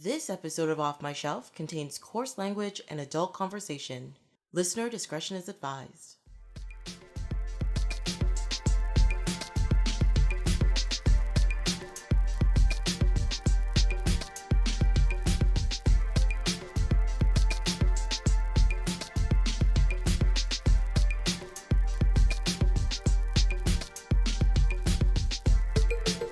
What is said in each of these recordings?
This episode of Off My Shelf contains coarse language and adult conversation. Listener discretion is advised.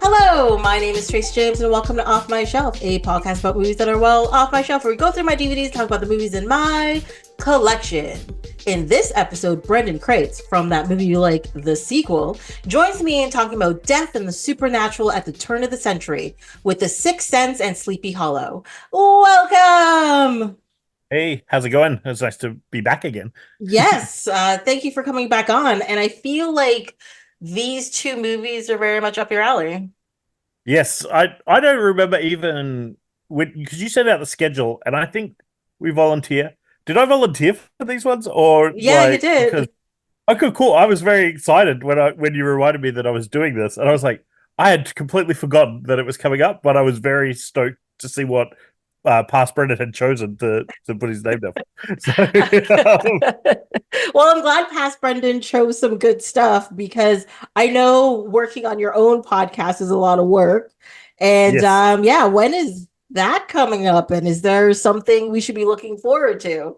Hello, my name is Trace James and welcome to Off My Shelf, a podcast about movies that are well off my shelf, where we go through my DVDs, talk about the movies in my collection. In this episode, Brendan Crates, from that movie you like, the sequel, joins me in talking about death and the supernatural at the turn of the century with The Sixth Sense and Sleepy Hollow. Welcome! Hey, how's it going? It's nice to be back again. Yes, thank you for coming back on. And I feel like these two movies are very much up your alley. Yes, I don't remember even because you sent out the schedule, and I think we volunteer. Did I volunteer for these ones, or Yeah, you did. Because, okay, cool. I was very excited when you reminded me that I was doing this, and I was like, I had completely forgotten that it was coming up, but I was very stoked to see what past Brendan had chosen to put his name down. So, well, I'm glad past Brendan chose some good stuff, because I know working on your own podcast is a lot of work. And yes. when is that coming up? And is there something we should be looking forward to?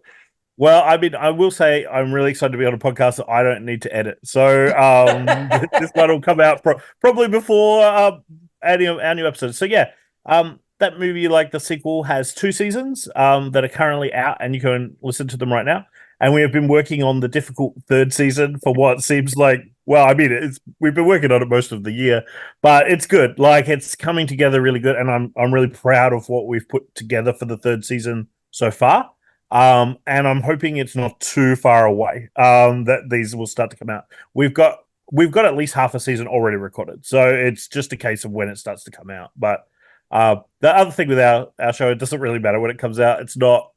Well, I mean, I will say I'm really excited to be on a podcast that I don't need to edit. So this one will come out probably before our new episodes. So yeah, that movie, like the sequel, has 2 seasons that are currently out, and you can listen to them right now. And we have been working on the difficult 3rd season for what seems like, well, I mean, we've been working on it most of the year, but it's good. Like, it's coming together really good, and I'm really proud of what we've put together for the 3rd season so far. And I'm hoping it's not too far away that these will start to come out. We've got at least half a season already recorded, so it's just a case of when it starts to come out. But the other thing with our show, it doesn't really matter when it comes out. It's not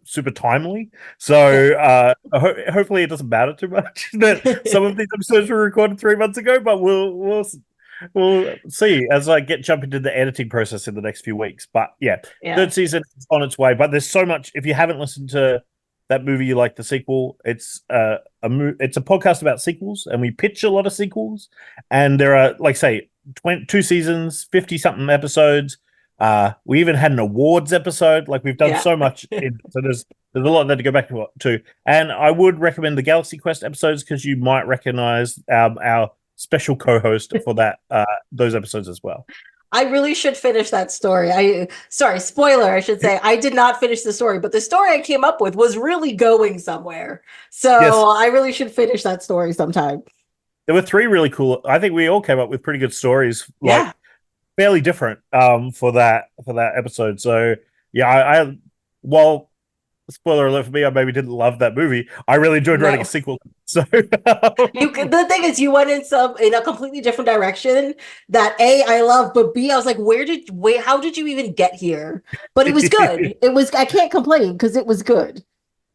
super timely, so hopefully it doesn't matter too much that some of these episodes were recorded 3 months ago. But we'll see as I jump into the editing process in the next few weeks. But yeah, 3rd season is on its way. But there's so much. If you haven't listened to that movie you like, the sequel, it's a podcast about sequels, and we pitch a lot of sequels. And there are, like, say, 2 seasons, 50 something episodes. We even had an awards episode. Like, we've done so much. So there's a lot there to go back to. And I would recommend the Galaxy Quest episodes, because you might recognize our special co-host for those episodes as well. I really should finish that story. Sorry, spoiler, I should say. I did not finish the story, but the story I came up with was really going somewhere. So yes. I really should finish that story sometime. There were 3 really cool. I think we all came up with pretty good stories. Like, fairly different for that episode. So yeah, I while spoiler alert for me, I maybe didn't love that movie, I really enjoyed writing a sequel. So the thing is, you went in a completely different direction that A, I love, but B, I was like, how did you even get here? But it was good. I can't complain, because it was good.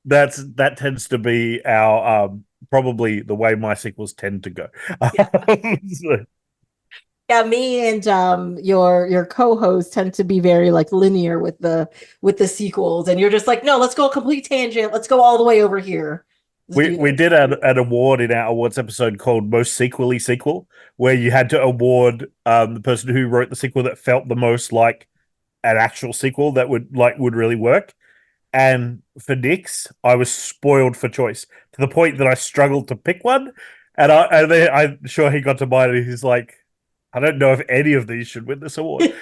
That tends to be our probably the way my sequels tend to go. Yeah, me and your co-host tend to be very, like, linear with the sequels, and you're just like, no, let's go a complete tangent. Let's go all the way over here. We did an award in our awards episode called Most Sequely Sequel, where you had to award the person who wrote the sequel that felt the most like an actual sequel that would really work. And for Nick's, I was spoiled for choice to the point that I struggled to pick one. And I'm sure he got to mine, and he's like, I don't know if any of these should win this award,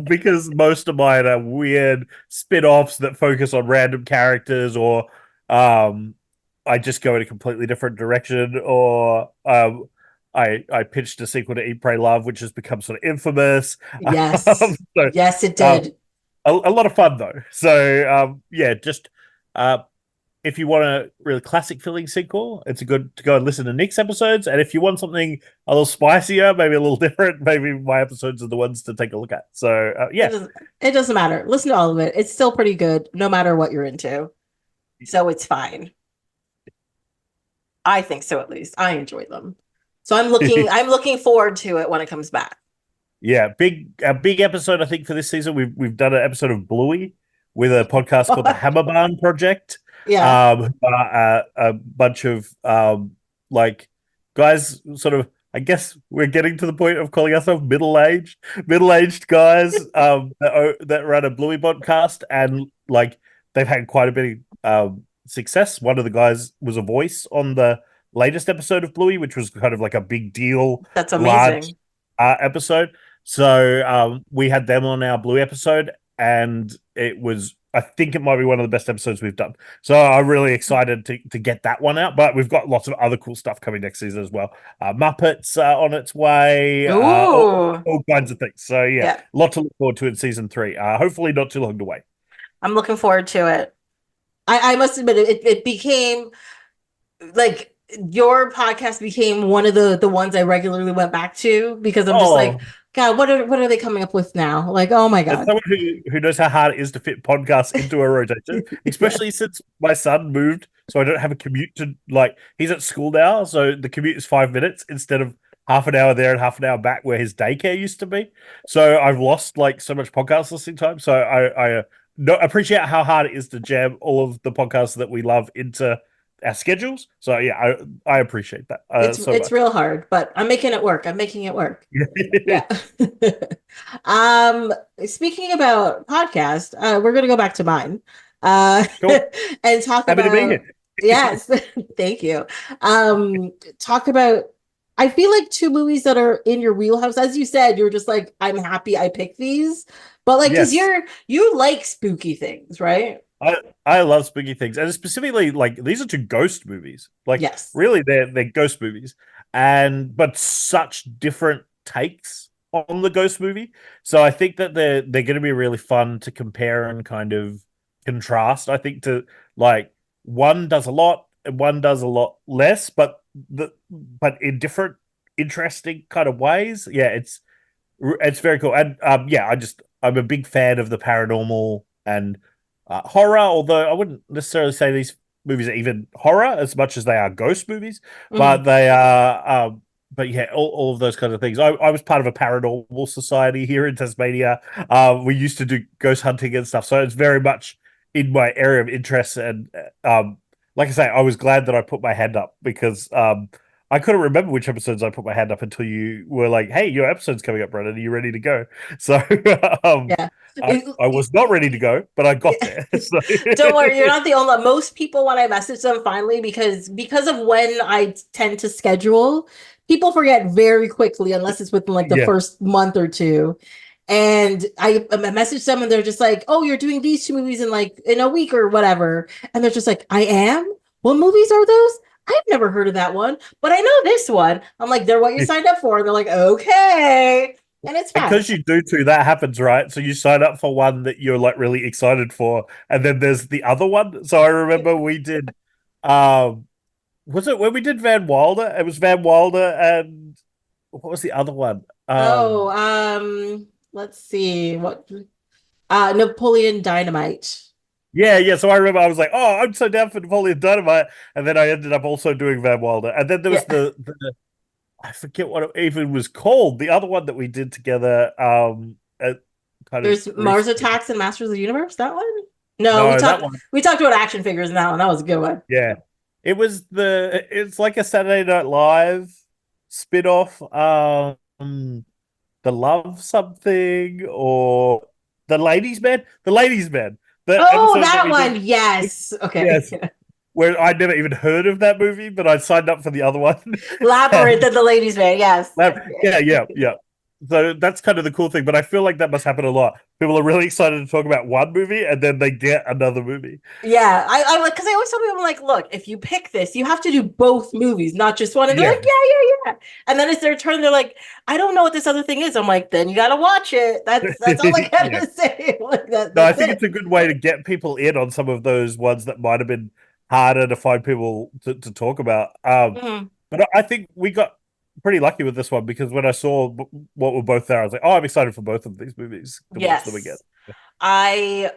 because most of mine are weird spin-offs that focus on random characters, or I just go in a completely different direction, or I pitched a sequel to Eat, Pray, Love, which has become sort of infamous. Yes, yes, it did. A lot of fun though. So just if you want a really classic feeling sequel, it's good to go and listen to Nick's episodes. And if you want something a little spicier, maybe a little different, maybe my episodes are the ones to take a look at. So it doesn't matter. Listen to all of it. It's still pretty good, no matter what you're into. So it's fine. I think so, at least. I enjoy them. So I'm looking forward to it when it comes back. Yeah, a big episode I think for this season. We've done an episode of Bluey with a podcast called the Hammerbarn Project. Yeah. A bunch of like guys, sort of. I guess we're getting to the point of calling ourselves middle aged guys that run a Bluey podcast, and like they've had quite a bit of success. One of the guys was a voice on the latest episode of Bluey, which was kind of like a big deal, That's large amazing. episode. So we had them on our Blue episode, and it was, I think it might be one of the best episodes we've done. So I'm really excited to get that one out. But we've got lots of other cool stuff coming next season as well. Muppets on its way, Ooh. all kinds of things. So yeah, Yeah. a lot to look forward to in season 3. Hopefully not too long to wait. I'm looking forward to it. I must admit it became like your podcast became one of the ones I regularly went back to because I'm just like, Oh, God, what are they coming up with now? Like, oh my as God. someone who knows how hard it is to fit podcasts into a rotation, Yeah. especially since my son moved, so I don't have a commute to like. He's at school now, so the commute is 5 minutes instead of half an hour there and half an hour back where his daycare used to be. So I've lost like so much podcast listening time. So I no, appreciate how hard it is to jam all of the podcasts that we love into our schedules. So yeah, I appreciate that so It's much. real hard, but I'm making it work. I'm making it work. Yeah. um, Speaking about podcast, we're gonna go back to mine. Uh Cool. and talk Happy to be about here. yes, thank you. Talk about I feel like two movies that are in your wheelhouse. As you said, you're just like, I'm happy I picked these. But like, because Yes. you like spooky things, right? I love spooky things, and specifically like these are two ghost movies. Like Yes. really, they're ghost movies, and but such different takes on the ghost movie. So I think that they're going to be really fun to compare and kind of contrast. I think to like one does a lot and one does a lot less, but in different interesting kind of ways. Yeah, it's very cool, and yeah, I'm a big fan of the paranormal and horror. Although I wouldn't necessarily say these movies are even horror as much as they are ghost movies, Mhm. but they are. But yeah, all of those kinds of things. I was part of a paranormal society here in Tasmania. We used to do ghost hunting and stuff, so it's very much in my area of interest. And like I say, I was glad that I put my hand up because I couldn't remember which episodes I put my hand up until you were like, "Hey, your episode's coming up, Brendan. Are you ready to go?" So Yeah. I was not ready to go, but I got there. So Don't worry, you're not the only. Most people, when I message them finally, because of when I tend to schedule, people forget very quickly unless it's within like the yeah, first month or two. And I message them and they're just like, "Oh, you're doing these two movies in like in a week or whatever," and they're just like, "I am. What movies are those? I've never heard of that one, but I know this one." I'm like, "They're what you signed up for," and they're like, "Okay," and it's fine. because you do too, that happens, right? So you sign up for one that you're like really excited for, and then there's the other one. So I remember we did, um, was it when we did Van Wilder? It was Van Wilder and what was the other one? Oh, let's see what Napoleon Dynamite. Yeah. So I remember I was like, "Oh, I'm so down for Napoleon Dynamite," and then I ended up also doing Van Wilder, and then there was Yeah, the I forget what it even was called, the other one that we did together, kind of there's Mars recently. Attacks and Masters of the Universe. That one? No, No, that one. we talked about action figures in that one. That was a good one. Yeah, it's like a Saturday Night Live spin-off. The Love Something or the Ladies Man, the Oh, episode that that we did. one. Yes. Okay. Yes, where I'd never even heard of that movie, but I signed up for the other one. Labyrinth And and the Ladies Man. Yes. yeah. So that's kind of the cool thing, but I feel like that must happen a lot. People are really excited to talk about one movie and then they get another movie. Yeah, I like because I always tell people I'm like, look, if you pick this, you have to do both movies, not just one. And they're Yeah, like, yeah. And then it's their turn. They're like, I don't know what this other thing is. I'm like, then you got to watch it. That's all I yeah. gotta say. Like No, I that's think it's it. a good way to get people in on some of those ones that might have been harder to find people to talk about. Mhm. But I think we got pretty lucky with this one because when I saw what were both there, I was like, oh, I'm excited for both of these movies to watch them again. Yes. I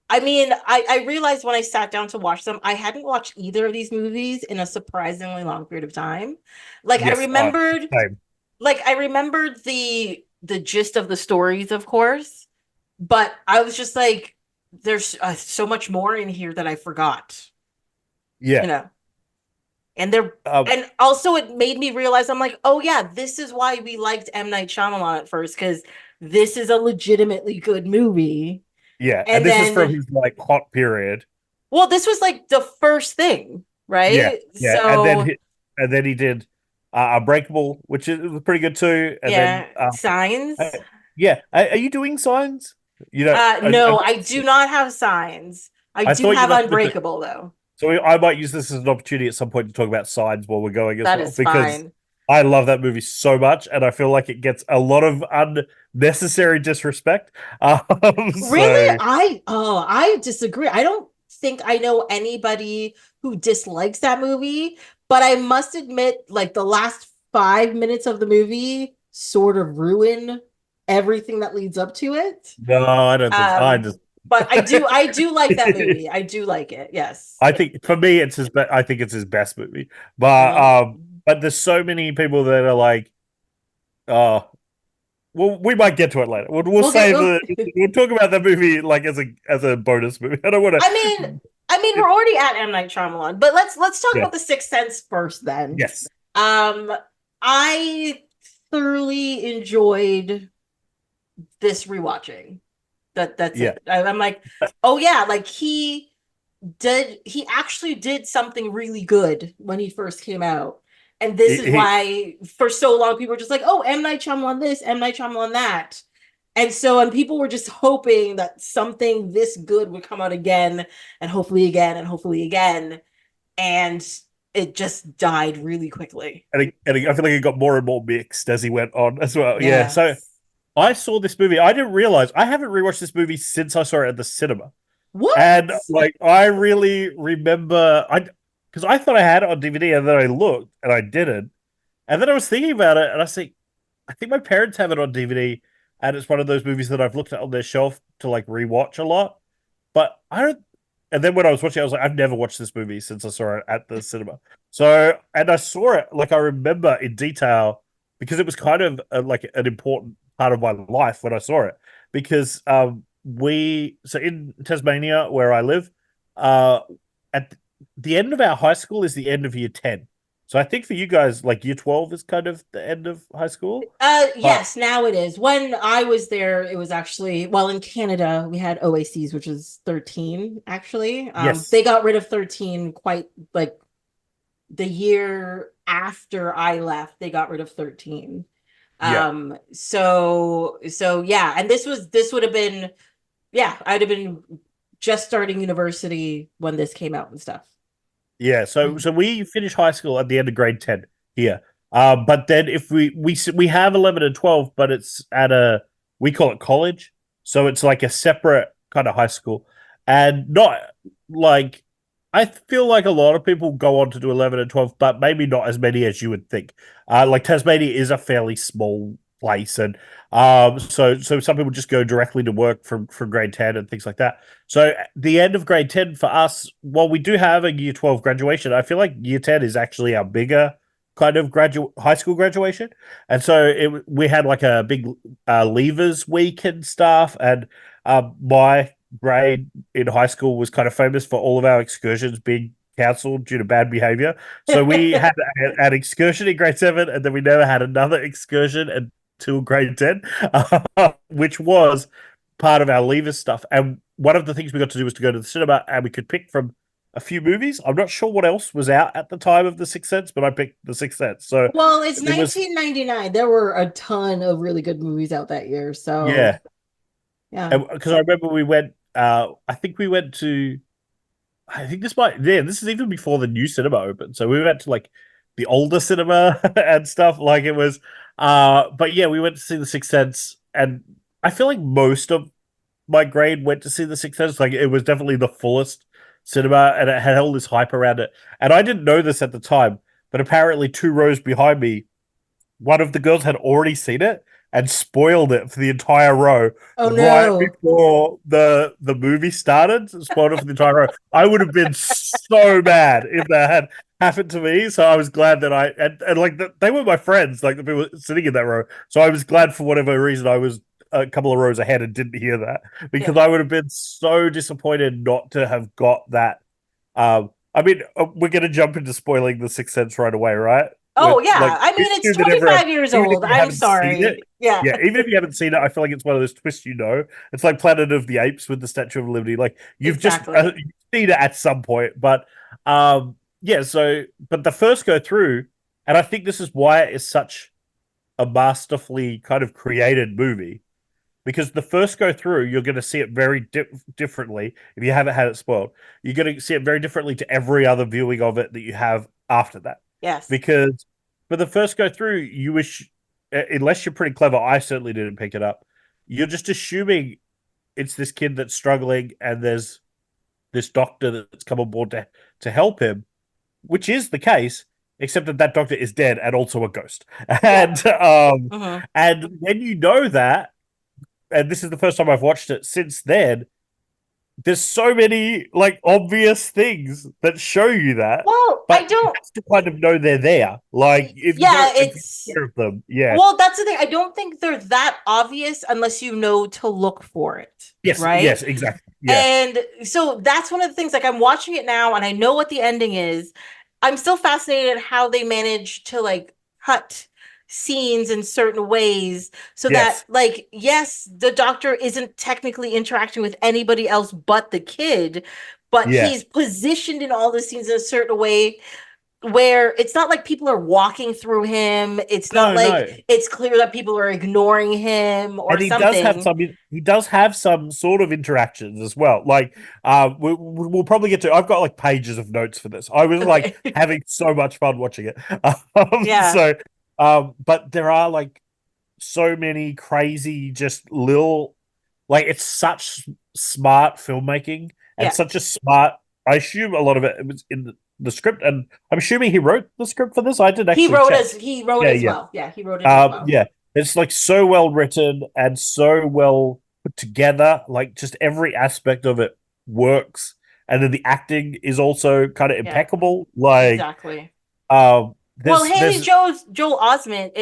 I mean, I realized when I sat down to watch them, I hadn't watched either of these movies in a surprisingly long period of time. Like I Yes, remembered same. like I remembered the the gist of the stories, of course, but I was just like, there's so much more in here that I forgot, Yeah. you know. And there, Um, and also it made me realize I'm like, oh yeah, this is why we liked M. Night Shyamalan at first, because this is a legitimately good movie. yeah. And And this is from then, his like hot period. well, this was like the first thing, Yeah. right? Yeah. So And then he did Unbreakable, which was pretty good too. And then yeah, Signs. uh, yeah. Are you doing Signs? You know, No, I do not have Signs. I I do thought you have must have been. Unbreakable though. So I might use this as an opportunity at some point to talk about Signs while we're going as That well, is because fine. I love that movie so much, and I feel like it gets a lot of unnecessary disrespect. Really? So I disagree. I don't think I know anybody who dislikes that movie, but I must admit, like the last 5 minutes of the movie sort of ruin everything that leads up to it. no, I don't think so. I Um, just, but I do like that movie. I do like it. Yes. I think for me, it's his. I think it's his best movie. Well, But there's so many people that are like, oh, well, we might get to it later. We'll we'll get save we'll, the. We'll talk about the movie like as a bonus movie. I don't want I mean, to. we're already at M. Night Shyamalan, but let's talk Yeah. about the Sixth Sense first then. Yes. Um, I thoroughly enjoyed this rewatching. That's Yeah. it. I'm like, oh yeah, like he actually did something really good when he first came out. And this is He why for so long people were just like, oh, M. Night Shyamalan this, M. Night Shyamalan that. And people were just hoping that something this good would come out again and hopefully again and hopefully again. And it just died really quickly. I feel like it got more and more mixed as he went on as well. Yeah. So Yes. I saw this movie. I didn't realize I haven't rewatched this movie since I saw it at the cinema. What? And like I really remember I because I thought I had it on DVD and then I looked and I didn't. And then I was thinking about it and I think my parents have it on DVD and it's one of those movies that I've looked at on their shelf to like rewatch a lot. But I don't and then when I was watching it, I was like, I've never watched this movie since I saw it at the cinema. So and I saw it like I remember in detail because it was kind of like an important part of my life when I saw it. Because so in Tasmania where I live, at the end of our high school is the end of year 10. So I think for you guys, like year 12 is kind of the end of high school. But Yes, now it is. When I was there, it was actually, well, in Canada, we had OACs, which is 13, actually. yes, They got rid of 13 quite like the year after I left, they got rid of 13. yeah. So yeah, and this would have been, yeah, I'd have been just starting university when this came out and stuff. Yeah, so we finish high school at the end of grade 10 here. But then if we have 11 and 12, but it's at we call it college. So it's like a separate kind of high school. And not like I feel like a lot of people go on to do 11 and 12, but maybe not as many as you would think. Like Tasmania is a fairly small place and so some people just go directly to work from grade 10 and things like that. So the end of grade 10 for us, while we do have a year 12 graduation, I feel like year 10 is actually our bigger kind of high school graduation. And so we had like a big leavers week and stuff. And my grade in high school was kind of famous for all of our excursions being cancelled due to bad behavior. So we had an excursion in grade 7 and then we never had another excursion until grade 10, which was part of our leavers stuff. And one of the things we got to do was to go to the cinema and we could pick from a few movies. I'm not sure what else was out at the time of The Sixth Sense, but I picked The Sixth Sense. So Well, it's it was 1999. There were a ton of really good movies out that year. So yeah. yeah. Because I remember we went I think we went to I think this is even before the new cinema opened. So we went to like the older cinema and stuff. Like it was but yeah, we went to see The Sixth Sense and I feel like most of my grade went to see The Sixth Sense. Like it was definitely the fullest cinema and it had all this hype around it. And I didn't know this at the time, but apparently 2 rows behind me, one of the girls had already seen it and spoiled it for the entire row Oh right no. before the movie started. Spoiled it for the entire row. I would have been so mad if that had happened to me. So I was glad that and like they were my friends, like the people sitting in that row. So I was glad for whatever reason I was a couple of rows ahead and didn't hear that, because Yeah. I would have been so disappointed not to have got that. I mean, we're going to jump into spoiling The Sixth Sense right away, right? Oh Like, yeah. I mean, it's assume that everyone, 25 years even if old. you I'm haven't seen it, sorry. Yeah. yeah, even if you haven't seen it, I feel like it's one of those twists, It's like Planet of the Apes with the Statue of Liberty. Like, Exactly. you've seen it at some point, but yeah. So, but the first go through, and I think this is why it is such a masterfully kind of created movie, because the first go through, you're going to see it very differently. If you haven't had it spoiled, you're going to see it very differently to every other viewing of it that you have after that. Yes. Because for the first go through, you wish, unless you're pretty clever, I certainly didn't pick it up. You're just assuming it's this kid that's struggling, and there's this doctor that's come on board to help him, which is the case, except that that doctor is dead and also a ghost. Yeah. And and when you know that, and this is the first time I've watched it since then, there's so many like obvious things that show you that, Well, I but you don't. have to kind of know they're there. Like Yeah, if it's. you're aware of them, yeah. Well, that's the thing. I don't think they're that obvious unless you know to look for it, right? Yes, exactly. Yeah, And so that's one of the things, like I'm watching it now and I know what the ending is. I'm still fascinated how they manage to like cut scenes in certain ways so that yes, like yes, the doctor isn't technically interacting with anybody else but the kid, but yeah. he's positioned in all the scenes in a certain way where it's not like people are walking through him. It's not No, no. like it's clear that people are ignoring him or And something. he does have some sort of interactions as well. Like we'll probably get to, I've got like pages of notes for this. I was like Okay. having so much fun watching it. Yeah. So but there are like so many crazy just little, like it's such smart filmmaking and Yeah. such a smart, I assume a lot of it was in the script, and I'm assuming he wrote the script for this. I didn't actually check. He wrote Yeah, as yeah. well. Yeah, he wrote it as well. Yeah, it's like so well written and so well put together. Like just every aspect of it works, and then the acting is also kind of Yeah, impeccable. Like, exactly. Well, there's Joel Osment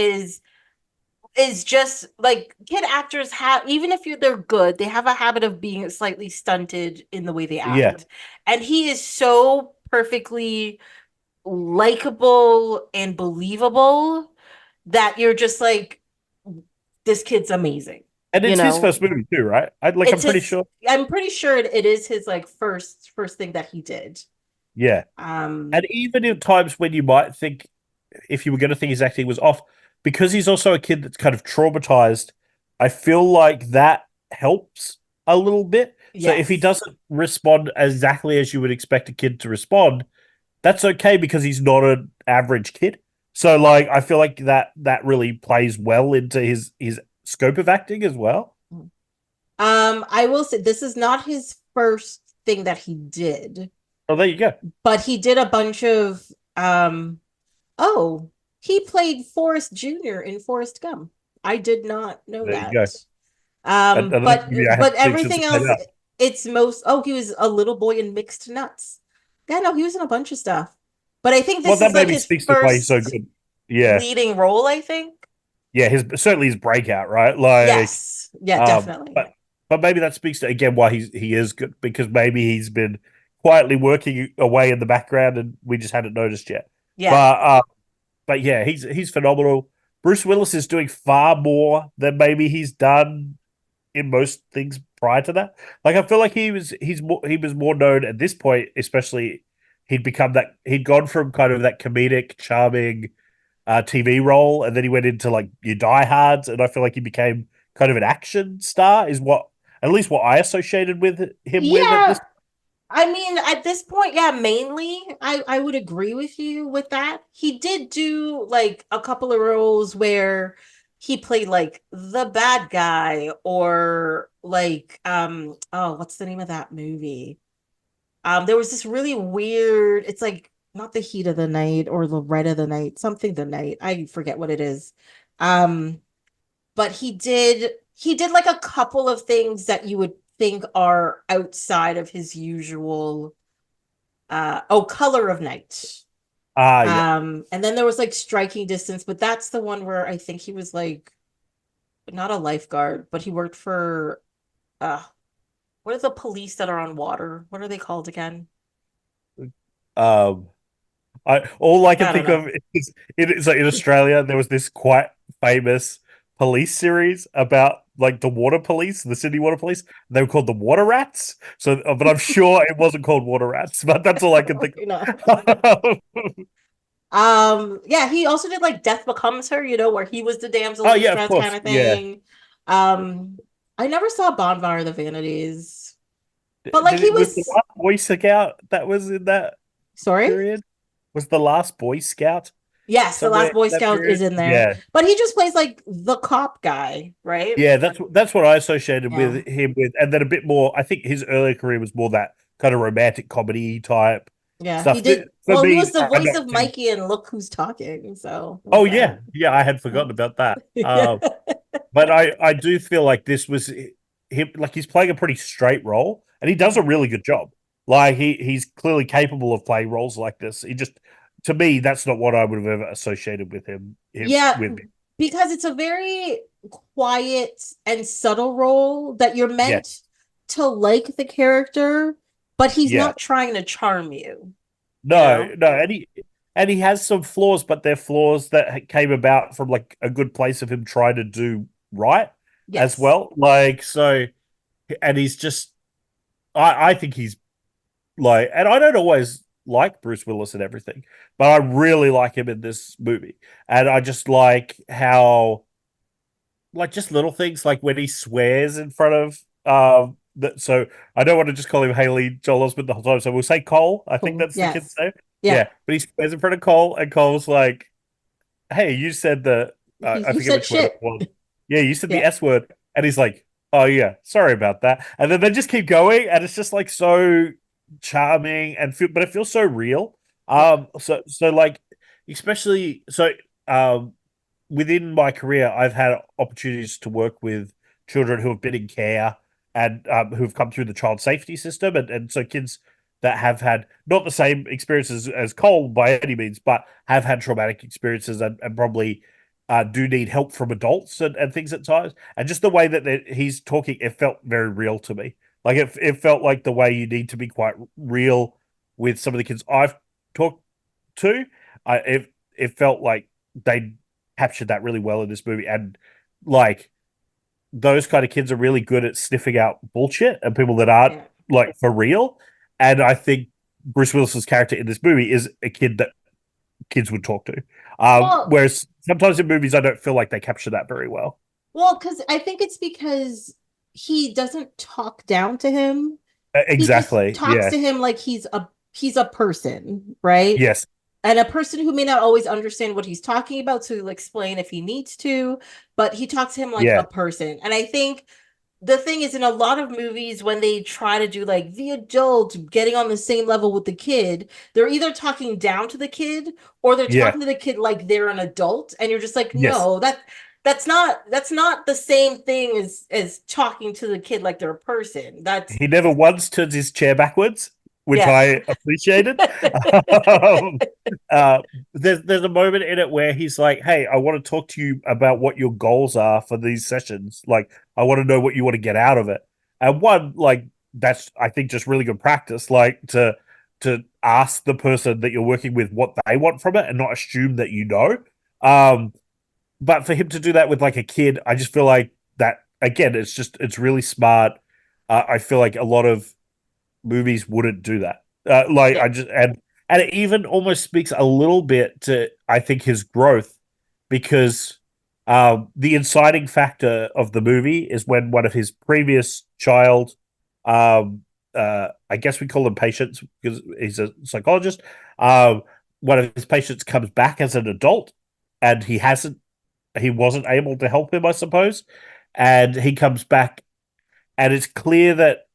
is just like kid actors have, even if they're good, they have a habit of being slightly stunted in the way they yeah, act. And he is so perfectly likable and believable that you're just like, this kid's amazing. and You it's his know, first movie too, right? I'm it's pretty his. sure. I'm pretty sure it is his like first thing that he did. Yeah, Um, and even in times when you might think, if you were going to think his acting was off, because he's also a kid that's kind of traumatized, I feel like that helps a little bit. So if he yes. doesn't respond exactly as you would expect a kid to respond, that's okay because he's not an average kid. So like I feel like that really plays well into his scope of acting as well. I will say this is not his first thing that he did, Oh, there you go. but he did a bunch of oh, he played Forrest Jr. in Forrest Gump. I did not know There you that. go. Another movie I have But to think since everything it came else, out. it's most oh, he was a little boy in Mixed Nuts. Yeah, no, he was in a bunch of stuff. But I think Well, this that is like maybe his speaks to why he's so first good. Yeah, leading role, I think. yeah. His certainly his breakout, right? Like, Yes. Yeah, um, definitely. but maybe that speaks to again why he is good, because maybe he's been quietly working away in the background and we just hadn't noticed yet. Yeah. But but yeah, he's phenomenal. Bruce Willis is doing far more than maybe he's done in most things prior to that. Like I feel like he was more known at this point, especially he'd gone from kind of that comedic, charming TV role, and then he went into like your Die Hards, and I feel like he became kind of an action star, is what at least what I associated with him with at Yeah, this. I mean, at this point, yeah, mainly I would agree with you with that. He did do like a couple of roles where he played like the bad guy or like oh, what's the name of that movie? There was this really weird, it's like not the heat of the night or the red of the night, something the night. I forget what it is. Um but he did like a couple of things that you would think are outside of his usual Color of Night. Yeah. And then there was like Striking Distance, but that's the one where I think he was like not a lifeguard, but he worked for uh what are the police that are on water? What are they called again? Um, all I can I don't think know. of is in Australia there was this quite famous police series about like the water police, the Sydney water police. They were called the Water Rats. So, but I'm sure it wasn't called Water Rats. But that's all I can think You know. of. Yeah, he also did like Death Becomes Her, where he was the damsel Oh in yeah, of distress kind course. of Yeah. thing. Um, I never saw Bonfire of the Vanities, but like he Was the was, last Boy Scout that was in that sorry. period? Was the last Boy Scout Yes, the somewhere last in Boy that Scout is period? in there, Yeah. but he just plays like the cop guy, right? Yeah, that's what I associated Yeah. with him with, and then a bit more. I think his earlier career was more that kind of romantic comedy type Yeah, he stuff. did. For Well, he me, was the I'm voice not of too. Mikey and Look Who's Talking. So there's Oh that. yeah, yeah, I had forgotten about that. Yeah. But I do feel like this was him. Like he's playing a pretty straight role, and he does a really good job. Like he's clearly capable of playing roles like this. He just, to me, that's not what I would have ever associated with him. Him Yeah, with me. because it's a very quiet and subtle role that you're Yeah, meant to like the character, but he's yeah. not trying to charm you, you No, know? no, and he has some flaws, but they're flaws that came about from like a good place of him trying to do right as Yes. well. Like so, and he's just, I think he's like, and I don't always like Bruce Willis and everything, but I really like him in this movie, and I just like how, like, just little things like when he swears in front of that. So I don't want to just call him Haley Joel Osment the whole time. So we'll say Cole. I think Cool. that's the kid's Yes. name. Yeah. Yeah, but he swears in front of Cole, and Cole's like, "Hey, you said the I You forget said which word it shit. was. Yeah, you said the Yeah. S word," and he's like, "Oh yeah, sorry about that." And then they just keep going, and it's just like so charming and but it feels so real. Yeah. So like, especially so um within my career, I've had opportunities to work with children who have been in care and who've come through the child safety system, and so kids that have had not the same experiences as Cole by any means, but have had traumatic experiences and probably do need help from adults and things at times. And just the way that he's talking, it felt very real to me. Like it felt like the way you need to be quite real with some of the kids I've talked to. It felt like they captured that really well in this movie. And like those kind of kids are really good at sniffing out bullshit and people that aren't Yeah. like for real. And I think Bruce Willis's character in this movie is a kid that kids would talk to. Well, Whereas sometimes in movies, I don't feel like they capture that very well. because I think it's because he doesn't talk down to him. He just Exactly. talks Yeah. to him like he's a person, right? Yes. And a person who may not always understand what he's talking about, so he'll explain if he needs to, but he talks to him like a Yeah. person. And I think the thing is, in a lot of movies, when they try to do like the adult getting on the same level with the kid, they're either talking down to the kid or they're Yeah. talking to the kid like they're an adult, and you're just like, Yes. no, that's not the same thing as talking to the kid like they're a person. That's He never once turns his chair backwards, which yeah. I appreciated. um, uh, there's a moment in it where he's like, "Hey, I want to talk to you about what your goals are for these sessions. Like, I want to know what you want to get out of it." And one, like, that's I think just really good practice, like to ask the person that you're working with what they want from it, and not assume that you know. Um, but for him to do that with like a kid, I just feel like that again. It's really smart. I feel like a lot of movies wouldn't do that. Like Yeah. I just and it even almost speaks a little bit to I think his growth because the inciting factor of the movie is when one of his previous child, I guess we call him patients because he's a psychologist. One of his patients comes back as an adult, and he wasn't able to help him, I suppose, and he comes back, and it's clear that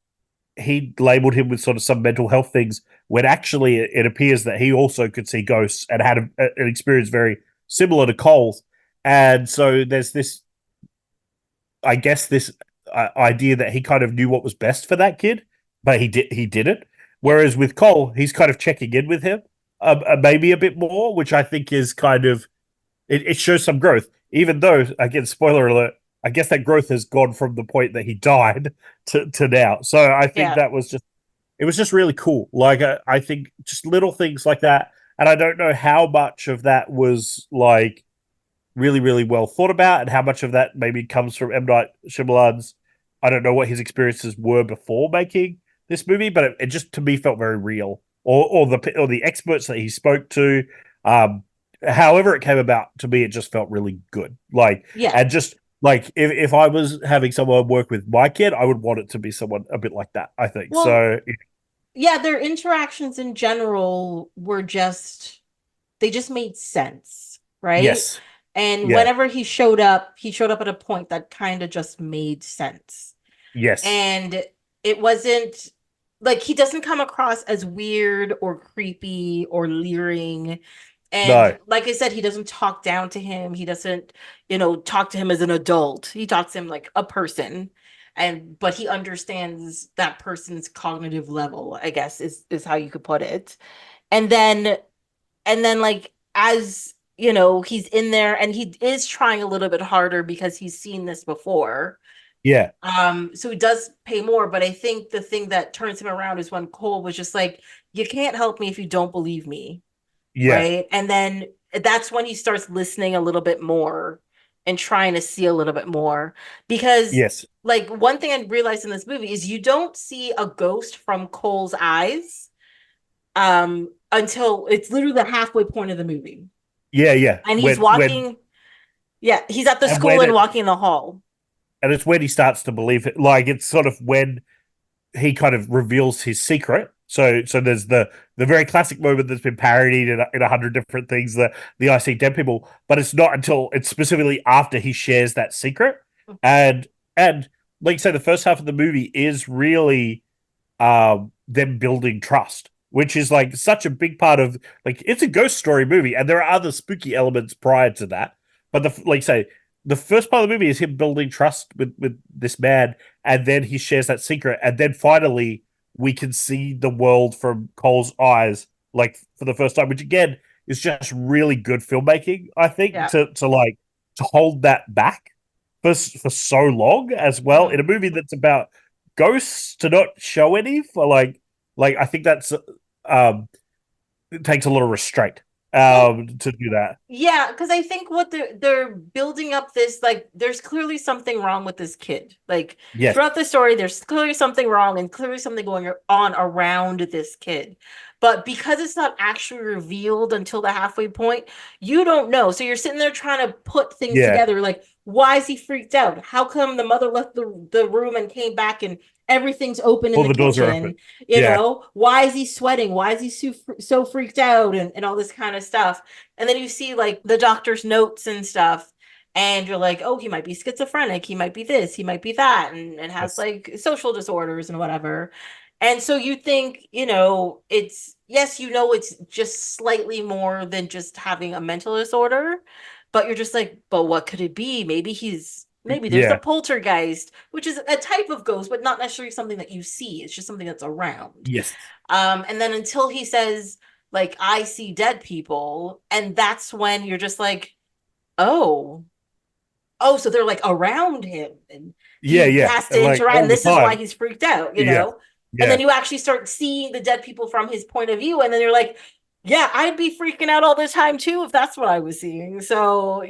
he labeled him with sort of some mental health things when actually it appears that he also could see ghosts and had an experience very similar to Cole's. And so there's this I guess this idea that he kind of knew what was best for that kid, but he didn't. Whereas with Cole, he's kind of checking in with him, maybe a bit more, which I think is kind of it shows some growth. Even though, again, spoiler alert, I guess that growth has gone from the point that he died to now. So I think Yeah. that was just it was just really cool. Like I think just little things like that, and I don't know how much of that was like really, really well thought about, and how much of that maybe comes from M. Night Shyamalan's. I don't know what his experiences were before making this movie, but it just to me felt very real. Or the experts that he spoke to, um, however it came about, to me it just felt really good. Like Yeah. and just like if I was having someone work with my kid, I would want it to be someone a bit like that. I think Well, so. yeah, their interactions in general were just they just made sense, right? Yes, And yeah, whenever he showed up at a point that kind of just made sense. yes, And it wasn't like he doesn't come across as weird or creepy or leering. no, And like I said, he doesn't talk down to him. He doesn't, talk to him as an adult. He talks to him like a person. But he understands that person's cognitive level, I guess is how you could put it. And then like as he's in there and he is trying a little bit harder because he's seen this before. yeah, So he does pay more, but I think the thing that turns him around is when Cole was just like, you can't help me if you don't believe me, yeah, right? And then that's when he starts listening a little bit more and trying to see a little bit more. Because yes, like one thing I realized in this movie is you don't see a ghost from Cole's eyes until it's literally the halfway point of the movie. yeah, yeah. And he's When walking, yeah, he's at the and school when and it walking in the hall. and it's when he starts to believe it. Like it's sort of when he kind of reveals his secret. So there's the very classic moment that's been parodied in 100 different things, the I see dead people, but it's not until it's specifically after he shares that secret. And like you say, the first half of the movie is really them building trust, which is like such a big part of like it's a ghost story movie, and there are other spooky elements prior to that. But like you say, the first part of the movie is him building trust with this man, and then he shares that secret, and then finally we can see the world from Cole's eyes, like for the first time, which again is just really good filmmaking. I think Yeah. to hold that back for so long as well Mhm. in a movie that's about ghosts to not show any for like I think that's it takes a lot of restraint Well, to do that. yeah, because I think what they're building up this like there's clearly something wrong with this kid. Like Yes, throughout the story, there's clearly something wrong and clearly something going on around this kid. But because it's not actually revealed until the halfway point, you don't know. So you're sitting there trying to put things yeah, together. Like, why is he freaked out? How come the mother left the room and came back and everything's open in all the the doors are open. kitchen? Yeah, Why is he sweating? Why is he so freaked out and all this kind of stuff? And then you see like the doctor's notes and stuff, and you're like, oh, he might be schizophrenic, he might be this, he might be that, and has yes, like social disorders and whatever. And so you think, it's yes, it's just slightly more than just having a mental disorder, but you're just like, but what could it be? Maybe there's a yeah, poltergeist, which is a type of ghost, but not necessarily something that you see. It's just something that's around. yes, And then until he says, like, I see dead people, and that's when you're just like, oh, so they're like around him, and yeah, he yeah, has to and like interact, all and the this is why time. he's freaked out, Yeah, And then yeah, you actually start seeing the dead people from his point of view, and then you're like, yeah, I'd be freaking out all the time too if that's what I was seeing. So,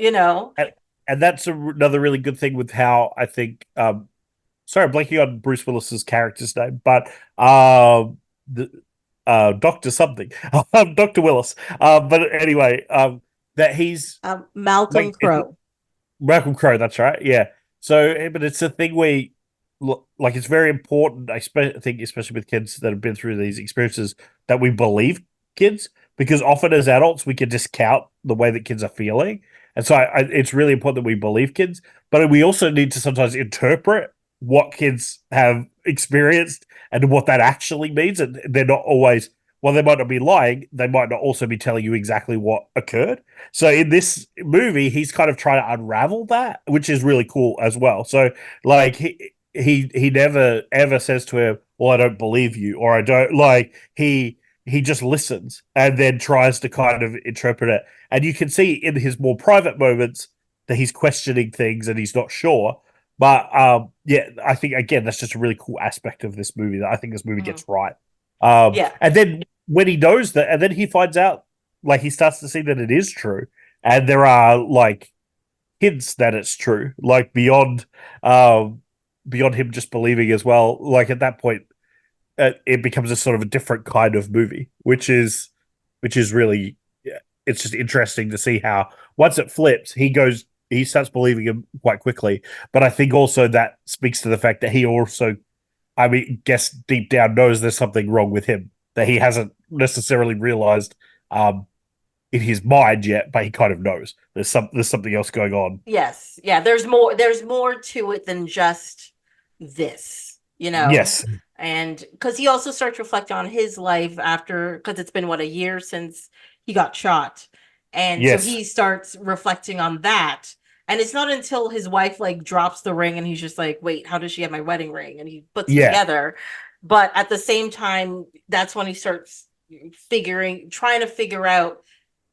and, and that's another really good thing with how I think. Sorry, I'm blanking on Bruce Willis's character's name, but the Doctor something, Doctor Willis. But anyway, that he's Malcolm like it's Crowe. Malcolm Crowe. That's right. Yeah. So, but it's a thing where, like, it's very important. I think, especially with kids that have been through these experiences, that we believe kids because often as adults we can discount the way that kids are feeling, and so it's really important that we believe kids, but we also need to sometimes interpret what kids have experienced and what that actually means, and they're not always while they might not be lying, they might not also be telling you exactly what occurred. So in this movie, he's kind of trying to unravel that, which is really cool as well. So like he never ever says to her, "Well, I don't believe you," or "I don't like." He just listens and then tries to kind of interpret it. And you can see in his more private moments that he's questioning things and he's not sure. But yeah, I think again that's just a really cool aspect of this movie that I think this movie Mhm. gets right. Yeah. And then when he knows that, and then he finds out, like he starts to see that it is true, and there are like hints that it's true, like beyond him just believing as well. Like at that point, it becomes a sort of a different kind of movie, which is really, yeah, it's just interesting to see how once it flips, he starts believing him quite quickly. But I think also that speaks to the fact that he also, I mean, guess deep down knows there's something wrong with him that he hasn't necessarily realized in his mind yet, but he kind of knows there's something else going on. Yes. Yeah. There's more to it than just this, Yes, And because he also starts reflecting on his life after, because it's been what, a year since he got shot. And so yes, he starts reflecting on that. And it's not until his wife like drops the ring and he's just like, wait, how does she have my wedding ring? And he puts it yeah, together. But at the same time, that's when he starts trying to figure out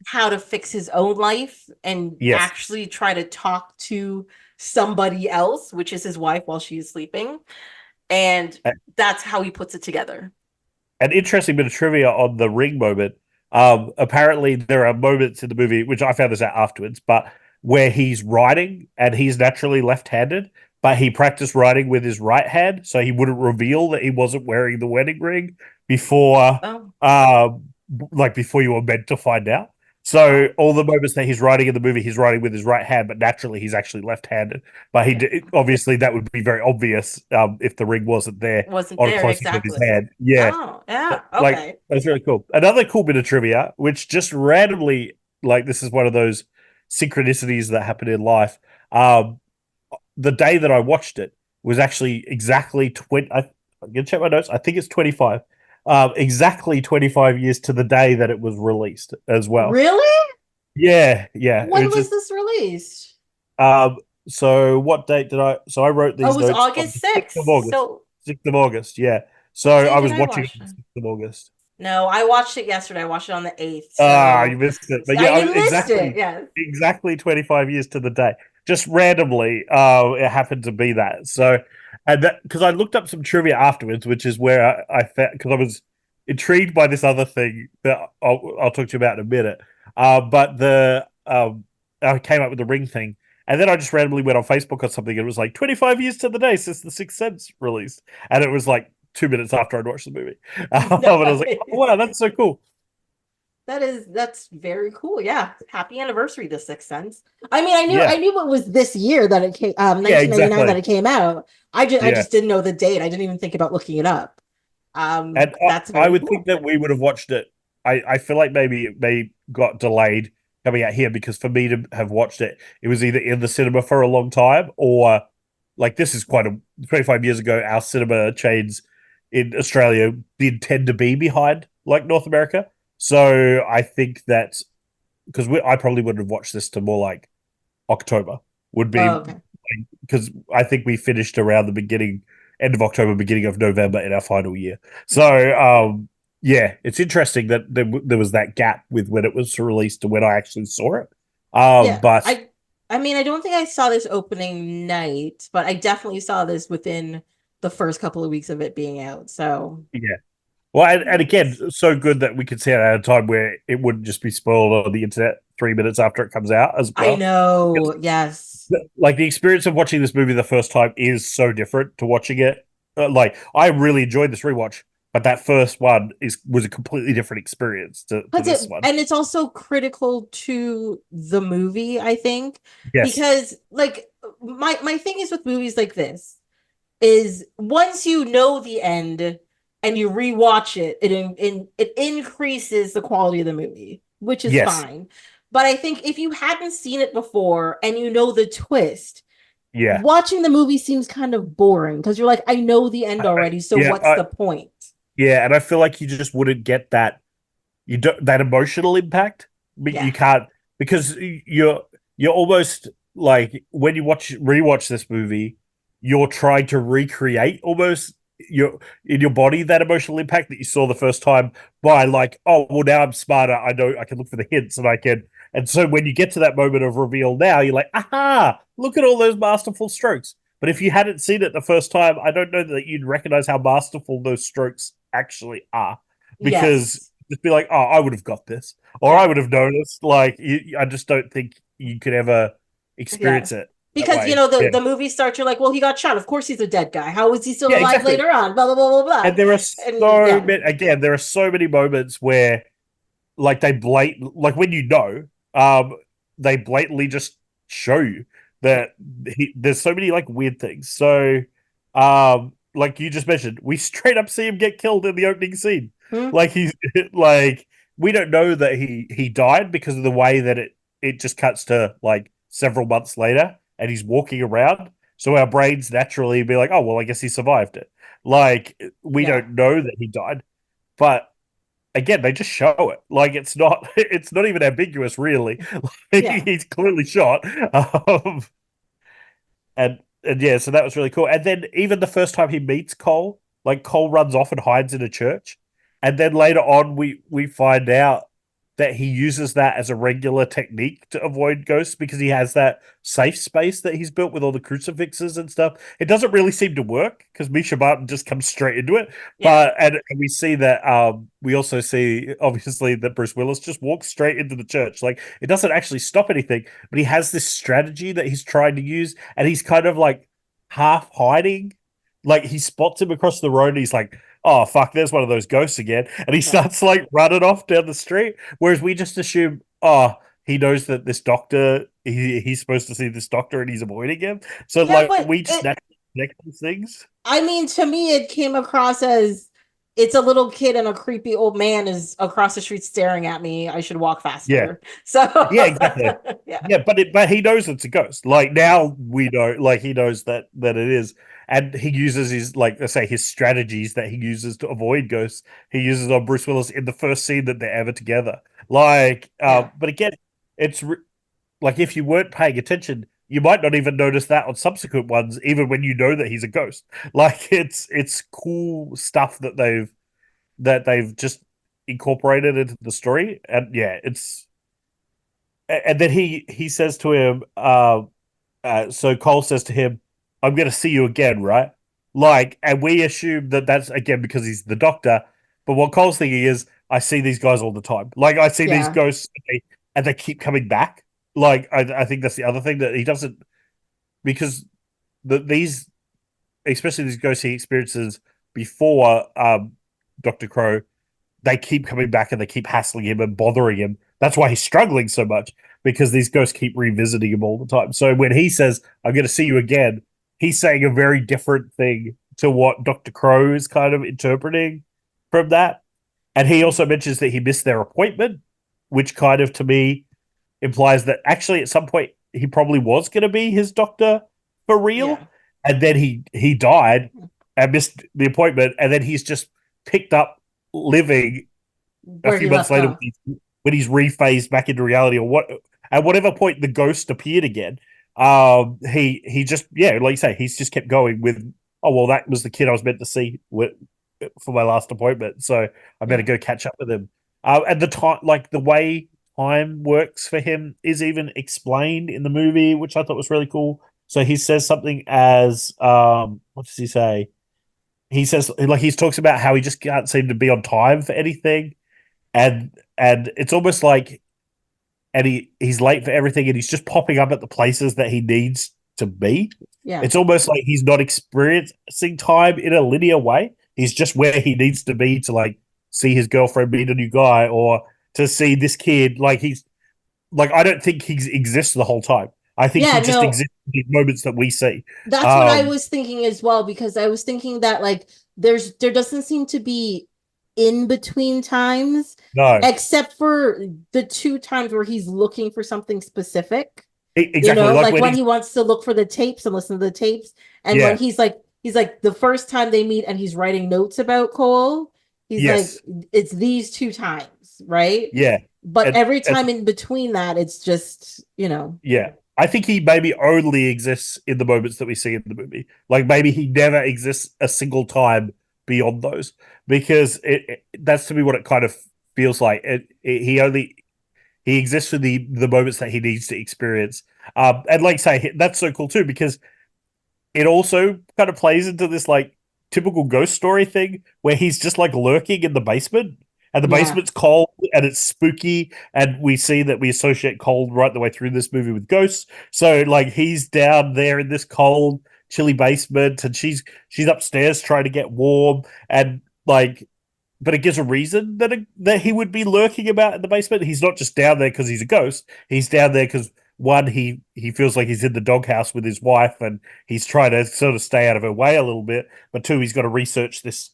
how to fix his own life and yes. actually try to talk to somebody else, which is his wife while she is sleeping. And that's how he puts it together. An interesting bit of trivia on the ring moment. Apparently, there are moments in the movie, which I found this out afterwards, but where he's writing and he's naturally left-handed, but he practiced writing with his right hand, so he wouldn't reveal that he wasn't wearing the wedding ring before, Oh, like before you were meant to find out. oh, So all the moments that he's writing in the movie, he's writing with his right hand, but naturally he's actually left-handed. But yeah. obviously that would be very obvious if the ring wasn't there Wasn't on a there close up of his exactly. hand. Yeah, Oh, yeah. like Okay. that's really cool. Another cool bit of trivia, which just randomly, like this is one of those synchronicities that happen in life. Um, the day that I watched it was actually exactly 20. I'm gonna check my notes. I think it's 25. Exactly 25 years to the day that it was released as well. Really? Yeah, yeah. It When was was just this released? so what date did I so I wrote Oh, it these was notes on August the 6th of 6th. August. So 6th of August, yeah. So what I day was did I watching it watch on the it? 6th of August. No, I watched it yesterday. I watched it on the 8th. Ah, you So missed it. But I yeah, missed it. Yes. exactly 25 years to the day. Just randomly, it happened to be that. So, and that because I looked up some trivia afterwards, which is where I found because I was intrigued by this other thing that I'll talk to you about in a minute. But I came up with the ring thing, and then I just randomly went on Facebook or something, and it was like 25 years to the day since The Sixth Sense released, and it was like 2 minutes after I'd watched the movie. And I was like, oh wow, that's so cool. That's very cool. Yeah. Happy anniversary, The Sixth Sense. I mean, I Yeah, knew it was this year that it came, yeah, 1999 that exactly. it came out. I Yeah. just didn't know the date. I didn't even think about looking it up. And That's I very would think cool. that we would have watched it. I feel like maybe it may got delayed coming out here because for me to have watched it, it was either in the cinema for a long time or like this is quite a 25 years ago, our cinema chains in Australia did tend to be behind like North America. So I think that because I probably would have watched this to more like October would Oh, be okay. because I think we finished around the end of October, beginning of November in our final year. So, yeah, it's interesting that there was that gap with when it was released to when I actually saw it. Yeah. But I mean, I don't think I saw this opening night, but I definitely saw this within the first couple of weeks of it being out. So yeah, well, and again, nice. so good that we could see it at a time where it wouldn't just be spoiled on the internet 3 minutes after it comes out as I well. know. Yes. Like the experience of watching this movie the first time is so different to watching it. Like I really enjoyed this rewatch, but that first one was a completely different experience to Because this one. it's also critical to the movie, I think, Yes, because like my thing is with movies like this is once you know the end and you rewatch it, it increases the quality of the movie, which is yes, fine. But I think if you hadn't seen it before and you know the twist, yeah, watching the movie seems kind of boring because you're like, I know the end already, so yeah, what's the point? yeah, and I feel like you just wouldn't get that. you don't that emotional impact. Yeah. You can't because you're almost like when you rewatch this movie, you're trying to recreate almost your in your body that emotional impact that you saw the first time by like, oh well, now I'm smarter. I know I can look for the hints and I can. And so when you get to that moment of reveal now, you're like, aha, look at all those masterful strokes. But if you hadn't seen it the first time, I don't know that you'd recognize how masterful those strokes actually are. Because Yes. just be like, oh, I would have got this, or Yeah. I would have noticed. Like, I just don't think you could ever Yeah. experience it that Because way. the Yeah, the movie starts, you're like, well, he got shot. Of course, he's a dead guy. How is he still yeah, alive exactly. later on? Blah blah blah blah blah. And there are And so yeah, many. Again, there are so many moments where, like, like when they blatantly just show you that there's so many like weird things. So, like you just mentioned, we straight up see him get killed in the opening scene. hmm? Like he's like we don't know that he died because of the way that it just cuts to like several months later and he's walking around. So our brains naturally be like, oh well, I guess he survived it. Like we Yeah, don't know that he died, but again, they just show it. Like it's not even ambiguous, really. Like, yeah, he's clearly shot. And yeah, so that was really cool. And then even the first time he meets Cole, like Cole runs off and hides in a church, and then later on we find out that he uses that as a regular technique to avoid ghosts because he has that safe space that he's built with all the crucifixes and stuff. It doesn't really seem to work because Misha Barton just comes straight into it. yeah, But and we see that we also see obviously that Bruce Willis just walks straight into the church. Like it doesn't actually stop anything, but he has this strategy that he's trying to use, and he's kind of like half hiding. Like he spots him across the road and he's like, oh fuck, there's one of those ghosts again. And he yeah, starts like running off down the street. Whereas we just assume, oh, he knows that this doctor, he's supposed to see this doctor and he's avoiding him. So yeah. like But we just naturally connect these things. I mean, to me, it came across as it's a little kid and a creepy old man is across the street staring at me. I should walk Yeah. faster. So Yeah, exactly. yeah, Yeah, but he knows it's a ghost. Like now we know, like he knows that it is, and he uses his like let's say his strategies that he uses to avoid ghosts. He uses on Bruce Willis in the first scene that they're ever together. Like, yeah, but again, it's like if you weren't paying attention, you might not even notice that on subsequent ones, even when you know that he's a ghost. Like it's cool stuff that they've just incorporated into the story, and yeah, it's and then he says to him, so Cole says to him, "I'm going to see you again, right?" Like, and we assume that that's again because he's the doctor. But what Cole's thinking is, I see these guys all the time. Like, I see these yeah, ghosts, and they keep coming back. Like, I think that's the other thing that he doesn't because these, especially these ghosts he experiences before Doctor Crow, they keep coming back and they keep hassling him and bothering him. That's why he's struggling so much because these ghosts keep revisiting him all the time. So when he says, I'm going to see you again, he's saying a very different thing to what Dr. Crow is kind of interpreting from that. And he also mentions that he missed their appointment, which kind of to me implies that actually at some point he probably was going to be his doctor for real. yeah. And then he died and missed the appointment. And then he's just picked up living a Where few he months left later off. when he's rephased back into reality or what at whatever point the ghost appeared again. He just like you say, he's just kept going with oh well that was the kid I was meant to see for my last appointment, so I better Yeah, go catch up with him. And the time like the way time works for him is even explained in the movie, which I thought was really cool. So he says something as what does he say? He says like he talks about how he just can't seem to be on time for anything, and it's almost like and he's late for everything and he's just popping up at the places that he needs to be. yeah, It's almost like he's not experiencing time in a linear way. He's just where he needs to be to like see his girlfriend meet a new guy or to see this kid. Like he's like I don't think he exists the whole time. I think yeah. he just No, exists in these moments that we see. that's what I Um, was thinking as well, because I was thinking that like there doesn't seem to be in between times no, except for the two times where he's looking for something specific. exactly. Like Like when when he's he wants to look for the tapes and listen to the tapes, and when yeah, he's like the first time they meet and he's writing notes about Cole, he's like yes. it's these two times right? Yeah. But every And time in between that, it's just, yeah, I think he maybe only exists in the moments that we see in the movie. Like maybe he never exists a single time beyond those, because that's to me what it kind of feels like. He exists for the moments that he needs to experience. And like say that's so cool too, because it also kind of plays into this like typical ghost story thing where he's just like lurking in the basement, and the yeah. basement's cold and it's spooky, and we see that we associate cold right the way through this movie with ghosts. So like he's down there in this cold chilly basement, and she's upstairs trying to get warm, and like but it gives a reason that he would be lurking about in the basement. He's not just down there because he's a ghost. He's down there because one, he feels like he's in the doghouse with his wife, and he's trying to sort of stay out of her way a little bit. But two, he's got to research this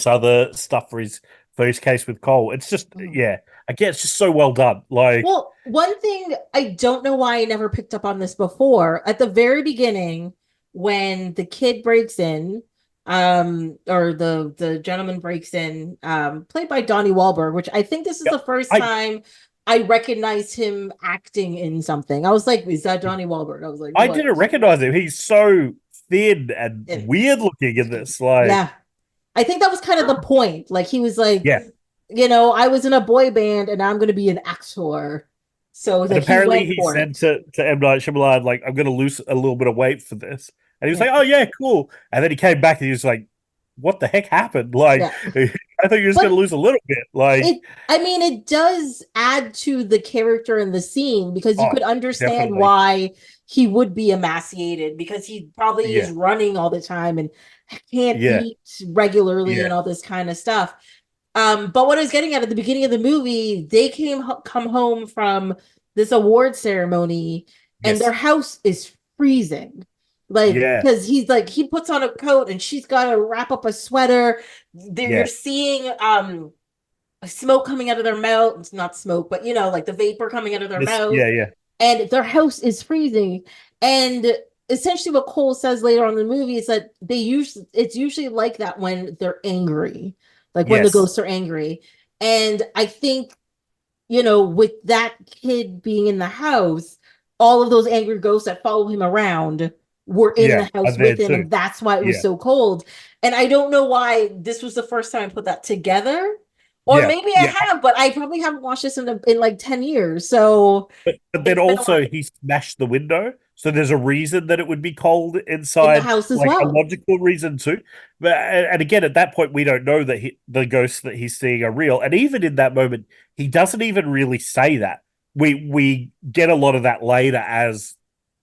other stuff for his case with Cole. It's just yeah, again, it's just so well done. Like, Well, one thing I don't know why I never picked up on this before. At the very beginning, when the kid breaks in, or the gentleman breaks in, played by Donnie Wahlberg, which I think this is yep, the first I time I recognized him acting in something. I was like, is that Donnie Wahlberg? I was like, I what? didn't recognize him. He's so thin and weird looking in this. Like, Yeah. I think that was kind of the point. Like he was like, yeah. I was in a boy band and I'm going to be an actor. So And like he apparently went he for said it. to M. Night Shyamalan, like, I'm going to lose a little bit of weight for this. And he was Yeah. like, oh, yeah, cool. And then he came back and he was like, what the heck happened? Like, Yeah. I thought you were just going But to lose a little bit. Like, it does add to the character in the scene because you oh, could understand definitely. why he would be emaciated because he probably is Yeah. running all the time and can't Yeah. eat regularly Yeah. and all this kind of stuff. But what I was getting at the beginning of the movie, they come home from this award ceremony, and Yes. their house is freezing. Like, Yeah. because he's like he puts on a coat and she's got to wrap up a sweater. You're Yeah. seeing smoke coming out of their mouth. It's not smoke, but like the vapor coming out of their This, mouth, yeah. Yeah. and their house is freezing. And essentially, what Cole says later on in the movie is that it's usually like that when they're angry, like when the Yes. ghosts are angry. And I think with that kid being in the house, all of those angry ghosts that follow him around were in Yeah. the house I'm there with him, too. and that's why it was Yeah. so cold. And I don't know why this was the first time I put that together. Or Yeah. maybe I Yeah. have, but I probably haven't watched this in like 10 years. So But then it's been a while. also he smashed the window, so there's a reason that it would be cold In the inside, house as like a well. logical reason too. But and again, at that point, we don't know that the ghosts that he's seeing are real. And even in that moment, he doesn't even really say that. We get a lot of that later as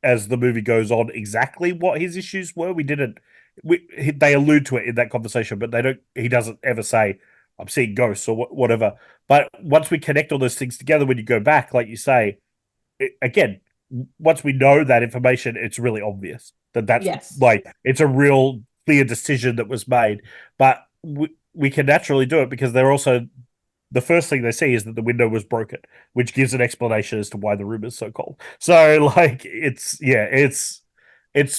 the movie goes on. Exactly what his issues were. We didn't. They allude to it in that conversation, but they don't. He doesn't ever say, "I'm seeing ghosts" or whatever. But once we connect all those things together, when you go back, like you say, again, once we know that information, it's really obvious that that's Yes. like it's a real clear decision that was made. But we can naturally do it because they're also the first thing they see is that the window was broken, which gives an explanation as to why the room is so cold. So like it's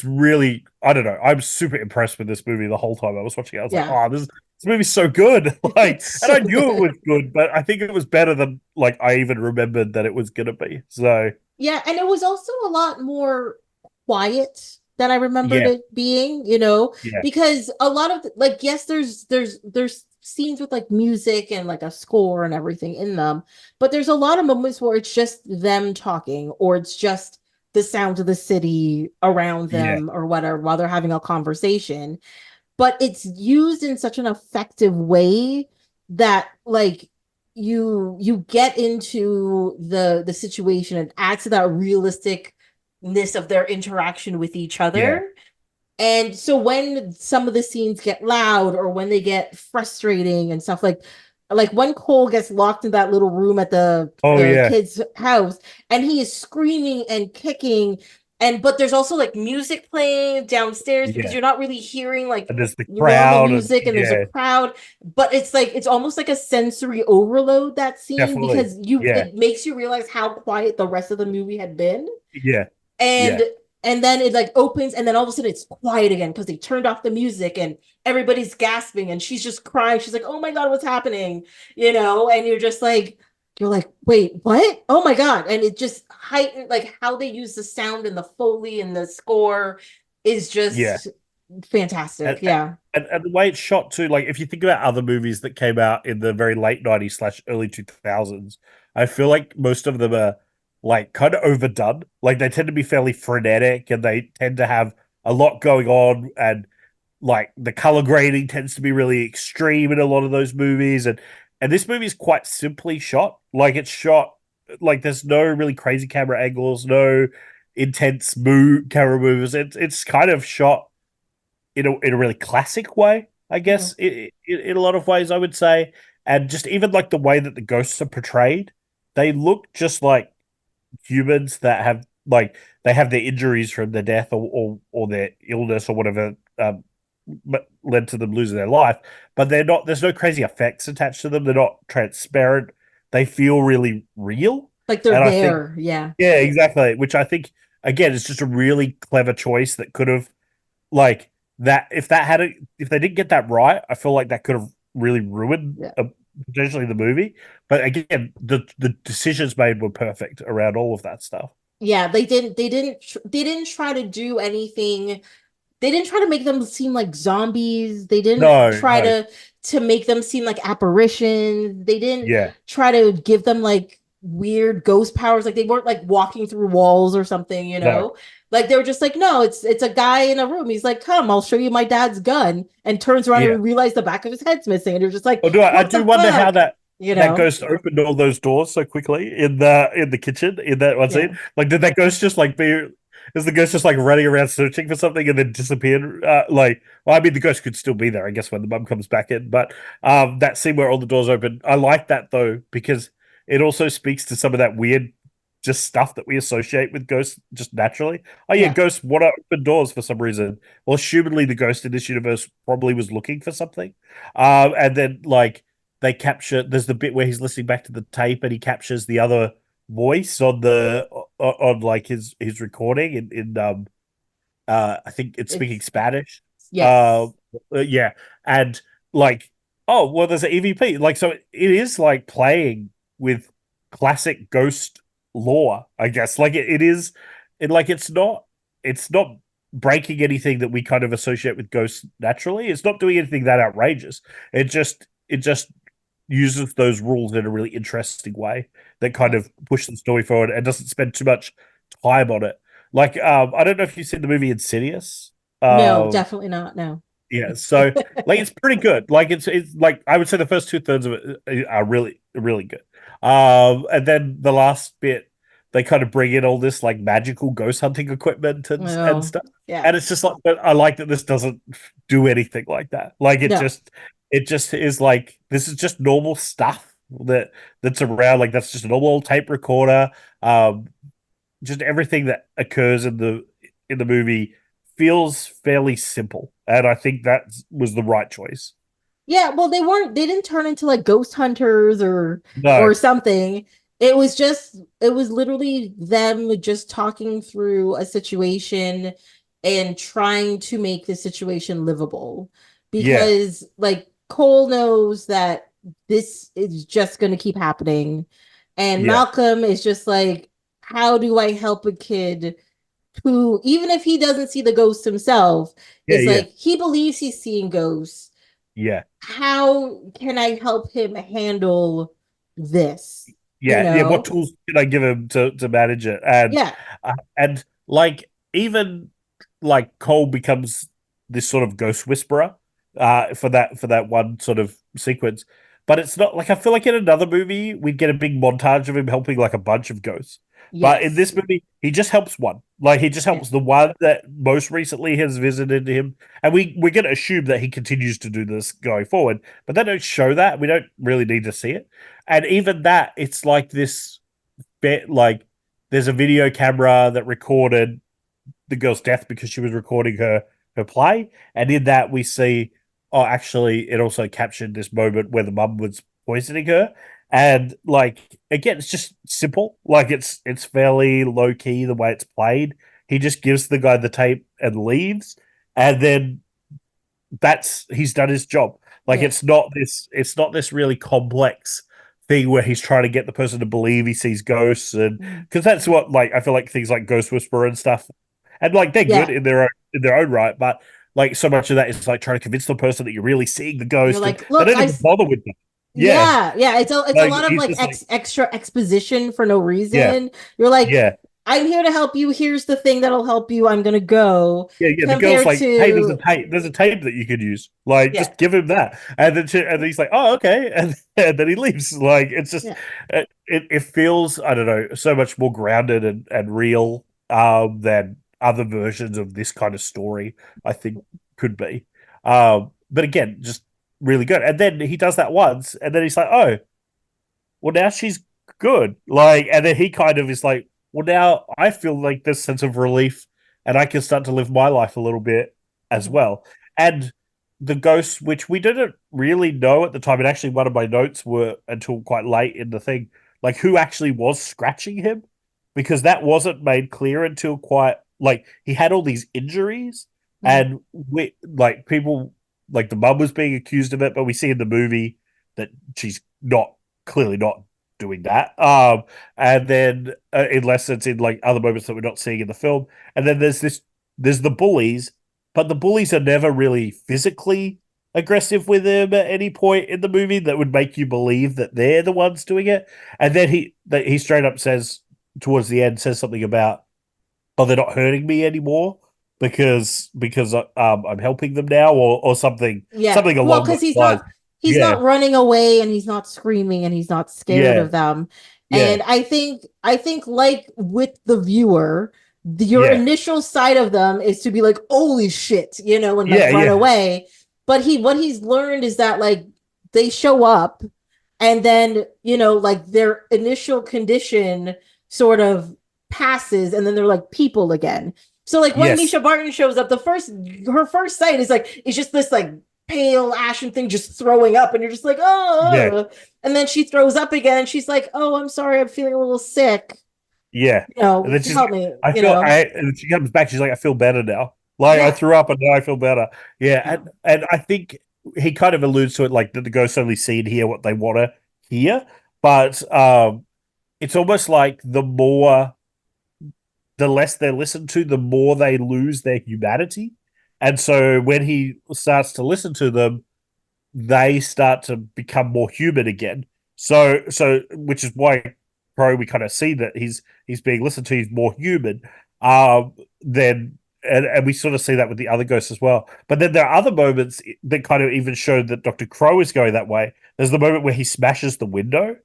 really I don't know. I'm super impressed with this movie the whole time I was watching it. I was like, Yeah. oh, this movie's so good. Like, It's and so I knew it good. was good, but I think it was better than like I even remembered that it was gonna be. So Yeah, and it was also a lot more quiet than I remembered yeah, it being, yeah, because a lot of like yes, there's scenes with like music and like a score and everything in them, but there's a lot of moments where it's just them talking or it's just the sound of the city around yeah, them or whatever while they're having a conversation. But it's used in such an effective way that like you get into the situation and add to that realisticness of their interaction with each yeah. other. And so when some of the scenes get loud or when they get frustrating and stuff like when Cole gets locked in that little room at Oh the yeah, kid's house and he is screaming and kicking, and but there's also like music playing downstairs because yeah. you're not really hearing like And there's the normal crowd and music and there's a yeah, crowd, but it's like it's almost like a sensory overload, that scene, definitely. because Yeah, it makes you realize how quiet the rest of the movie had been. yeah, And yeah, and then it like opens, and then all of a sudden it's quiet again because they turned off the music, and everybody's gasping, and she's just crying. She's like, "Oh my god, what's happening?" And you're like, "Wait, what? Oh my god!" And it just heightened, like how they use the sound and the foley and the score is Yeah. just fantastic. And, Yeah. and the way it's shot too, like if you think about other movies that came out in the very late 90s slash early 2000s, I feel like most of them are like kind of overdone. Like they tend to be fairly frenetic and they tend to have a lot going on, and like the color grading tends to be really extreme in a lot of those movies. And this movie is quite simply shot. Like it's shot like there's no really crazy camera angles, no intense camera moves. It's kind of shot in a really classic way, I Mhm. guess, in a lot of ways, I would say. And just even like the way that the ghosts are portrayed, they look just like humans that have like they have their injuries from their death or their illness or whatever led to them losing their life. But they're not. There's no crazy effects attached to them. They're not transparent. They feel really real. Like they're And I think, there. Yeah. yeah, exactly. Which I think again is just a really clever choice that could have like that if they didn't get that right, I feel like that could have really ruined Yeah. potentially the movie. But again, the decisions made were perfect around all of that stuff. Yeah, they didn't try to do anything. They didn't try to make them seem like zombies. They didn't No, try no, to make them seem like apparitions. They didn't yeah, try to give them like weird ghost powers. Like they weren't like walking through walls or something. no, Like they were just like, no, it's a guy in a room. He's like, come, I'll show you my dad's gun, and turns around yeah. and realizes the back of his head's missing. And you're just like, Oh, I what do the wonder how fuck? that ghost opened all those doors so quickly in the kitchen in that one Yeah. scene. Like, did that ghost just like be? Is the ghost just like running around searching for something and then disappeared? Well, I mean, the ghost could still be there, I guess, when the mum comes back in. But that scene where all the doors open, I like that though because it also speaks to some of that weird just stuff that we associate with ghosts just naturally. Oh yeah, Yeah. ghosts want to open doors for some reason. Well, assumedly the ghost in this universe probably was looking for something. And then like they capture there's the bit where he's listening back to the tape and he captures the other voice on like his recording in I think it's speaking It's Spanish. Uh, yes. yeah. And like, oh well there's an EVP. Like so it is like playing with classic ghost lore, I guess. Like it is like it's not breaking anything that we kind of associate with ghosts naturally. It's not doing anything that outrageous. It just uses those rules in a really interesting way that kind Yeah. of push the story forward and doesn't spend too much time on it. Like, I don't know if you've seen the movie Insidious. No, Um, definitely not. No. yeah, so like it's pretty good. Like it's like I would say the first two-thirds of it are really really good. And then the last bit they kind of bring in all this like magical ghost hunting equipment and No. stuff. Yeah. And it's just like but I like that this doesn't do anything like that. Like No. it just is like this is just normal stuff that's around. Like that's just a normal old tape recorder. Um, just everything that occurs in the movie feels fairly simple, and I think that was the right choice. Yeah, well, they didn't turn into like ghost hunters No, or something. It was literally them just talking through a situation and trying to make the situation livable. yeah, Because like Cole knows that this is just going to keep happening. And yeah, Malcolm is just like, how do I help a kid who, even if he doesn't see the ghost himself, yeah, is yeah, like, he believes he's seeing ghosts. yeah, How can I help him handle this? You yeah. What know? tools can I give him to manage it? Yeah. And like even like Cole becomes this sort of ghost whisperer for that one sort of sequence. But it's not like I feel like in another movie we'd get a big montage of him helping like a bunch of ghosts. But in Yes. this movie, he just helps one. Like he just Yeah. helps the one that most recently has visited him. And we're gonna assume that he continues to do this going forward, but they don't show that. We don't really need to see it. And even that, it's like this bit like there's a video camera that recorded the girl's death because she was recording her play, and in that we see, oh, actually, it also captured this moment where the mum was poisoning her, and like again, it's just simple, like it's fairly low key the way it's played. he just gives the guy the tape and leaves, and then he's done his job. Like Yeah. it's not this really complex thing where he's trying to get the person to believe he sees ghosts, and Mhm. because that's what like I feel like things like Ghost Whisperer and stuff, and like they're good Yeah. in their own right, but like so much of that is like trying to convince the person that you're really seeing the You're ghost, and like, they look, don't even bother with that. Yeah, yeah. It's a like lot of he's like just like extra exposition for no yeah, reason. You're like, yeah. I'm here to help you. Here's the thing that'll help you. I'm gonna go. Yeah, yeah. The girl's Compared like, "Hey, there's a to tape. There's a tape that you could use. Like, yeah, just give him that." And then he's like, "Oh, okay," and then he leaves. Like, it's just yeah. it feels I don't know so much more grounded and real than other versions of this kind of story. I think could be. But again, just really good. And then he does that once, and then he's like, "Oh, well, now she's good." Like, and then he kind of is like, well, now I feel like this sense of relief and I can start to live my life a little bit as Mhm. well. And the ghosts, which we didn't really know at the time, and actually one of my notes were until quite late in the thing, like who actually was scratching him, because that wasn't made clear until quite like he had all these injuries, Mhm. and we like people like the mum was being accused of it, but we see in the movie that she's not clearly not doing that. And then unless it's in like other moments that we're not seeing in the film, and then there's the bullies, but the bullies are never really physically aggressive with him at any point in the movie that would make you believe that they're the ones doing it. And then he straight up says towards the end says something about, "Oh, they're not hurting me anymore because I'm helping them now," or Yeah. something Well, along because those lines. he's Yeah, not running away and he's not screaming and he's not scared yeah, of them. yeah, And I think like with the viewer, your yeah. initial sight of them is to be like, holy shit, and like Yeah, run yeah, away. But what he's learned is that like they show up and then, like their initial condition sort of passes and then they're like people again. So like when yes, Misha Barton shows up, her first sight is like it's just this like pale ashen thing just throwing up, and you're just like, yeah, oh, and then she throws up again. And she's like, oh, I'm sorry, I'm feeling a little sick. yeah. And then Help me. and she comes back, she's like, "I feel better now. Like I Yeah. threw up and now I feel better." Yeah, Yeah. and I think he kind of alludes to it, like that the ghosts only see and hear what they want to hear. But it's almost like the less they're listened to, the more they lose their humanity. And so when he starts to listen to them, they start to become more human again. So which is why Pro we kind of see that he's being listened to, he's more human. Then and we sort of see that with the other ghosts as well. But then there are other moments that kind of even show that Dr. Crow is going that way. There's the moment where he smashes the window,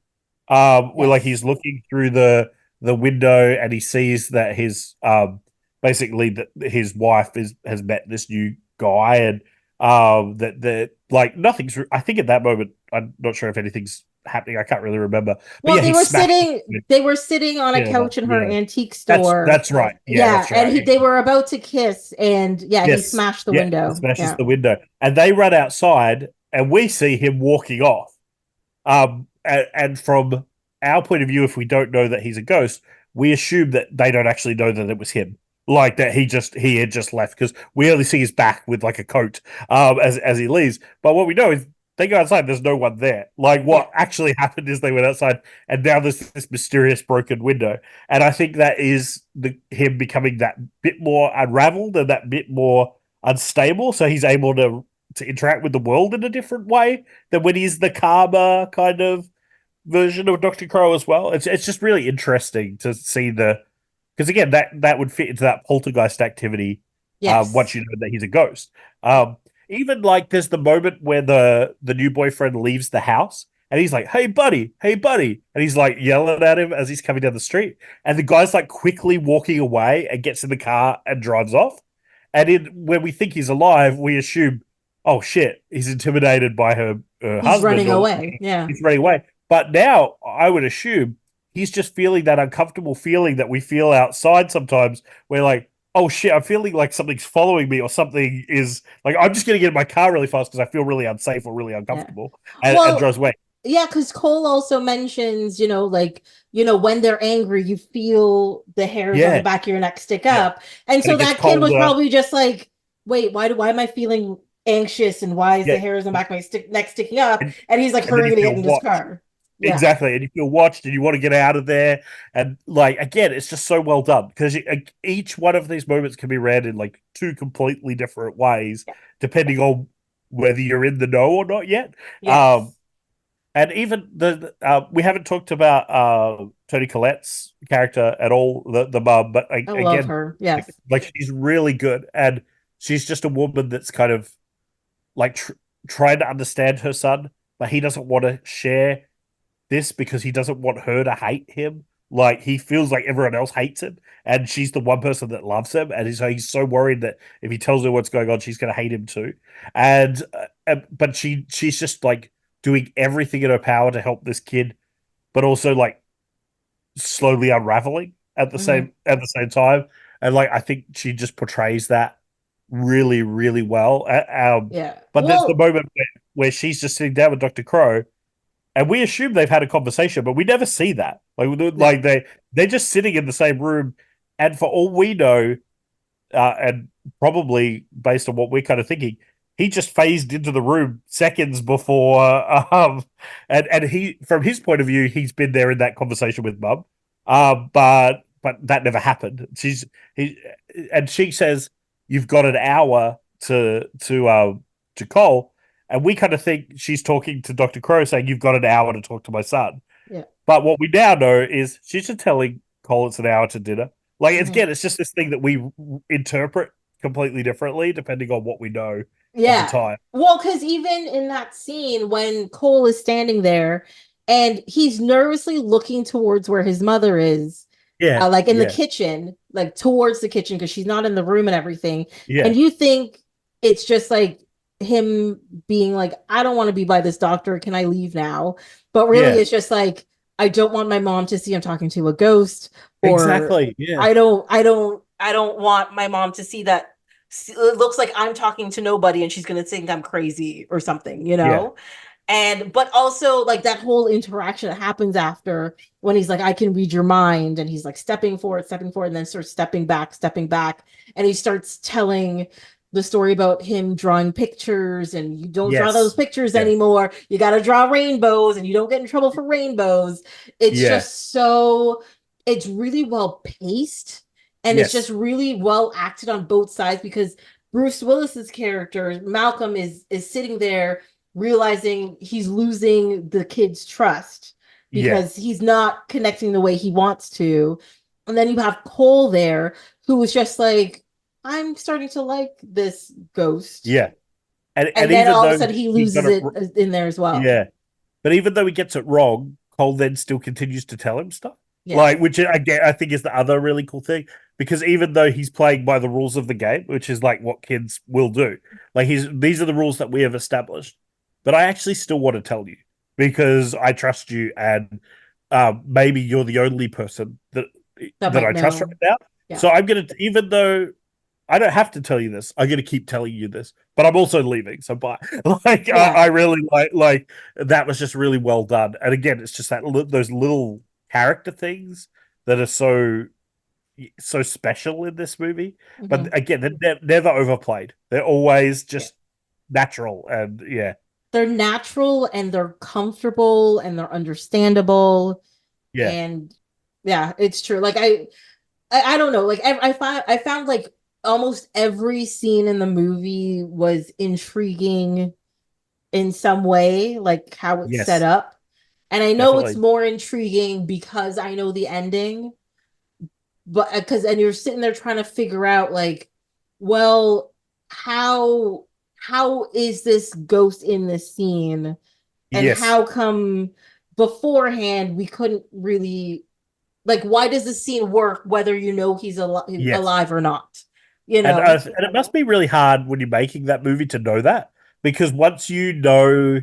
where like he's Yes. looking through the window and he sees that his basically that his wife has met this new guy, and that like nothing's I think at that moment I'm not sure if anything's happening, I can't really remember, but Well, yeah, he smashed it. they were sitting on a Yeah, couch in her yeah, antique store. that's right, yeah, Yeah, that's and right. they were about to kiss, and yeah, he Yes, smashed the yeah, he window. smashes Yeah. the window and they run outside and we see him walking off. And from our point of view, if we don't know that he's a ghost, we assume that they don't actually know that it was him. Like that he had just left, because we only see his back with like a coat as he leaves. But what we know is they go outside, there's no one there. Like Yeah. what actually happened is they went outside and now there's this mysterious broken window. And I think that is him becoming that bit more unraveled and that bit more unstable. So he's able to interact with the world in a different way than when he's the calmer kind of version of Doctor Crow as well. It's just really interesting to see because again that would fit into that poltergeist activity. Once Yes. you know that he's a ghost. Even like there's the moment where the new boyfriend leaves the house and he's like, hey buddy," and he's like yelling at him as he's coming down the street, and the guy's like quickly walking away and gets in the car and drives off. And when we think he's alive, we assume, oh shit, he's intimidated by her He's husband running or away. Yeah. he's running away. But now I would assume he's just feeling that uncomfortable feeling that we feel outside sometimes. We're like, oh shit, I'm feeling like something's following me or something is like, I'm just going to get in my car really fast because I feel really unsafe or really Yeah. uncomfortable, and Well, drives away. Yeah, because Cole also mentions, like, when they're angry, you feel the hairs on the Yeah, back of your neck stick yeah, up. And and so it gets that kid was colder. probably just like, wait, why am I feeling anxious and why is the Yeah, hairs on the back of my neck sticking up? and, And he's like and then you hurrying to get feel in his watched. car. Yeah. Exactly, and you feel watched, and you want to get out of there. And like again, it's just so well done because each one of these moments can be read in like two completely different ways, Yeah. depending on whether you're in the know or not yet. Um, Yes. and even we haven't talked about Toni Collette's character at all, the mum, but I love again, her. Yes. like she's really good, and she's just a woman that's kind of like trying to understand her son, but he doesn't want to share this because he doesn't want her to hate him. Like he feels like everyone else hates him, and she's the one person that loves him, and he's so worried that if he tells her what's going on, she's going to hate him too. And but she's just like doing everything in her power to help this kid, but also like slowly unraveling Mm-hmm. at the same time. And like I think she just portrays that really really well. Yeah. But there's the Well, moment where she's just sitting down with Dr. Crow and we assume they've had a conversation, but we never see that. no. They're just sitting in the same room, and for all we know, and probably based on what we're kind of thinking, he just phased into the room seconds before. And he, from his point of view, he's been there in that conversation with Mum, but that never happened. He and she says, "You've got an hour to Cole." And we kind of think she's talking to Dr. Crow saying, "You've got an hour to talk to my son." Yeah. But what we now know is she's just telling Cole it's an hour to dinner. Like, it's, Mm-hmm. again, it's just this thing that we interpret completely differently depending on what we know at the Yeah. time. Well, because even in that scene when Cole is standing there and he's nervously looking towards where his mother is, Yeah, like in the yeah, kitchen, like towards the kitchen, because she's not in the room and everything. yeah, And you think it's just like him being like, I don't want to be by this doctor. Can I leave now? But really, yeah, it's just like, I don't want my mom to see I'm talking to a ghost, or exactly. Yeah, I don't want my mom to see that it looks like I'm talking to nobody and she's going to think I'm crazy or something, yeah, And but also like that whole interaction that happens after when he's like, I can read your mind, and he's like stepping forward, and then starts stepping back, and he starts telling the story about him drawing pictures, and you don't draw those yes, pictures yeah, anymore. You got to draw rainbows, and you don't get in trouble for rainbows. It's yeah, just so it's really well paced, and it's just yes, really well acted on both sides, because Bruce Willis's character Malcolm is sitting there realizing he's losing the kid's trust yeah, because he's not connecting the way he wants to. And then you have Cole there who was just like, I'm starting to like this ghost. yeah. And And then even all of a though sudden he he got loses it, it in there as well. yeah, but even though he gets it wrong, Cole then still continues to tell him stuff. Yes. Like, which again, I think is the other really cool thing. Because even though he's playing by the rules of the game, which is like what kids will do, like these are the rules that we have established. But I actually still want to tell you because I trust you, and maybe you're the only person That that might I trust right know. now. Yeah. So I'm gonna, even though I don't have to tell you this. I'm going to keep telling you this, but I'm also leaving. So bye. Like Yeah. I really like that was just really well done. And again, it's just that those little character things that are so special in this movie. Mm-hmm. But again, they're never overplayed. They're always Yeah. just natural and yeah, They're natural and they're comfortable and they're understandable. yeah, And yeah, it's true. Like I don't know. Like I found like almost every scene in the movie was intriguing in some way, like how it's set yes, up. And I know it's definitely, more intriguing because I know the ending, but because and you're sitting there trying to figure out like, well, how is this ghost in this scene, and yes, how come beforehand we couldn't really like, why does the scene work whether he's yes. alive or not, you And know and it must be really hard when you're making that movie to know that because once you know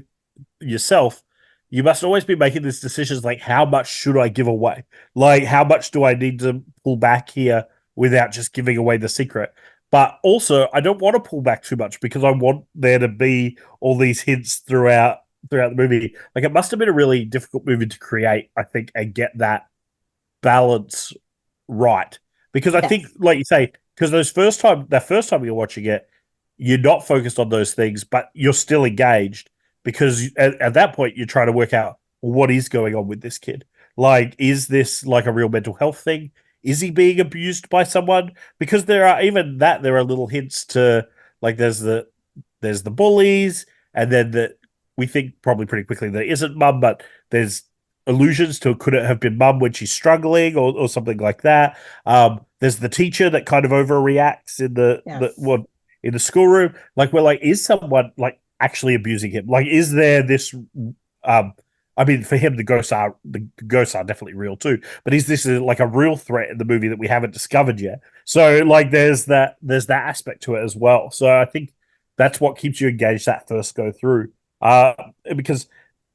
yourself, you must always be making these decisions like how much should I give away? Like how much do I need to pull back here without just giving away the secret? But also, I don't want to pull back too much because I want there to be all these hints throughout throughout the movie. Like it must have been a really difficult movie to create, I think, and get that balance right. Because I think, Yes. like you say, because that first time you're watching it, you're not focused on those things, but you're still engaged because at that point you're trying to work out what is going on with this kid. Like, is this like a real mental health thing? Is he being abused by someone? Because there are little hints to like there's the bullies, and then we think probably pretty quickly that it isn't mum, but there's allusions to could it have been mum when she's struggling or something like that. There's the teacher that kind of overreacts in Yes. in the schoolroom. Like we're like, is someone like actually abusing him? Like, is there this I mean, for him, the ghosts are definitely real too. But is this like a real threat in the movie that we haven't discovered yet? So, like, there's that aspect to it as well. So, I think that's what keeps you engaged that first go through. Because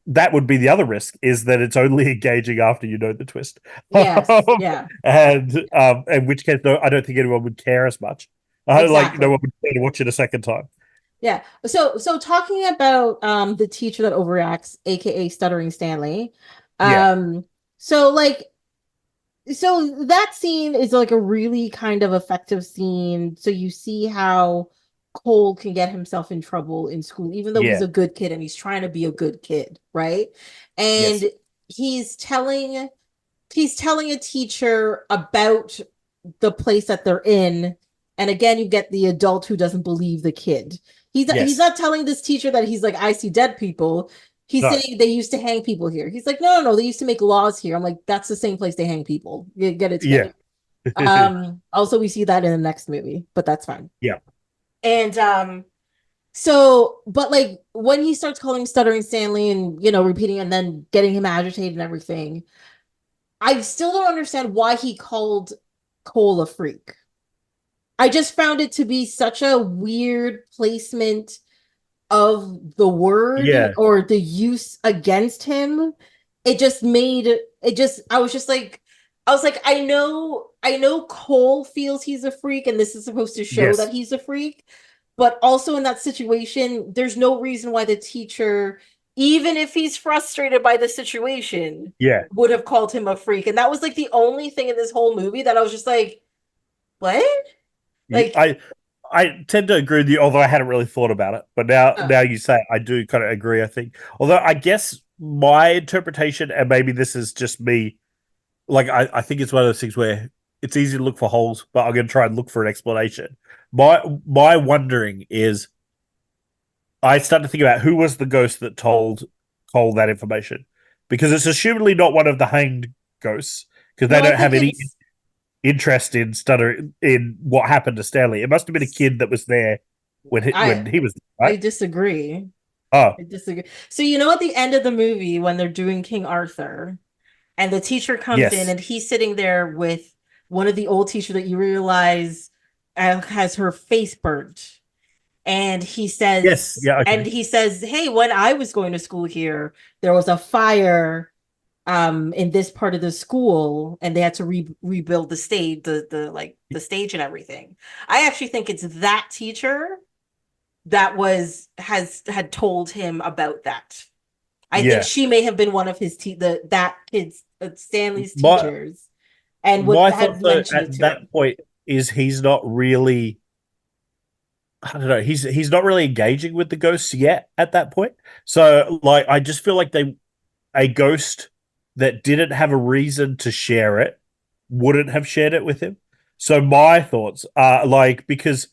that would be the other risk is that it's only engaging after you know the twist. Yes. Yeah. And in which case, no, I don't think anyone would care as much. Like no one Exactly. would care to watch it a second time. Yeah. So talking about the teacher that overreacts, aka Stuttering Stanley. Yeah. Um so like so that scene is like a really kind of effective scene. So you see how Cole can get himself in trouble in school, even though he's Yeah. a good kid and he's trying to be a good kid, right? Yes. And he's telling he's telling a teacher about the place that they're in. And again, you get the adult who doesn't believe the kid. He's Yes. not telling this teacher that he's like, I see dead people. He's No. saying they used to hang people here. He's like, no, no, no, they used to make laws here. I'm like, that's the same place they hang people. You get it Yeah. together. Also we see that in the next movie, but that's fine. Yeah. And so, but like when he starts calling Stuttering Stanley and repeating and then getting him agitated and everything, I still don't understand why he called Cole a freak. I just found it to be such a weird placement of the word Yeah. or the use against him. It just made it just I was like, I know Cole feels he's a freak and this is supposed to show that Yes. he's a freak, but also in that situation, there's no reason why the teacher, even if he's frustrated by the situation, Yeah. would have called him a freak. And that was like the only thing in this whole movie that I was just like, what? Like, I tend to agree with you, although I hadn't really thought about it. But now you say it, I do kind of agree, I think. Although I guess my interpretation, and maybe this is just me, like I think it's one of those things where it's easy to look for holes, but I'm gonna try and look for an explanation. My wondering is I started to think about who was the ghost that told Cole that information. Because it's assumedly not one of the hanged ghosts, because they no, I don't think have any it's interest in what happened to Stanley. It must have been a kid that was there I when he was there, I right? disagree. Oh, I disagree. So at the end of the movie when they're doing King Arthur and the teacher comes in yes, and he's sitting there with one of the old teacher that you realize has her face burnt. And yes, yeah, okay, he says, hey, when I was going to school here, there was a fire in this part of the school and they had to rebuild the stage, the stage and everything. I actually think it's that teacher that was has had told him about that. I think yeah. she may have been one of his that kid's Stanley's My teachers and would my thought have though mentioned it at to that him. point is he's not really. I don't know. He's not really engaging with the ghosts yet at that point. So like, I just feel like a ghost that didn't have a reason to share it wouldn't have shared it with him. So my thoughts are like because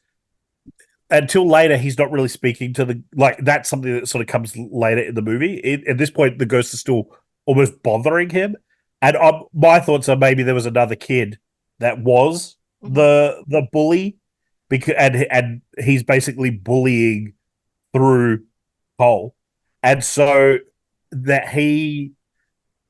until later he's not really speaking to the like that's something that sort of comes later in the movie. At this point, the ghost is still almost bothering him, and my thoughts are maybe there was another kid that was Mhm. the bully because and he's basically bullying through Cole, and so that he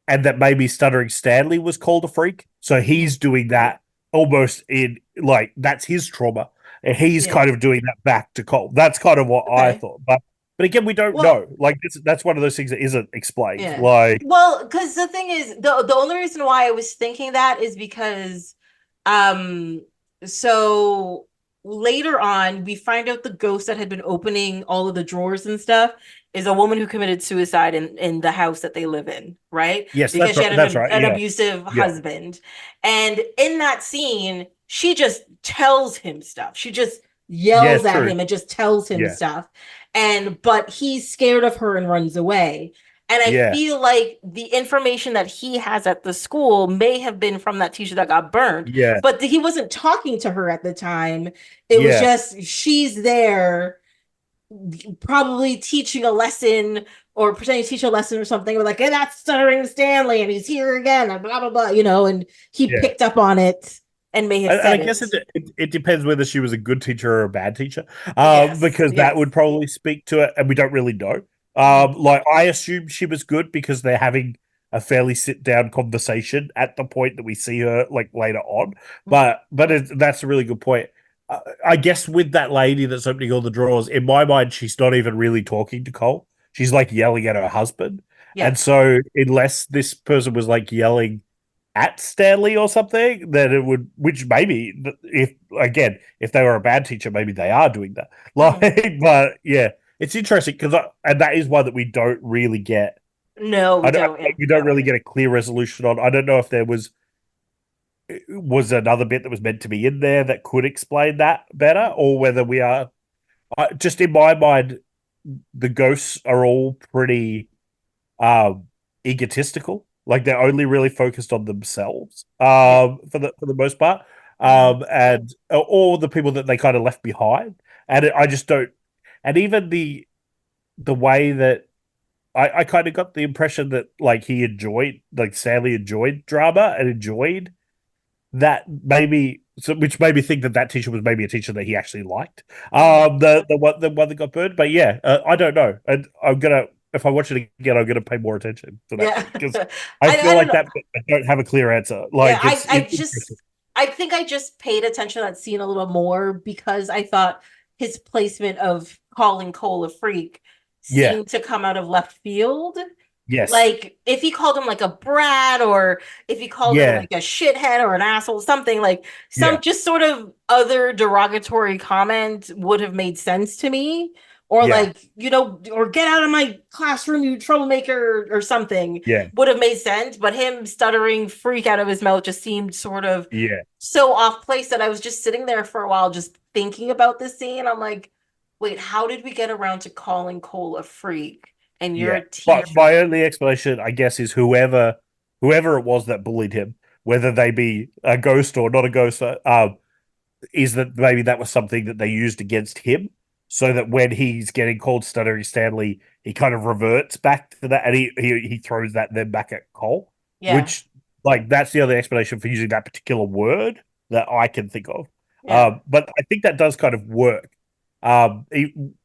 and that maybe Stuttering Stanley was called a freak. So Mhm. he's doing that almost in like that's his trauma. And he's Yeah. kind of doing that back to Cole. That's kind of what I Okay. thought. But again, we don't Well, know. Like that's one of those things that isn't explained. yeah. Like Well, because the thing is, the only reason why I was thinking that is because, um, so later on we find out the ghost that had been opening all of the drawers and stuff. is a woman who committed suicide in the house that they live in, right? Yes, Because that's she right. had That's right. an Yeah. abusive Yeah. husband. And in that scene, she just tells him stuff. She just Yeah, yells it's at true. him and just tells him Yeah. stuff. But he's scared of her and runs away. And I Yeah. feel like the information that he has at the school may have been from that teacher that got burned, Yeah. but he wasn't talking to her at the time. It was Yeah. just she's there, probably teaching a lesson or pretending to teach a lesson or something. Or like, hey, that's Stuttering Stanley, and he's here again, and blah blah blah. And he Yeah. picked up on it and may have And I said guess it. it depends whether she was a good teacher or a bad teacher, Yes, because that yes. would probably speak to it, and we don't really know. Mhm. Like I assume she was good because they're having a fairly sit down conversation at the point that we see her like later on. But that's a really good point. I guess with that lady that's opening all the drawers, in my mind, she's not even really talking to Cole. She's like yelling at her husband, Yeah. and so unless this person was like yelling at Stanley or something, then it would, which maybe if they were a bad teacher, maybe they are doing that. Mhm. Like, but yeah, it's interesting because, and that is one that we don't really get. No, we I don't, don't. Yeah. we don't really get a clear resolution on. I don't know if there was another bit that was meant to be in there that could explain that better, or whether we are just in my mind, the ghosts are all pretty um egotistical. Like they're only really focused on themselves, Yeah. for the most part, Mhm. and all the people that they kind of left behind. And I just don't. And even the way that I kind of got the impression that like he enjoyed, like Stanley enjoyed drama and enjoyed that, maybe, so which made me think that that teacher was maybe a teacher that he actually liked. Mhm. The one that got burned. But yeah, I don't know, and I'm gonna, if I watch it again, I'm gonna pay more attention to that Yeah. bit because I feel I don't like know. that bit, I don't have a clear answer. Yeah, Like it's interesting. I think I just paid attention to that scene a little more because I thought his placement of calling Cole a freak Yeah. seemed to come out of left field. Yes. Like if he called him like a brat, or if he called him Yeah. like a shithead or an asshole, something like some Yeah. just sort of other derogatory comment would have made sense to me. Or Yeah. like, or get out of my classroom, you troublemaker, or something Yeah. would have made sense. But him stuttering freak out of his mouth just seemed sort of Yeah. so off place that I was just sitting there for a while just thinking about this scene. I'm like, wait, how did we get around to calling Cole a freak? And you're Yeah. a But teacher. my only explanation, I guess, is whoever it was that bullied him, whether they be a ghost or not a ghost, is that maybe that was something that they used against him, so that when he's getting called Stuttering Stanley, he kind of reverts back to that, and he throws that then back at Cole, Yeah. which, like, that's the other explanation for using that particular word that I can think of. Yeah. But I think that does kind of work,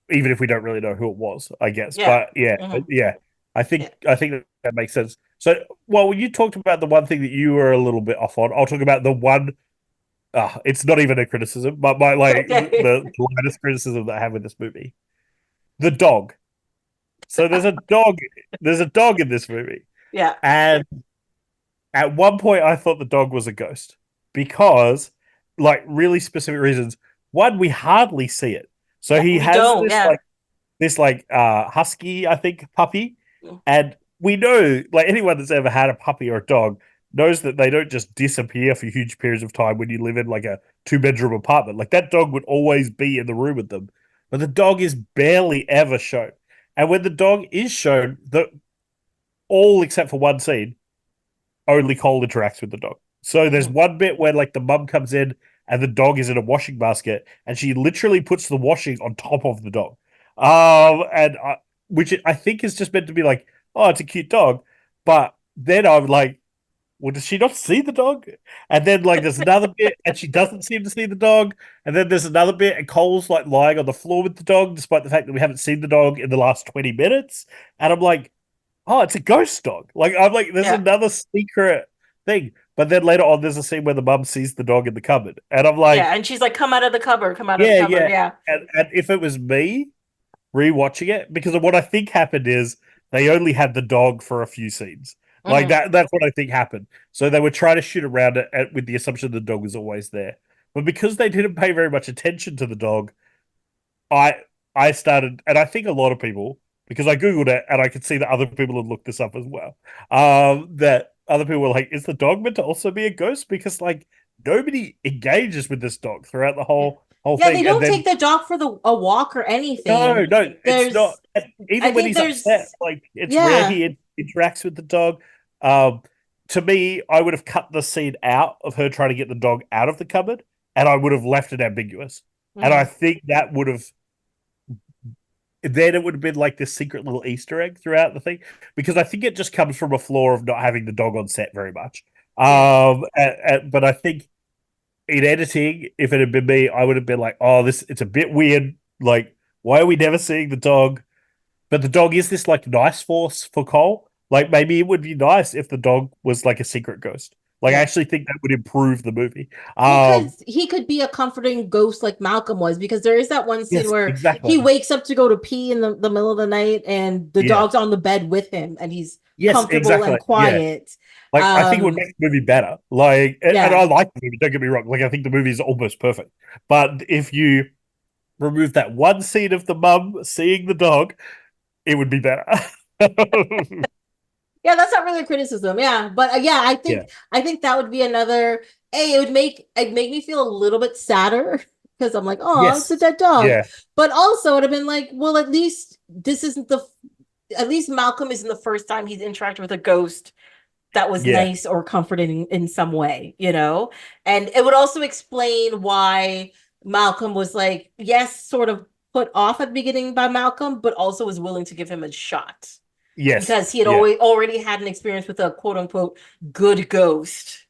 even if we don't really know who it was, I guess. Yeah. But yeah, Mhm. yeah, Yeah. I think that makes sense. So, well, when you talked about the one thing that you were a little bit off on, I'll talk about the one. It's not even a criticism, but my like Okay. the lightest criticism that I have with this movie, the dog. So there's a dog. There's a dog in this movie, Yeah. and at one point I thought the dog was a ghost because, like, really specific reasons. One, we hardly see it. So Yeah. he We has don't. Yeah. this like husky, I think, puppy, Mm. and we know, like, anyone that's ever had a puppy or a dog knows that they don't just disappear for huge periods of time when you live in like a two-bedroom apartment. Like, that dog would always be in the room with them, but the dog is barely ever shown. And when the dog is shown, the all except for one scene, only Cole interacts with the dog. So there's Mhm. one bit where like the mum comes in and the dog is in a washing basket, and she literally puts the washing on top of the dog, and which I think is just meant to be like, oh, it's a cute dog, but then I'm like, well, does she not see the dog? And then like there's another bit, and she doesn't seem to see the dog, and then there's another bit, and Cole's like lying on the floor with the dog, despite the fact that we haven't seen the dog in the last 20 minutes, and I'm like, oh, it's a ghost dog. Like, I'm like, there's Yeah. another secret thing. But then later on, there's a scene where the mum sees the dog in the cupboard, and I'm Yeah. like, And she's like, come out of the cupboard, come out of the yeah, cupboard. yeah. Yeah. And if it was me rewatching it, because of what I think happened is they only had the dog for a few scenes. Like Hmm. that's what I think happened. So they were trying to shoot around it with the assumption the dog was always there. But because they didn't pay very much attention to the dog, I I started, and I think a lot of people because I googled it and I could see that other people had looked this up as well. That other people were like, "Is the dog meant to also be a ghost?" Because like nobody engages with this dog throughout the Yeah. whole Yeah, they thing, and don't then take the dog for a walk or anything. no, it's not. There's I Even when think he's upset, there's like it's rare yeah. he interacts with the dog. Um, to me, I would have cut the scene out of her trying to get the dog out of the cupboard, and I would have left it ambiguous. And I Mhm. think that would have then it would have been like this secret little Easter egg throughout the thing, because I think it just comes from a flaw of not having the dog on set very much. Yeah. But I think in editing, if it had been me, I would have been like, "Oh, this it's a bit weird. Like, why are we never seeing the dog?" But the dog is this like nice force for Cole. Like, maybe it would be nice if the dog was like a secret ghost. Like, I Yeah. actually think that would improve the movie. Well, because he could be a comforting ghost like Malcolm was, because there is that one scene Yes, where he exactly. wakes up to go to pee in the middle of the night and the Yeah. dog's on the bed with him and he's Yes, comfortable exactly. and Yeah. quiet. Like, I think it would Um, make the movie better. Like, and yeah. I like the movie, don't get me wrong. Like, I think the movie is almost perfect. But if you remove that one scene of the mum seeing the dog, it would be better. Yeah, that's not really a criticism. Yeah, but yeah, Yeah. I think that would be another. Hey, it make me feel a little bit sadder because I'm like, oh, it's a Yes. dead dog. Yeah. But also, it'd have been like, well, at least this isn't the. At least Malcolm isn't the first time he's interacted with a ghost that was Yeah. nice or comforting in some way, you know? And it would also explain why Malcolm was like, yes, sort of put off at the beginning by Malcolm, but also was willing to give him a shot Yes. because he had Yeah. already had an experience with a quote unquote good ghost.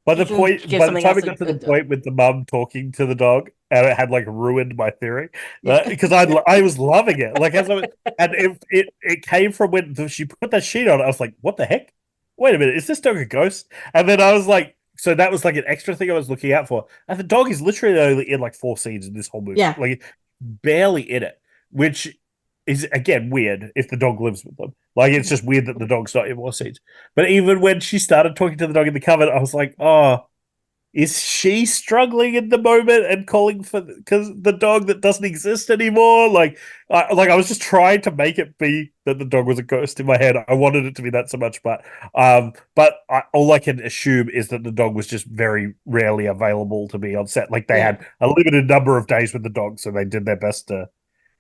He can give By the something time else it a got to the good dog. point with the mum talking to the dog, and it had like ruined my theory, Yeah. because I was loving it. Like as I was, and it came from when she put that sheet on. I was like, what the heck? Wait a minute, is this dog a ghost? And then I was like, so that was like an extra thing I was looking out for. And the dog is literally only in like 4 scenes in this whole movie, Yeah. like barely in it, which is again weird if the dog lives with them. Like it's just weird that the dog's not in more scenes. But even when she started talking to the dog in the cupboard, I was like, oh, is she struggling in the moment and calling for because the dog that doesn't exist anymore? I was just trying to make it be that the dog was a ghost in my head. I wanted it to be that so much, but all I can assume is that the dog was just very rarely available to be on set. Like they Yeah. had a limited number of days with the dog, so they did their best to.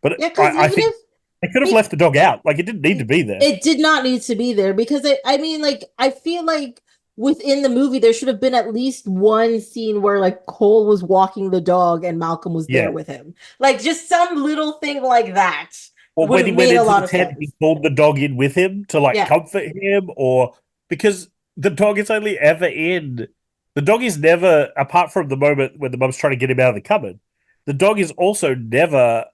But Yeah, because I even think if they could have left the dog out. Like it didn't need to be there. it did not need to be there because I mean, like, I feel like within the movie there should have been at least one scene where like Cole was walking the dog and Malcolm was there Yeah. with him. Like just some little thing like that Or would when have he went made a into lot the of tent, sense. he called the dog in with him to like Yeah. comfort him, or because the dog is only ever in. The dog is never, apart from the moment when the mum's trying to get him out of the cupboard, the dog is also never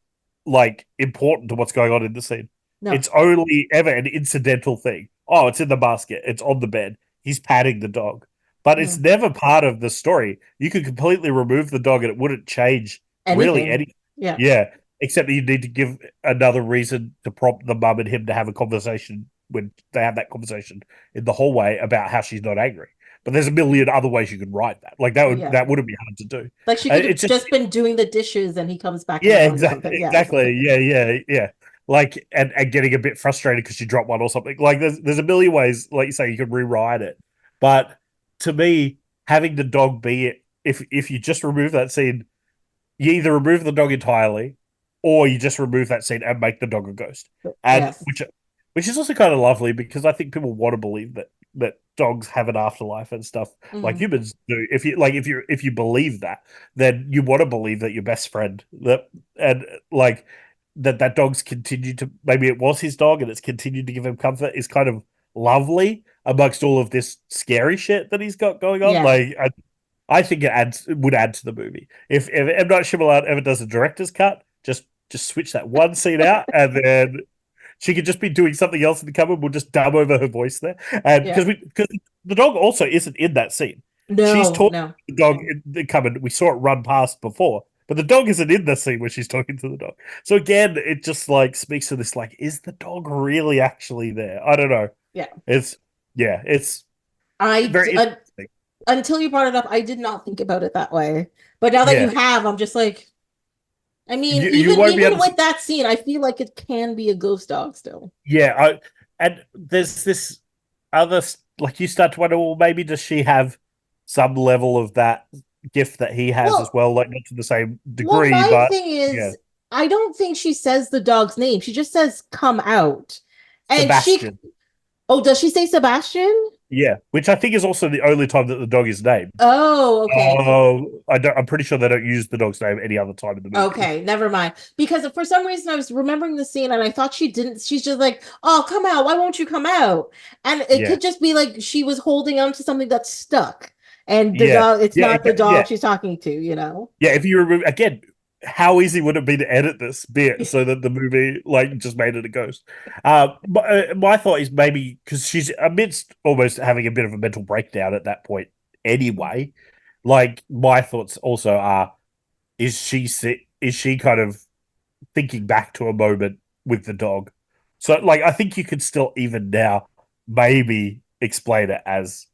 like important to what's going on in the scene. No. It's only ever an incidental thing. Oh, it's in the basket, it's on the bed, he's patting the dog. But it's Mm. never part of the story. You could completely remove the dog and it wouldn't change really Anything. anything. Yeah. Yeah, except that you need to give another reason to prompt the mum and him to have a conversation when they have that conversation in the hallway about how she's not angry. But there's a million other ways you could write that. Like Yeah. that wouldn't be hard to do. Like she could have It's just just been doing the dishes and he comes back yeah, around or exactly, something. Yeah. exactly. Yeah. Like and getting a bit frustrated because you dropped one or something. Like there's a million ways, like you say, you could rewrite it. But to me, having the dog be it, if you just remove that scene, you either remove the dog entirely or you just remove that scene and make the dog a ghost. And Yes. which is also kind of lovely because I think people want to believe that dogs have an afterlife and stuff like Mhm. humans do. If you believe that, then you want to believe that your best friend that and like that dog's continued to, maybe it was his dog and it's continued to give him comfort, is kind of lovely amongst all of this scary shit that he's got going on. Yeah. I think it would add to the movie. If M Night Shyamalan ever does a director's cut, just switch that one scene out, and then she could just be doing something else in the cupboard. We'll just dub over her voice there, and Yeah. because the dog also isn't in that scene. She's No, talking no. to the dog in the cupboard. We saw it run past before, but the dog isn't in the scene where she's talking to the dog. So again, it just like speaks to this like, is the dog really actually there? I don't know. Yeah. It's yeah, it's I very interesting. until you brought it up, I did not think about it that way. But now that you Yeah. have, I'm just like, I mean, you even won't be able even to. with that scene, I feel like it can be a ghost dog still. Yeah, and there's this other like you start to wonder, well, maybe does she have some level of that gift that he has as Well, well, like not to the same well, degree, my but thing yeah, is, I don't think she says the dog's name. She just says "come out," and she. Sebastian. Oh, does she say Sebastian? Yeah, which I think is also the only time that the dog is named. Oh, okay. Oh, I don't. I'm pretty sure they don't use the dog's name any other time in the movie. Okay, never mind. Because for some reason I was remembering the scene and I thought she didn't. She's just like, "Oh, come out! Why won't you come out?" And it Yeah, could just be like she was holding on to something that's stuck, and the yeah, dog. It's yeah, not the yeah, dog she's talking to. You know? yeah. If you remember again, how easy would it be to edit this bit so that the movie like just made it a ghost? My thought is maybe because she's amidst almost having a bit of a mental breakdown at that point anyway. Like my thoughts also are: is she kind of thinking back to a moment with the dog? So like I think you could still even now maybe explain it as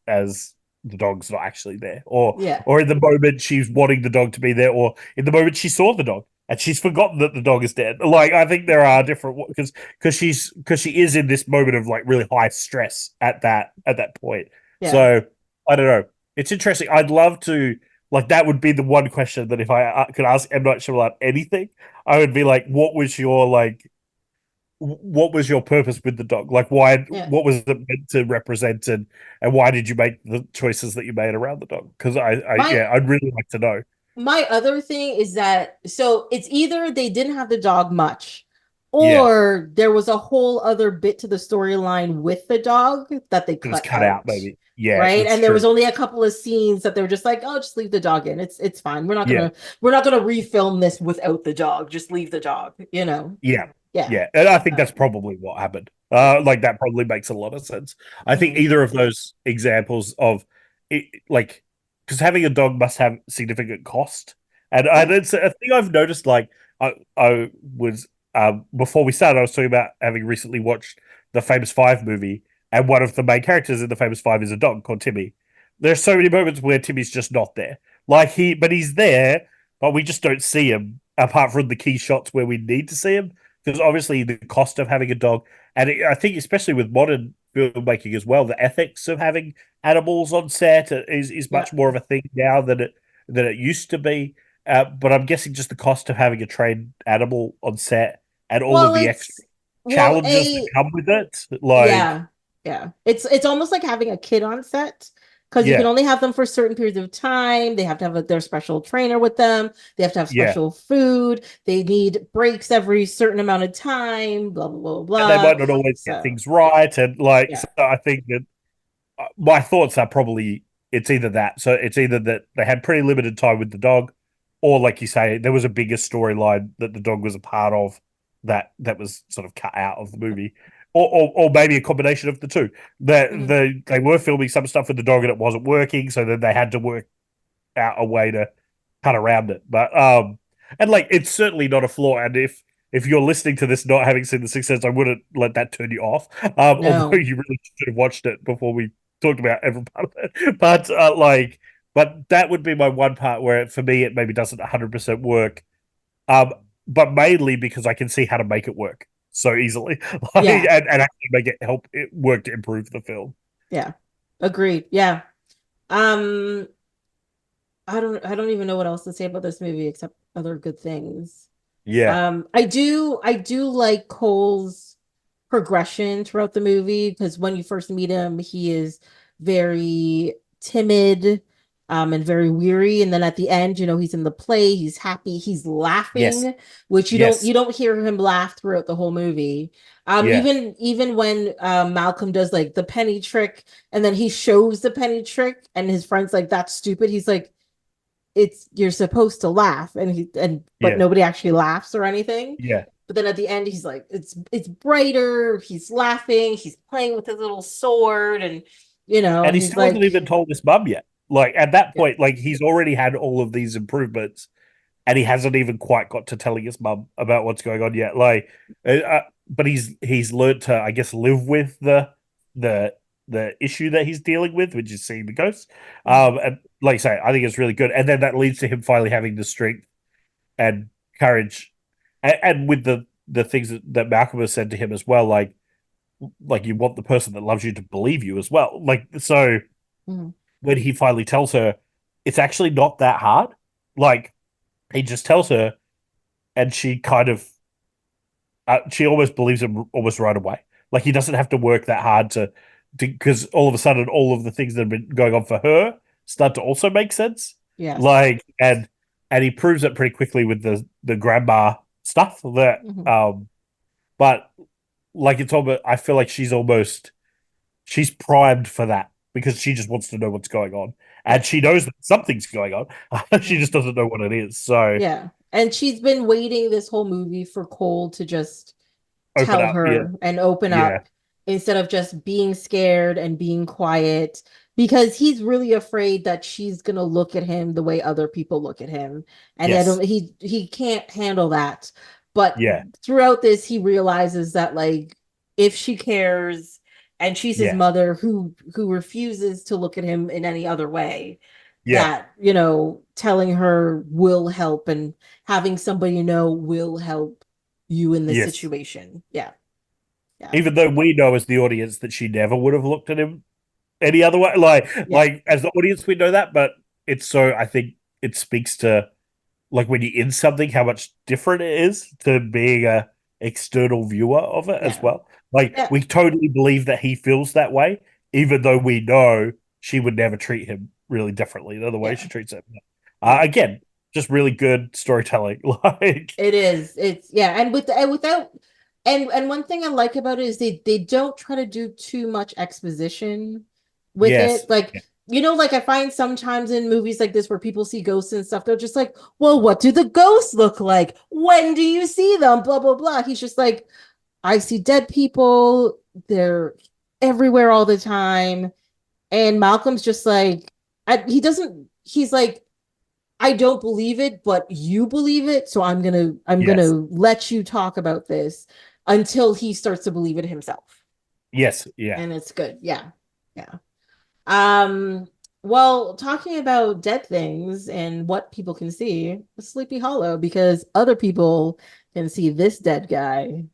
the dog's not actually there, Yeah. or in the moment she's wanting the dog to be there, or in the moment she saw the dog and she's forgotten that the dog is dead. Like I think there are different because she is in this moment of like really high stress at that point. Yeah. So I don't know. It's interesting. I'd love to like that would be the one question that if I could ask M Night Shyamalan anything, I would be like, what was your purpose with the dog? Like, why? Yeah. What was it meant to represent, and why did you make the choices that you made around the dog? Because My yeah, I'd really like to know. my other thing is that so it's either they didn't have the dog much, Yeah, or there was a whole other bit to the storyline with the dog that they it was cut cut out, out. maybe. Yeah, Right. it's And there was true. only a couple of scenes that they were just like, oh, just leave the dog in. It's fine. Yeah, We're not gonna refilm this without the dog. Just leave the dog, you know? yeah, Yeah. yeah, and I think that's Um, probably what happened. yeah. Like that probably makes a lot of sense. I think Mhm. either of those examples of it, like, because having a dog must have significant cost, and Yeah. it's a thing I've noticed. Like, I was before we started, I was talking about having recently watched the Famous Five movie, and one of the main characters in the Famous Five is a dog called Timmy. There's so many moments where Timmy's just not there. Like but he's there, but we just don't see him apart from the key shots where we need to see him because obviously the cost of having a dog, and I think especially with modern filmmaking as well, the ethics of having animals on set is Yeah. much more of a thing now than it used to be. But I'm guessing just the cost of having a trained animal on set and all of Well, the extra it's well, challenges that a come with it, like yeah. Yeah. It's almost like having a kid on set because you can yeah, only have them for certain periods of time. They have to have their special trainer with them. They have to have yeah, special food. They need breaks every certain amount of time, blah, blah, blah, and they blah. might not always get So, things right, and like yeah. so I think that my thoughts are probably it's either that. So it's either that they had pretty limited time with the dog, or like you say, there was a bigger storyline that the dog was a part of that was sort of cut out of the movie. Or maybe a combination of the two. That Mhm. they were filming some stuff with the dog and it wasn't working, so then they had to work out a way to cut around it. But and like it's certainly not a flaw. And if you're listening to this not having seen The Sixth Sense, I wouldn't let that turn you off. Although No. you really should have watched it before we talked about every part of it. But but that would be my one part where for me it maybe doesn't 100% work. Um, but mainly because I can see how to make it work so easily, like, Yeah. and actually make it help it work to improve the film. Yeah. Agreed. Yeah. Um, I don't even know what else to say about this movie except other good things. Yeah. I do like Cole's progression throughout the movie because when you first meet him, he is very timid, and very weary. And then at the end, you know, he's in the play, he's happy, he's Yes. laughing, which Yes. you don't hear him laugh throughout the whole movie. Yeah. Even when Malcolm does like the penny trick, and then he shows the penny trick, and his friend's like, "That's stupid." He's like, it's you're supposed to laugh, and but Yeah. nobody actually laughs or anything. Yeah. But then at the end he's like, it's brighter, he's laughing, he's playing with his little sword, and you know, And and he he's still hasn't like, even told his mum yet. Like at that yeah, point, like he's already had all of these improvements, and he hasn't even quite got to telling his mum about what's going on yet. Like, but he's learned to, I guess, live with the the issue that he's dealing with, which is seeing the ghosts. mhm, And like I say, I think it's really good. And then that leads to him finally having the strength and courage, and with the things that Malcolm has said to him as well, like you want the person that loves you to believe you as well. Like, so Mhm. when he finally tells her, it's actually not that hard. Like, he just tells her, and she kind of she almost believes him almost right away. Like, he doesn't have to work that hard to because all of a sudden all of the things that have been going on for her start to also make sense. Yes. Like, and he proves it pretty quickly with the grandma stuff that Mhm. but like, it's almost, I feel like she's primed for that because she just wants to know what's going on, and Yes. she knows that something's going on. She just Mhm. doesn't know what it is. So Yeah. And she's been waiting this whole movie for Cole to just open tell up, yeah, her and open yeah, up instead of just being scared and being quiet because he's really afraid that she's going to look at him the way other people look at him, and yes, he can't handle that. But yeah, throughout this he realizes that, like, if she cares and she's his yeah, mother who refuses to look at him in any other way, yeah, that, you know, telling her will help, and having somebody know will help you in this yes. situation. Yeah. Yeah. Even though we know as the audience that she never would have looked at him any other way, like Yeah. like as the audience we know that, but it's so, I think it speaks to, like, when you're in something, how much different it is to being a external viewer of it as Yeah. well. Like, Yeah. we totally believe that he feels that way, even though we know she would never treat him really differently than the way Yeah. she treats him. Yeah. Again, just really good storytelling. Like, It is. It's yeah, and without and one thing I like about it is they don't try to do too much exposition with yes, it. Like, yeah, you know, like I find sometimes in movies like this where people see ghosts and stuff, they're just like, well, what do the ghosts look like? When do you see them? Blah blah blah. He's just like, I see dead people. They're everywhere all the time. And Malcolm's just like, he doesn't, he's like, I don't believe it, but you believe it. So I'm gonna yes, let you talk about this until he starts to believe it himself. yes, yeah. And it's good. Yeah. Yeah. Um, well, talking about dead things and what people can see, Sleepy Hollow, because other people can see this dead guy,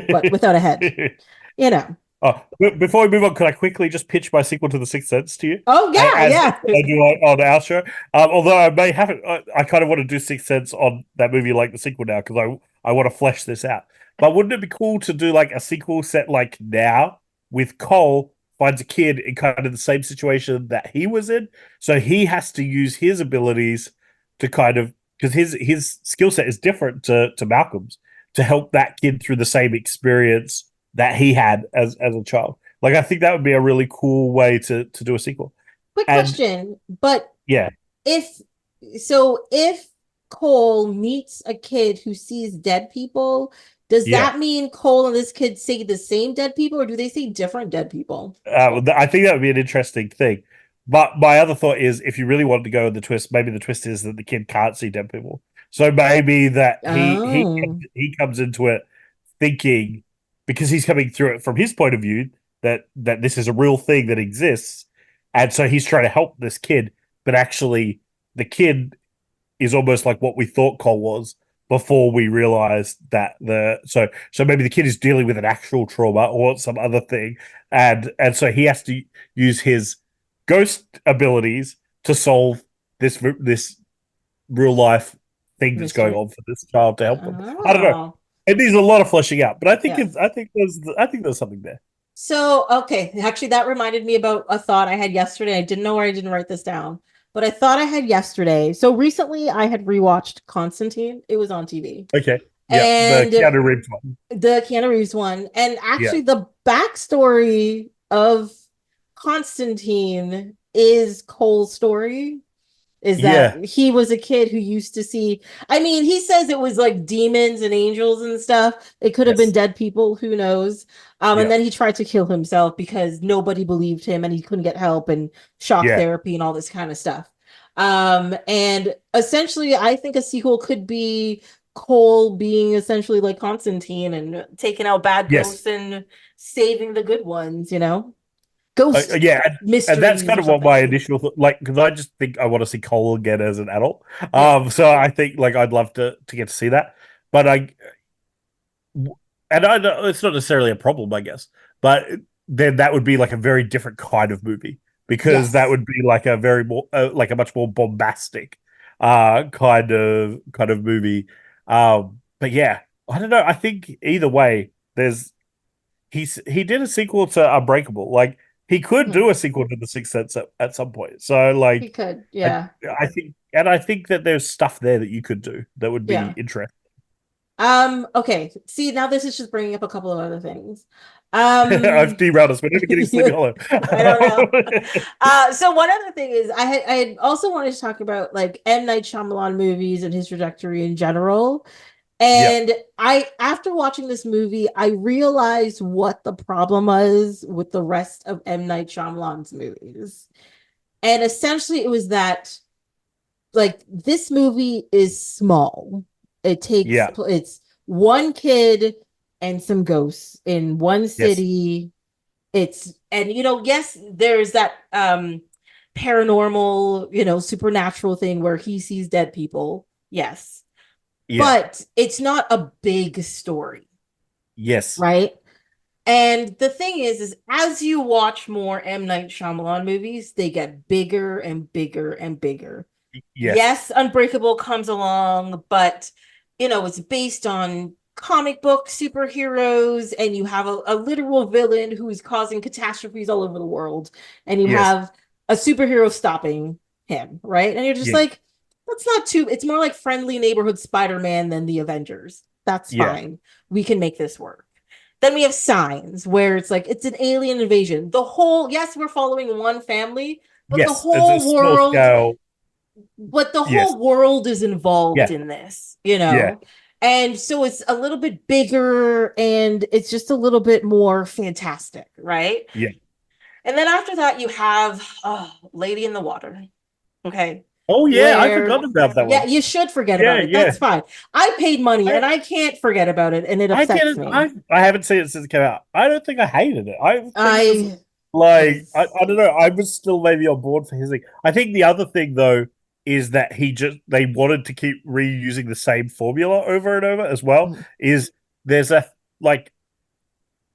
but without a head. You know. Oh, before we move on, could I quickly just pitch my sequel to The Sixth Sense to you? Oh yeah, As yeah. I do on our show. Although I may have it, I kind of want to do Sixth Sense on that movie like the sequel now because I want to flesh this out. But wouldn't it be cool to do like a sequel set like now with Cole finds a kid in kind of the same situation that he was in? So he has to use his abilities to kind of, because his skill set is different to Malcolm's, to help that kid through the same experience that he had as a child. Like, I think that would be a really cool way to do a sequel. Quick And question, but yeah, if if Cole meets a kid who sees dead people, does yeah. that mean Cole and this kid see the same dead people, or do they see different dead people? I think that would be an interesting thing. But my other thought is, if you really wanted to go with the twist, maybe the twist is that the kid can't see dead people. So maybe that Oh, he comes into it thinking, because he's coming through it from his point of view, that this is a real thing that exists, and so he's trying to help this kid, but actually the kid is almost like what we thought Cole was before we realized that so maybe the kid is dealing with an actual trauma or some other thing, and so he has to use his ghost abilities to solve this real life thing that's going mystery. on for this child to help them. I don't know. Oh, It needs a lot of fleshing out, but yeah. I think there's something there. So, okay, actually, that reminded me about a thought I had yesterday. I didn't know where I didn't write this down, but I thought I had yesterday. So recently, I had rewatched Constantine. It was on TV, Okay. Yeah, the and Keanu Reeves one. the Keanu Reeves one, and Yeah. actually, the backstory of Constantine is Cole's story. Is Yeah. that he was a kid who used to see, I mean, he says it was like demons and angels and stuff. It could have been Yes. dead people, who knows. And Yeah. then he tried to kill himself because nobody believed him and he couldn't get help, and shock Yeah. therapy and all this kind of stuff. And essentially I think a sequel could be Cole being essentially like Constantine and taking out bad Yes. ghosts and saving the good ones, you know? ghost Yeah, and that's mysteries kind or of what my something. initial like, because I just think I want to see Cole again as an adult. Yeah, So I think like I'd love to get to see that, but I know it's not necessarily a problem, I guess, but then that would be like a very different kind of movie because that yes. would be like a very more like a much more bombastic kind of movie. But yeah, I don't know. I think either way, he did a sequel to Unbreakable. Like he could Mhm. do a sequel to The Sixth Sense at some point. So He like could, I, yeah, I think that there's stuff there that you could do that would be yeah. interesting. Okay. See, now this is just bringing up a couple of other things. I've derailed us. We're never getting Sleepy Hollow. I don't know. So one other thing is I had also wanted to talk about like M. Night Shyamalan movies and his trajectory in general. Yeah. And I after watching this movie, I realized what the problem was with the rest of M. Night Shyamalan's movies. And essentially it was that like this movie is small. Yeah. It's one kid and some ghosts in one Yes. city. It's and yes, there's that paranormal, supernatural thing where he sees dead people. Yes. Yeah. But it's not a big story, Yes. right? And the thing is as you watch more M. Night Shyamalan movies, they get bigger and bigger and bigger. Yes. Yes, Unbreakable comes along, but it's based on comic book superheroes, and you have a literal villain who is causing catastrophes all over the world, and you Yes. have a superhero stopping him, right? And you're just Yeah. like, that's not too, it's more like friendly neighborhood Spider-Man than the Avengers. That's Yeah. fine. We can make this work. Then we have Signs, where it's like it's an alien invasion. Yes, we're following one family, but Yes. It's a small scale. the Yes. whole world is involved Yeah. in this, Yeah. and so it's a little bit bigger and it's just a little bit more fantastic, right? Yeah. And then after that you have Lady in the Water. Okay. Oh yeah, I Where forgot about that Yeah, one. you should forget Yeah. about it. Yeah. That's fine. I paid money I and I can't forget about it, and it I upsets didn't. me. I haven't seen it since it came out. I don't think I hated it. I think it was I like I don't know. I was still maybe on board for his thing. I think the other thing though is that they wanted to keep reusing the same formula over and over as well. Is there's a like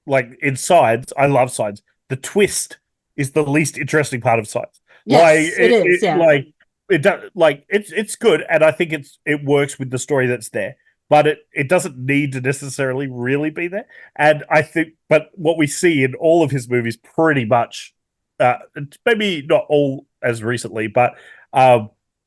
in Sides, I love Sides. The twist is the least interesting part of Sides. Like Yes, it is. Yeah. it does like it's good, and I think it works with the story that's there, but it doesn't need to necessarily really be there. And I think, but what we see in all of his movies, pretty much, maybe not all as recently, but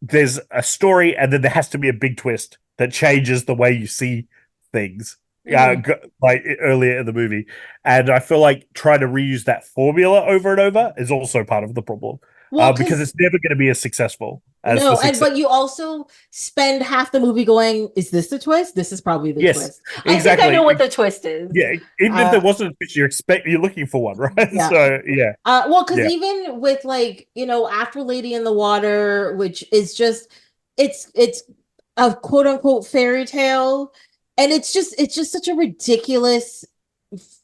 there's a story, and then there has to be a big twist that changes the way you see things Mhm. like earlier in the movie. And I feel like trying to reuse that formula over and over is also part of the problem Well, because because it's never going to be as successful as the no, and success. but you also spend half the movie going, "Is this the twist? This is probably the Yes, twist." I think I know exactly. what the twist is. Yeah, even if there Uh, wasn't a twist, you're looking for one, right? yeah. So yeah, Well, because yeah, even with like after Lady in the Water, which is just it's a quote unquote fairy tale, and it's just such a ridiculous,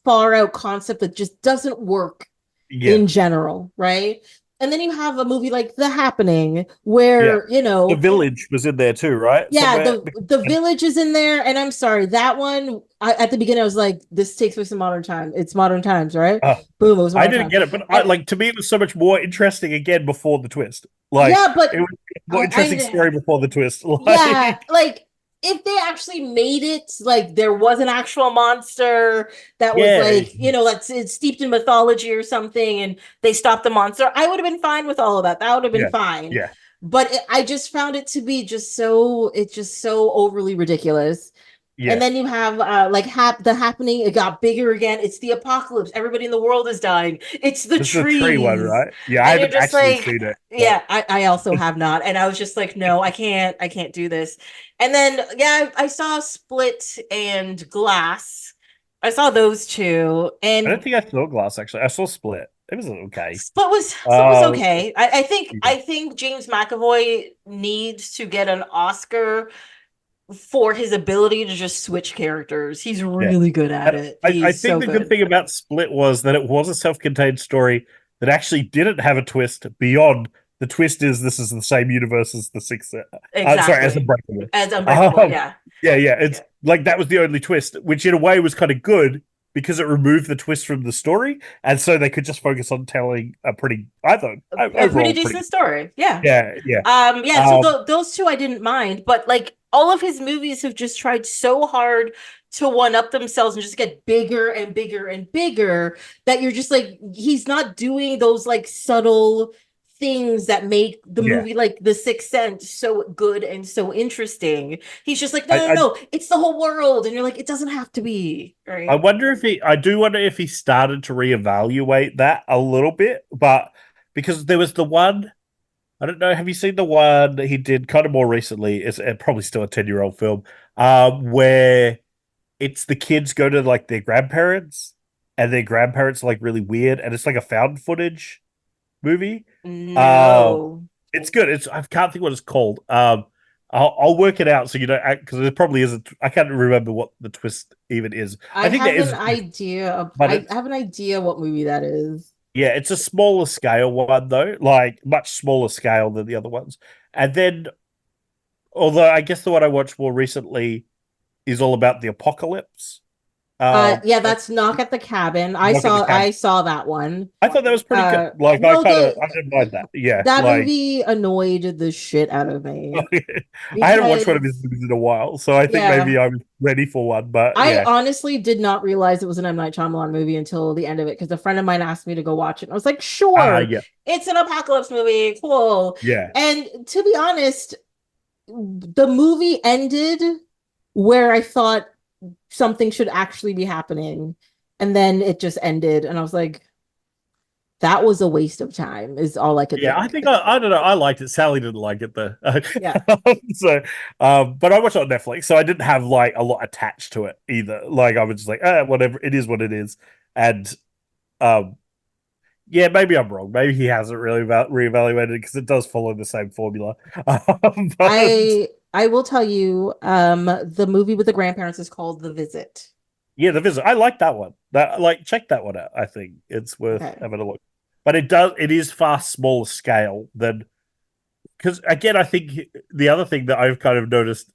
far out concept that just doesn't work yeah, in general, right? And then you have a movie like The Happening, yeah. where The Village was in there too, right? yeah, Somewhere. the village is in there, and I'm sorry, that one at the beginning I was like, this takes place in modern time. It's modern times, right? Uh, Boom, it was I modern didn't times. get it, but I And like to me it was so much more interesting again before the twist. Like yeah, but it was a more interesting story before the twist. yeah, Like like if they actually made it like there was an actual monster that was yeah, like, that's it's steeped in mythology or something, and they stopped the monster, I would have been fine with all of that. That would have been yeah, fine. yeah. But I just found it to be it's just so overly ridiculous. And Yeah, then you have the happening. It got bigger again. It's the apocalypse. Everybody in the world is dying. It's the this is the tree one, trees, right? Yeah, I and you're haven't just actually like, seen it, but yeah. I also have not, and I was just like, no, I can't do this. And then yeah, I saw Split and Glass. I saw those two, I don't and think I saw Glass actually. I saw Split. It was okay. Split was Uh, okay. I think yeah, I think James McAvoy needs to get an Oscar for his ability to just switch characters. He's yeah. really good at And it. I He's think so the good good. thing about Split was that it was a self-contained story, that actually didn't have a twist beyond the twist is this is the same universe as the Sixth Sense. Sorry, as Exactly. Unbreakable. As Unbreakable, Um, yeah. yeah. It's like that was the only twist, which in a way was kind of good because it removed the twist from the story, and so they could just focus on telling a pretty, I thought, A pretty overall decent story. Yeah. yeah. Yeah, so those two I didn't mind, but like all of his movies have just tried so hard to one up themselves and just get bigger and bigger and bigger that you're just like he's not doing those like subtle things that make the movie like The Sixth Sense so good and so interesting. He's just like, no, it's the whole world, and you're like, it doesn't have to be, right? I do wonder if he started to reevaluate that a little bit, but because there was the one. I don't know. Have you seen the one that he did kind of more recently? It's probably still a 10-year-old film, where it's the kids go to like their grandparents, and their grandparents are like really weird, and it's like a found footage movie. No. It's good. I can't think what it's called. I'll work it out so you know because it probably isn't. I can't remember what the twist even is. I think have there is an idea. but I have an idea what movie that is. yeah, it's a smaller scale one though, like much smaller scale than the other ones. And then, although I guess the one I watched more recently is all about the apocalypse. Yeah, that's Knock at the Cabin. I Knock at the saw Cabin. I saw that one. I thought that was pretty good. Like No, I didn't mind that. Yeah, that like movie annoyed the shit out of me I hadn't watched one of because his movies in a while, so I think maybe I'm ready for one. But I yeah, honestly did not realize it was an M. Night Shyamalan movie until the end of it because a friend of mine asked me to go watch it. And I was like, sure, yeah, it's an apocalypse movie, cool. yeah. And to be honest, the movie ended where I thought something should actually be happening, and then it just ended, and I was like, that was a waste of time. Is all I could. Yeah, think. I think I don't know. I liked it. Sally didn't like it though. Yeah. So, but I watched it on Netflix, so I didn't have like a lot attached to it either. Like I was just like, whatever. It is what it is. And, yeah, maybe I'm wrong. Maybe he hasn't really reevaluated because it does follow the same formula. But I will tell you, the movie with the grandparents is called The Visit. yeah, The Visit. I like that one. That like check that one out. I think it's worth having a look. But it is far smaller scale than because again, I think the other thing that I've kind of noticed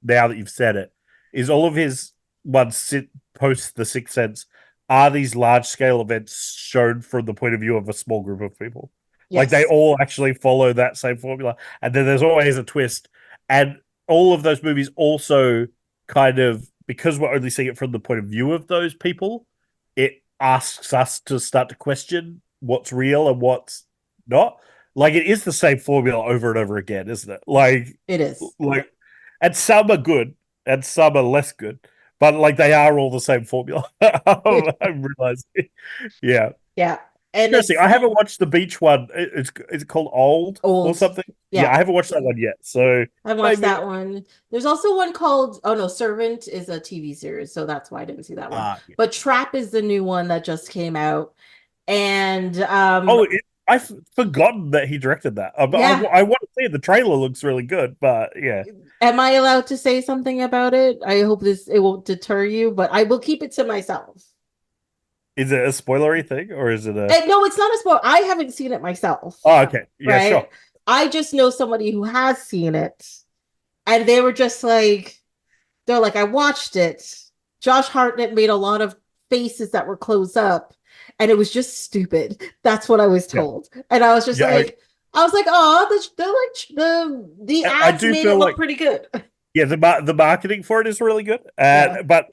now that you've said it is all of his ones post the Sixth Sense are these large scale events shown from the point of view of a small group of people. Yes. Like they all actually follow that same formula, and then there's always a twist. And all of those movies also kind of because we're only seeing it from the point of view of those people, it asks us to start to question what's real and what's not. Like it is the same formula over and over again, isn't it? Like it is. Like, and some are good and some are less good, but like they are all the same formula. I'm realizing, yeah. And interesting. I haven't watched the beach one. It's called Old or something. Yeah, I haven't watched that one yet. So I've watched that one. There's also one called Servant is a TV series, so that's why I didn't see that one. Yeah. But Trap is the new one that just came out, and I've forgotten that he directed that. I want to see it. The trailer looks really good, but yeah. Am I allowed to say something about it? I hope it won't deter you, but I will keep it to myself. Is it a spoilery thing or is it a... No, it's not a spoiler. I haven't seen it myself. Oh, okay. Yeah, right? Sure. I just know somebody who has seen it, and they were just like, they're like, I watched it. Josh Hartnett made a lot of faces that were closed up, and it was just stupid. That's what I was told. Yeah. And I was just like, oh, the ads made it look pretty good. Yeah, the marketing for it is really good. But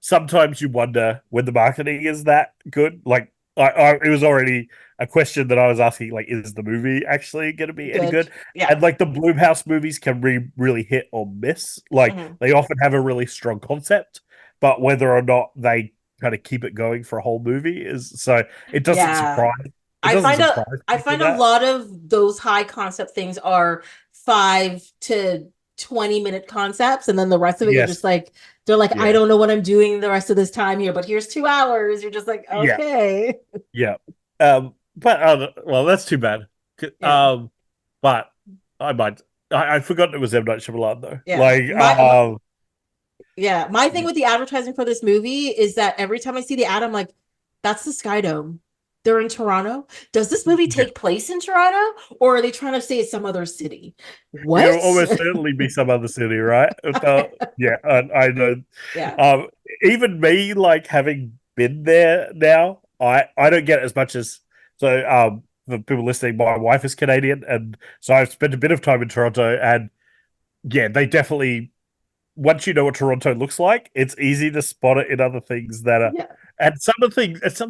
sometimes you wonder when the marketing is that good. Like, it was already a question that I was asking, like, is the movie actually going to be any good? Yeah. And, like, the Blumhouse movies can really hit or miss. Like, they often have a really strong concept, but whether or not they kind of keep it going for a whole movie is... So, it doesn't surprise. I find a lot of those high concept things are 5 to 20-minute concepts, and then the rest of it you're just like, they're like, I don't know what I'm doing the rest of this time here, but here's 2 hours. You're just like, okay. Yeah. But well, that's too bad. But I forgot it was M. Night Shyamalan though. My thing with the advertising for this movie is that every time I see the ad, I'm like, that's the Sky Dome. they're in Toronto. Does this movie Yeah. take place in Toronto, or are they trying to say it's some other city? It'll What? almost certainly be some other city, right? Yeah, I know. Yeah. Um, Even me, like having been there now, I don't get as much as so. For people listening, my wife is Canadian, and so I've spent a bit of time in Toronto, and yeah, they definitely once you know what Toronto looks like, it's easy to spot it in other things that are. Yeah. And some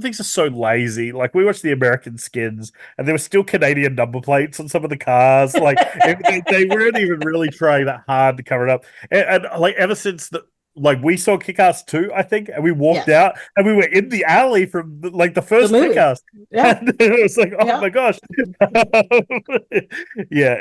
things are so lazy. Like we watched the American Skins, and there were still Canadian number plates on some of the cars. Like they weren't even really trying that hard to cover it up. And like ever since we saw Kick-Ass 2, I think, and we walked Yes. out, and we were in the alley from like the The first movie. Kick-Ass, Yeah. and it was like, oh Yeah. my gosh, yeah,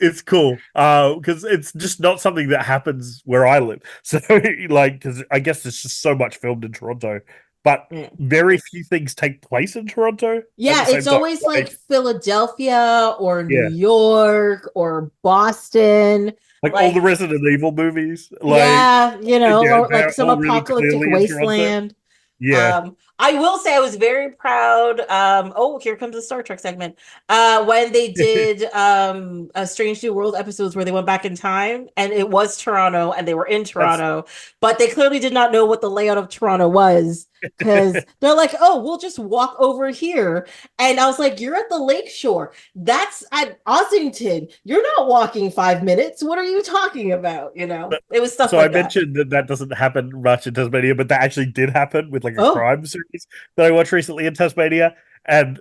it's cool because it's just not something that happens where I live. So like, because I guess there's just so much filmed in Toronto, but Yeah. very few things take place in Toronto at the Yeah, same it's time. always like Philadelphia or New Yeah, York or Boston. like all the Like, Resident Evil movies, like yeah, yeah, or like they're some all really apocalyptic clearly in Toronto. wasteland. Yeah, I will say I was very proud. Oh, here comes the Star Trek segment. When they did a Strange New World episodes where they went back in time and it was Toronto and they were in that's Toronto, but they clearly did not know what the layout of Toronto was because they're like, oh, we'll just walk over here. And I was like, you're at the lake shore. That's at Ossington. You're not walking 5 minutes. What are you talking about? It was stuff so I like that. mentioned that that doesn't happen much in Tasmania, but that actually did happen with like a Oh, crime series that I watched recently in Tasmania, and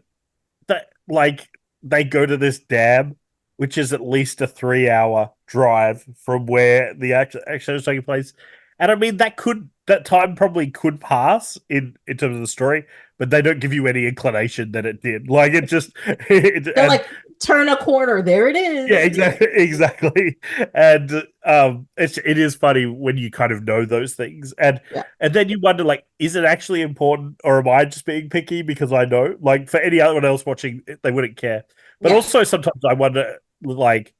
that like they go to this dam, which is at least a 3 hour drive from where the action is taking place. And I mean that time probably could pass in terms of the story, but they don't give you any inclination that it did. Like it just they're and like, turn a corner. There it yeah, is. exactly. And it is funny when you kind of know those things, Yeah. and then you wonder like, is it actually important, or am I just being picky because I know? Like for anyone else watching, they wouldn't care. But Yeah. also sometimes I wonder like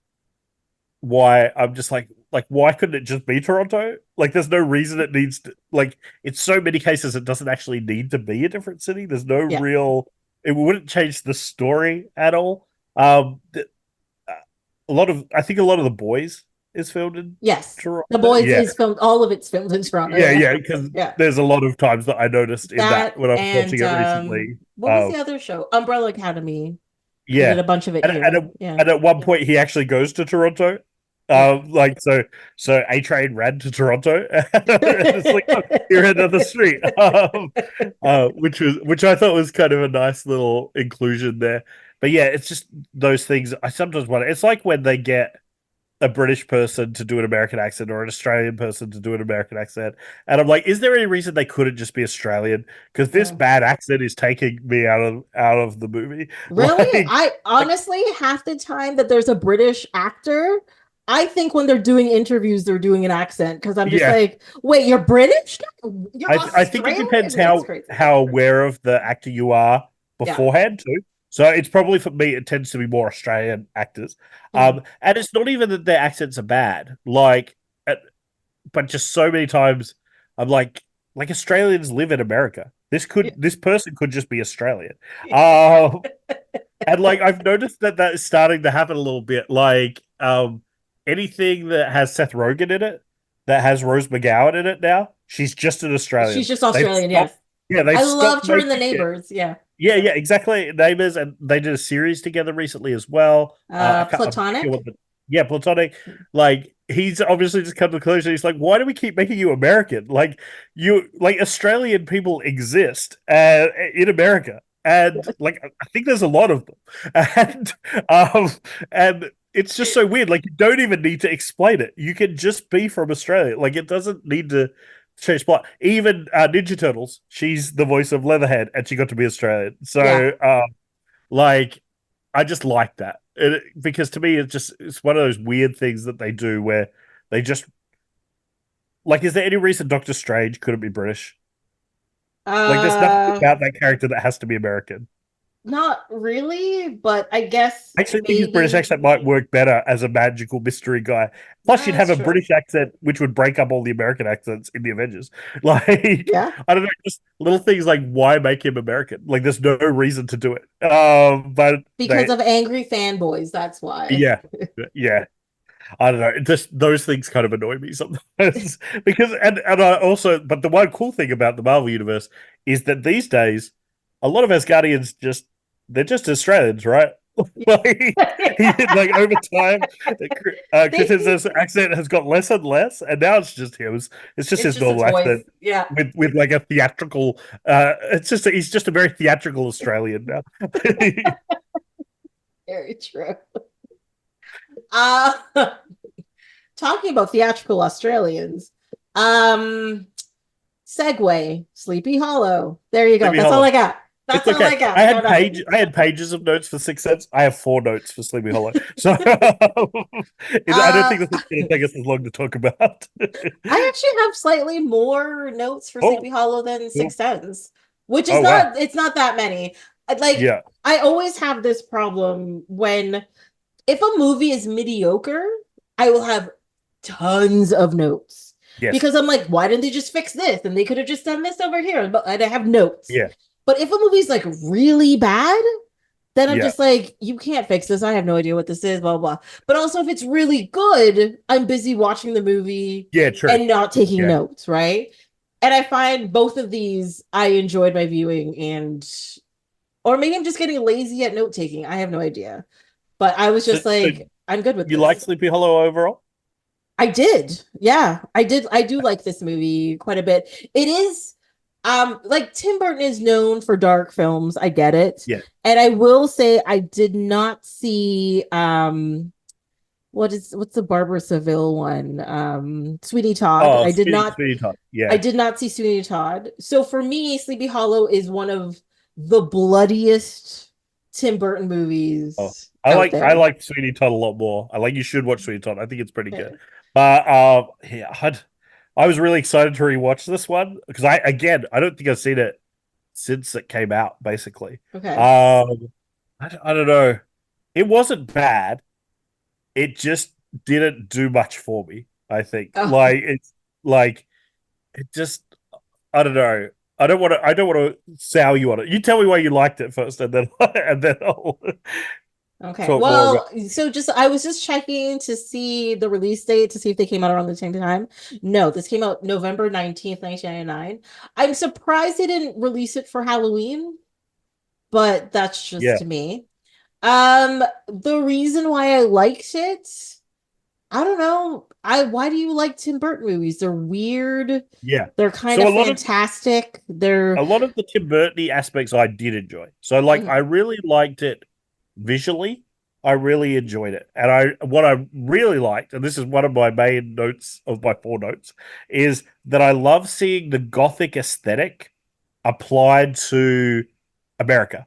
why I'm just like why couldn't it just be Toronto? Like there's no reason it needs to like in so many cases it doesn't actually need to be a different city. There's no Yeah. real it wouldn't change the story at all. I think a lot of the boys is filmed in Yes. Toronto. The Boys Yeah, is filmed, all of it's filmed in Toronto. yeah, Yeah. yeah. Because Yeah. there's a lot of times that I noticed in that That when I was and watching it recently. what was the other show? Umbrella Academy. They did Yeah, a bunch of it and here. Yeah. and at one Yeah. point he actually goes to Toronto. Yeah. Like so A Train ran to Toronto. It's like oh, you're another street. Which I thought was kind of a nice little inclusion there. But yeah, it's just those things I sometimes wonder. It's like when they get a British person to do an American accent or an Australian person to do an American accent. And I'm like, is there any reason they couldn't just be Australian? Because this Yeah. bad accent is taking me out of the movie. Really? Like, I like honestly, half the time that there's a British actor, I think when they're doing interviews, they're doing an accent because I'm just yeah. like, wait, you're British? You're I think it depends Australian? That's crazy. how aware of the actor you are Yeah. beforehand too. So it's probably for me, it tends to be more Australian actors. Mhm. And it's not even that their accents are bad. Like but just so many times I'm like Australians live in America. Yeah. This person could just be Australian. Um, and like I've noticed that that is starting to happen a little bit. Like anything that has Seth Rogen in it, that has Rose McGowan in it now, she's just an She's Australian. just They've Australian, yes. stopped. Yeah, they've I stopped loved her in The making it. Neighbors. Yeah. Yeah, yeah, exactly. Neighbors, and they did a series together recently as well. I'm not sure Platonic. yeah, Platonic. Like he's obviously just come to the conclusion. He's like, why do we keep making you American? Like like Australian people exist in America, and like I think there's a lot of them, and and it's just so weird. Like you don't even need to explain it. You can just be from Australia. Like it doesn't need to change plot. Even Ninja Turtles, she's the voice of Leatherhead, and she got to be Australian. Yeah. So, like, I just like that because to me, it's one of those weird things that they do where they just like. Is there any reason Doctor Strange couldn't be British? Like, there's nothing Uh about that character that has to be American. Not really, but I guess I actually think his British maybe accent might work better as a magical mystery guy. Plus, you'd have that's a true. British accent which would break up all the American accents in the Avengers. Like, Yeah, I don't know, just little things like why make him American? Like, there's no reason to do it. But because they, of angry fanboys, that's why. yeah, yeah. I don't know. Just those things kind of annoy me sometimes because, and I also, but the one cool thing about the Marvel universe is that these days, a lot of Asgardians they're just Australians, right? Like, like over time, Chris They Hemsworth's accent has got less and less, and now it's just him. It's just it's his just a normal choice. accent Yeah, with like a theatrical. It's just he's just a very theatrical Australian now. very true. Uh talking about theatrical Australians. Um segue, Sleepy Hollow. There you go. Sleepy That's all Hollow. I got. It's That's all okay. I got. Going on. I had pages of notes for Sixth Sense. I have 4 notes for Sleepy Hollow. So I don't Uh think this is going to take us as long to talk about. I actually have slightly more notes for Oh, Sleepy Hollow than cool. Six Sense, which is Oh wow. not it's not that many. Like Yeah. I always have this problem when if a movie is mediocre, I will have tons of notes Yes. because I'm like, why didn't they just fix this? And they could have just done this over here. But I have notes. Yeah. But if a movie's like really bad, then I'm Yeah. just like, you can't fix this. I have no idea what this is, blah, blah, blah. But also, if it's really good, I'm busy watching the movie Yeah. True. and not taking Yeah. notes, right? And I find both of these, I enjoyed my viewing, and, or maybe I'm just getting lazy at note taking. I have no idea. But I was just So like, I'm good with you like this. Sleepy Hollow overall? I did. Yeah, I did. I do like this movie quite a bit. It is like Tim Burton is known for dark films. I get it. Yeah. And I will say I did not see what's the Barbara Seville one? Sweeney Todd. Oh, Sweeney Todd. I Yeah. did not see Sweeney Todd. So for me, Sleepy Hollow is one of the bloodiest Tim Burton Oh, movies I out like I there. like Sweeney Todd a lot more. I like you should watch Sweeney Todd. I think it's pretty good. Yeah. But yeah, I was really excited to rewatch this one because I don't think I've seen it since it came out, basically. Okay. I don't know. It wasn't bad. It just didn't do much for me, I think. Oh, Like it's like it just I don't know. I don't want to sour you on it. You tell me why you liked it first and then and then I'll okay. talk more about Well, so just I was just checking to see the release date to see if they came out around the same time. No, this came out November 19th, 1999. I'm surprised they didn't release it for Halloween, but that's yeah. just me. The reason why I liked it, I don't know. I Why do you like Tim Burton movies? They're weird. Yeah. They're kind So of fantastic. a They're lot of the Tim Burton aspects I did enjoy. So like I Mhm. really liked it visually. I really enjoyed it. And what I really liked, and this is one of my main notes of my 4 notes, is that I love seeing the gothic aesthetic applied to America.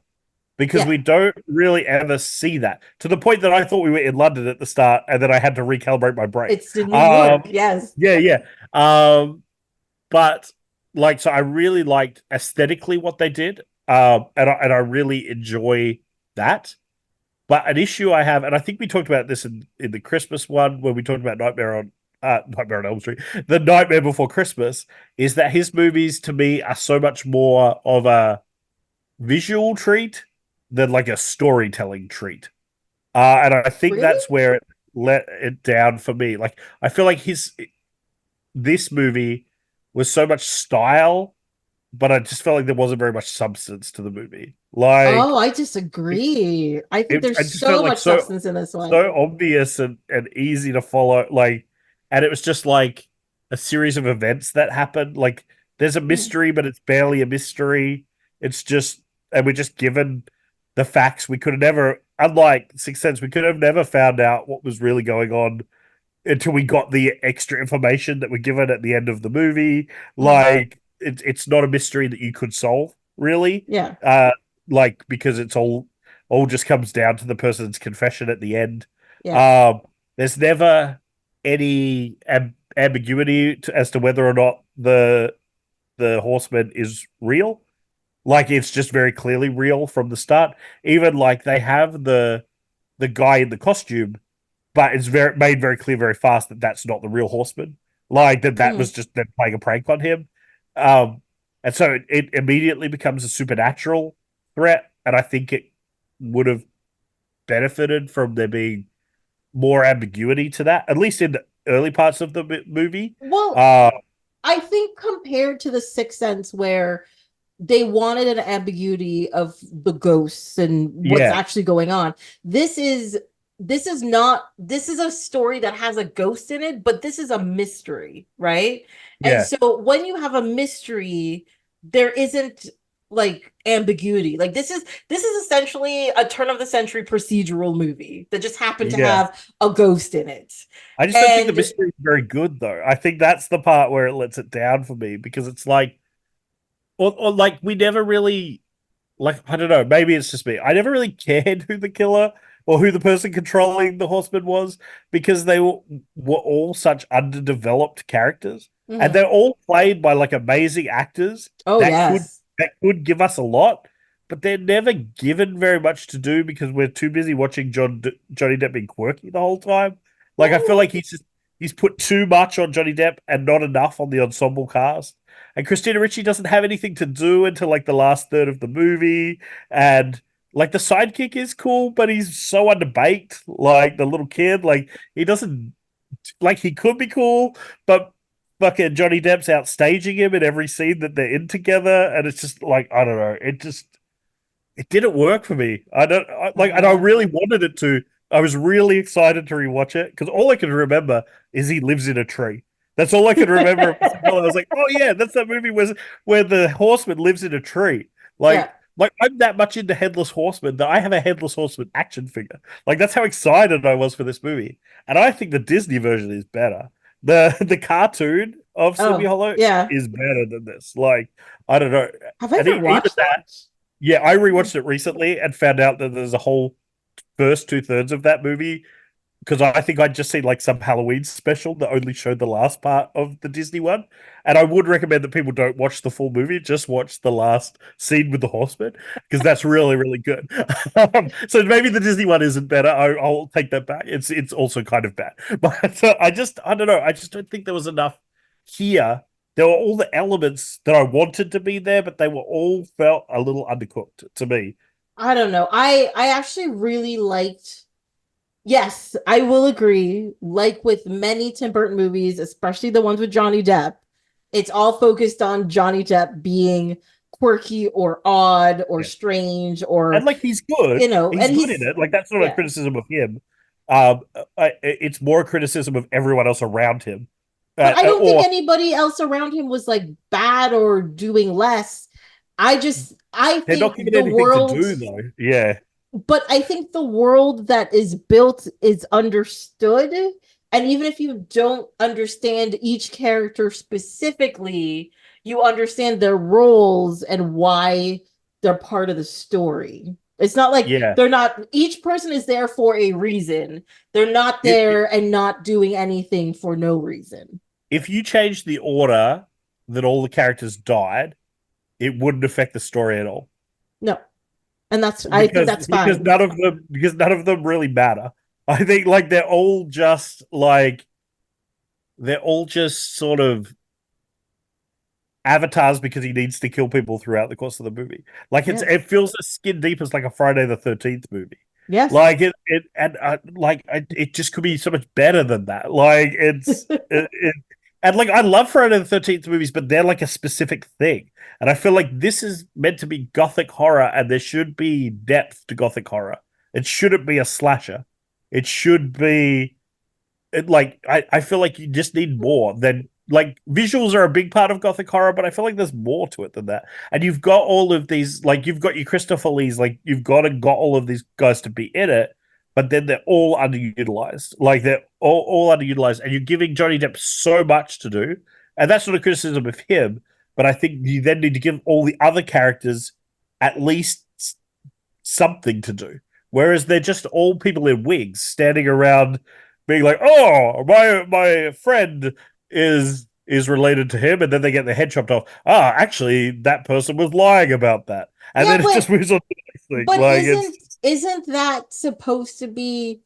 Because Yeah, we don't really ever see that to the point that I thought we were in London at the start, and then I had to recalibrate my brain. it's in New Um, York. Yes. yeah, yeah. But like, so I really liked aesthetically what they did, and I really enjoy that. But an issue I have, and I think we talked about this in the Christmas one when we talked about Nightmare on Elm Street, the Nightmare Before Christmas, is that his movies to me are so much more of a visual treat than like a storytelling treat. And I think Really? that's where it let it down for me. Like I feel like his this movie was so much style, but I just felt like there wasn't very much substance to the movie. Oh, Like I disagree. I think there's I just felt so like much substance in this one. so obvious and easy to follow. Like, and it was just like a series of events that happened. Like, there's a Mhm. mystery, but it's barely a mystery. It's just, and we're just given the facts. We could have never, unlike Sixth Sense, we could have never found out what was really going on until we got the extra information that we're given at the end of the movie. Mhm. Like, it's not a mystery that you could solve, really. Yeah, Uh, like because it's all just comes down to the person's confession at the end. yeah. Um, there's never any ambiguity as to whether or not the horseman is real. Like it's just very clearly real from the start. Even like they have the guy in the costume, but it's very made very clear very fast that that's not the real Horseman. Like that was Mhm. just them playing a prank on him. Um, and so it immediately becomes a supernatural threat, and I think it would have benefited from there being more ambiguity to that, at least in the early parts of the movie. Well, Uh, I think compared to the Sixth Sense, where they wanted an ambiguity of the ghosts and what's yeah, actually going on. This is not this is a story that has a ghost in it, but this is a mystery, right? And yeah, so when you have a mystery, there isn't like ambiguity. Like this is essentially a turn of the century procedural movie that just happened to yeah. have a ghost in it. I just don't think the And mystery is very good, though. I think that's the part where it lets it down for me because it's like, or like we never really like I don't know, maybe it's just me. I never really cared who the killer or who the person controlling the horseman was because were all such underdeveloped characters. And Mhm. they're all played by like amazing actors Oh that could yes. give us a lot, but they're never given very much to do because we're too busy watching Johnny Depp being quirky the whole time. Like I feel Well, like he's put too much on Johnny Depp and not enough on the ensemble cast. And Christina Ricci doesn't have anything to do until like the last third of the movie. And like the sidekick is cool, but he's so underbaked. Like the little kid, like he doesn't like he could be cool, but fucking Johnny Depp's outstaging him in every scene that they're in together, and it's just like I don't know, it didn't work for me. And I mhm. really wanted it to. I was really excited to rewatch it because all I can remember is he lives in a tree. That's all I can remember. I was like, oh yeah, that's that movie where the horseman lives in a tree. Yeah. Like I'm that much into Headless Horseman that I have a Headless Horseman action figure. Like that's how excited I was for this movie. And I think the Disney version is better. The cartoon of Sleepy Oh, Hollow yeah. is better than this. Like I don't know. Have I And ever even watched that, that? yeah, I rewatched it recently and found out that there's a whole first two thirds of that movie because I think I'd just seen like some Halloween special that only showed the last part of the Disney one. And I would recommend that people don't watch the full movie, just watch the last scene with the horseman because that's really, really good. So maybe the Disney one isn't better. I'll take that back. It's also kind of bad, but I don't know. I just don't think there was enough here. There were all the elements that I wanted to be there, but they were all felt a little undercooked to me. I don't know. I actually really liked. Yes, I will agree. Like with many Tim Burton movies, especially the ones with Johnny Depp, it's all focused on Johnny Depp being quirky or odd or Yeah. strange And or like he's good. and He's good in he's it. Like that's not a yeah. criticism of him. It's more a criticism of everyone else around him. But I don't think Or anybody else around him was like bad or doing less. I they're think not given the anything to world do though. Yeah, but I think the world that is built is understood. And even if you don't understand each character specifically, you understand their roles and why they're part of the story. It's not like yeah. they're not, each person is there for a reason. They're not there and not doing anything for no reason. If you change the order that all the characters died, it wouldn't affect the story at all No. And I think that's fine. because none of them really matter. I think like they're all just sort of avatars because he needs to kill people throughout the course of the movie. Like Yes. it feels as skin deep as like a Friday the 13th movie. Yes. Like it just could be so much better than that. Like and like I love Friday the 13th movies, but they're like a specific thing. And I feel like this is meant to be gothic horror, and there should be depth to gothic horror. It shouldn't be a slasher. It should be I feel like you just need more than like visuals are a big part of gothic horror, but I feel like there's more to it than that. And you've got all of these, like you've got your Christopher Lees, like you've got all of these guys to be in it, but then they're all underutilized. Like they're all underutilized, and you're giving Johnny Depp so much to do, and that's not a criticism of him, but I think you then need to give all the other characters at least something to do. Whereas they're just all people in wigs standing around being like, "Oh, my friend is is related to him, and then they get their head chopped off. Ah, actually, that person was lying about that, and Yeah, then it just moves on to the next thing. but Like it's isn't that supposed to be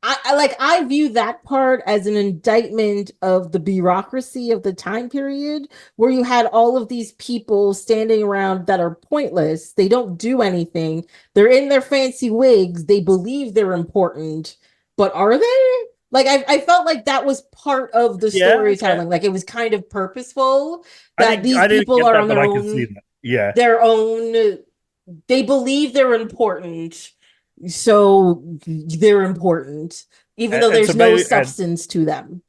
I view that part as an indictment of the bureaucracy of the time period where you had all of these people standing around that are pointless. They don't do anything. They're in their fancy wigs. They believe they're important, but are they? Like I felt like that was part of the yeah, okay. storytelling. Like it was kind of purposeful that these I didn't people get are that, on but I can see that. Yeah, their own they believe they're important, so they're important, even though and so there's no maybe substance to them.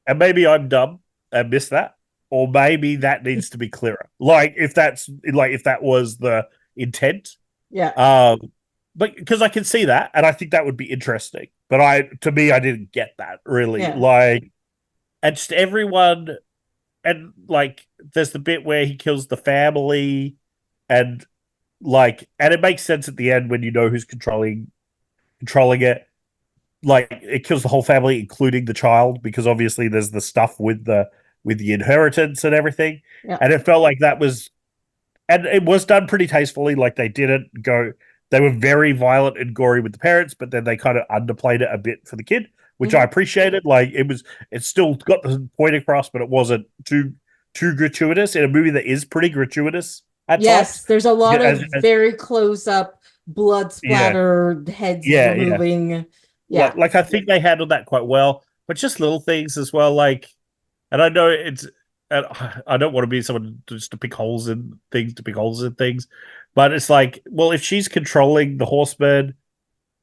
and maybe I'm dumb and missed that, or maybe that needs to be clearer. Like if that was the intent, Yeah. um, but because I can see that, and I think that would be interesting. But to me, I didn't get that really. Yeah. Like, and just everyone, and like, there's the bit where he kills the family, and and it makes sense at the end when you know who's controlling it. Like it kills the whole family, including the child, because obviously there's the stuff with the inheritance and everything. Yeah. And it felt like that was, and it was done pretty tastefully. Like they were very violent and gory with the parents, but then they kind of underplayed it a bit for the kid, which I appreciated. Like it still got the point across, but it wasn't too gratuitous in a movie that is pretty gratuitous at Yes, times. there's a lot of As very close up blood yeah, splatter, heads yeah. removing. Yeah. Like I think they handled that quite well, but just little things as well. Like, and I know and I don't want to be someone just to pick holes in things, but it's like, well, if she's controlling the horseman,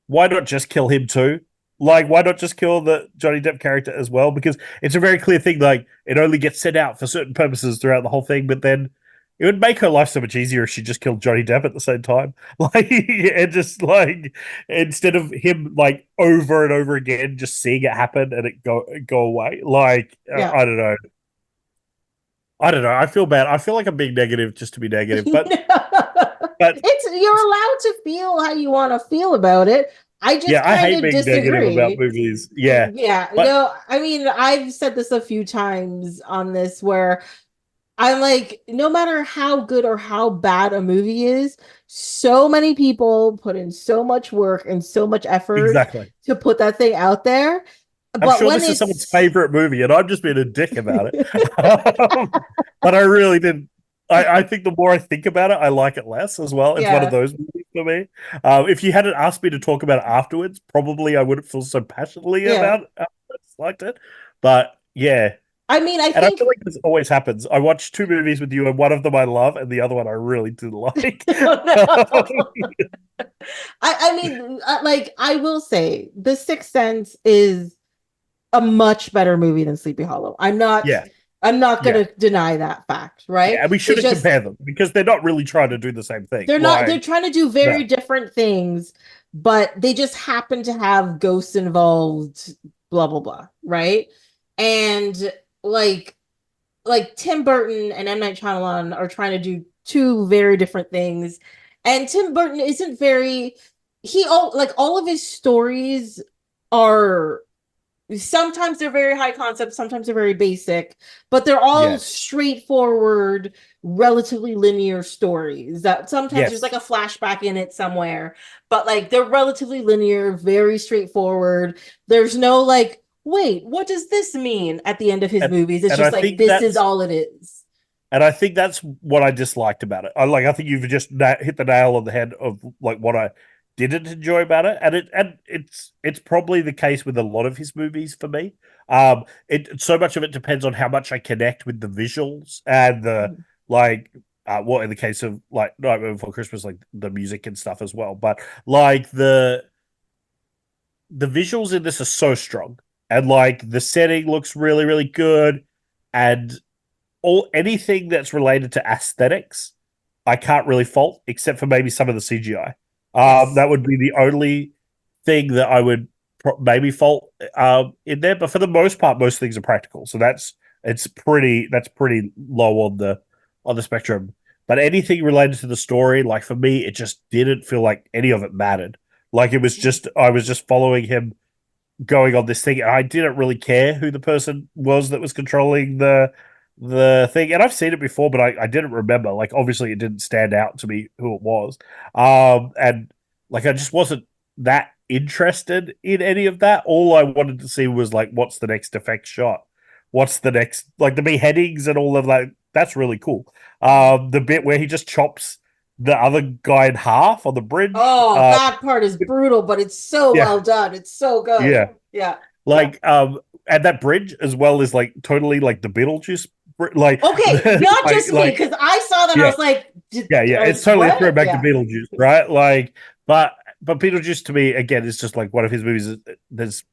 why not just kill him too? Like, why not just kill the Johnny Depp character as well? Because it's a very clear thing. Like, it only gets sent out for certain purposes throughout the whole thing, but then it would make her life so much easier if she just killed Johnny Depp at the same time. Like, and just like instead of him like over and over again, just seeing it happen and it go away. Like, Yeah. I don't know. I don't know. I feel bad. I feel like I'm being negative just to be negative, but It's you're allowed to feel how you want to feel about it. I just yeah, I kind hate of being negative about disagree. movies. Yeah, Yeah, but no, I mean, I've said this a few times on this where I'm like, no matter how good or how bad a movie is, so many people put in so much work and so much effort exactly. to put that thing out there. I'm But sure when this is someone's it's favorite movie, and I'm just being a dick about it. But I really didn't. I think the more I think about it, I like it less as well. It's one of yeah. those movies for me. If you hadn't asked me to talk about it afterwards, probably I wouldn't feel so passionately Yeah. about it. I liked it. But yeah. I mean, I And I think feel like this always happens. I watched two movies with you, and one of them I love, and the other one I really didn't like. no. I mean, like I will say, The Sixth Sense is a much better movie than Sleepy Hollow. Yeah, I'm not yeah. gonna deny that fact, Yeah, right? and we It's shouldn't just compare them because they're not really trying to do the same thing. they're Like, trying to do very no, different things, but they just happen to have ghosts involved, blah blah blah, right? And like Tim Burton and M. Night Shyamalan are trying to do two very different things. And Tim Burton isn't very all of his stories are sometimes they're very high concept, sometimes they're very basic, but they're all yes, straightforward, relatively linear stories that sometimes there's like yes, a flashback in it somewhere, but like they're relatively linear, very straightforward. There's no like, wait, what does this mean at the end of his and movies? It's and just like, this is all it is. I think that's what I disliked about it. I think you've just hit the nail on the head of like what I didn't enjoy about it, and it's probably the case with a lot of his movies for me. It so much of it depends on how much I connect with the visuals and the like. What in the case of like Nightmare Before Christmas, like the music and stuff as well, but like the visuals in this are so strong, and like the setting looks really good, and anything that's related to aesthetics, I can't really fault except for maybe some of the CGI. Yes. That would be the only thing that I would maybe fault in there. But for the most part, most things are practical, so that's pretty low on the spectrum. But anything related to the story, like for me, it just didn't feel like any of it mattered. Like it was just I was just following him going on this thing. I didn't really care who the person was that was controlling the thing. And I've seen it before, but I didn't remember. Like, obviously, it didn't stand out to me who it was. And like, I just wasn't that interested in any of that. All I wanted to see was like, what's the next effect shot? What's the next, like the beheadings and all of that? That's really cool. The bit where he just chops the other guy in half on the bridge. Oh, that part is brutal, but it's so Yeah, well done. It's so good. yeah. Yeah. Like, and that bridge as well is like totally like the Beetlejuice, like, Okay, not just me, like, because I saw that and I yeah, was like, yeah. It's totally a what? throwback to Yeah. Beetlejuice, right? Like, but Beetlejuice to me again is just like one of his movies. There's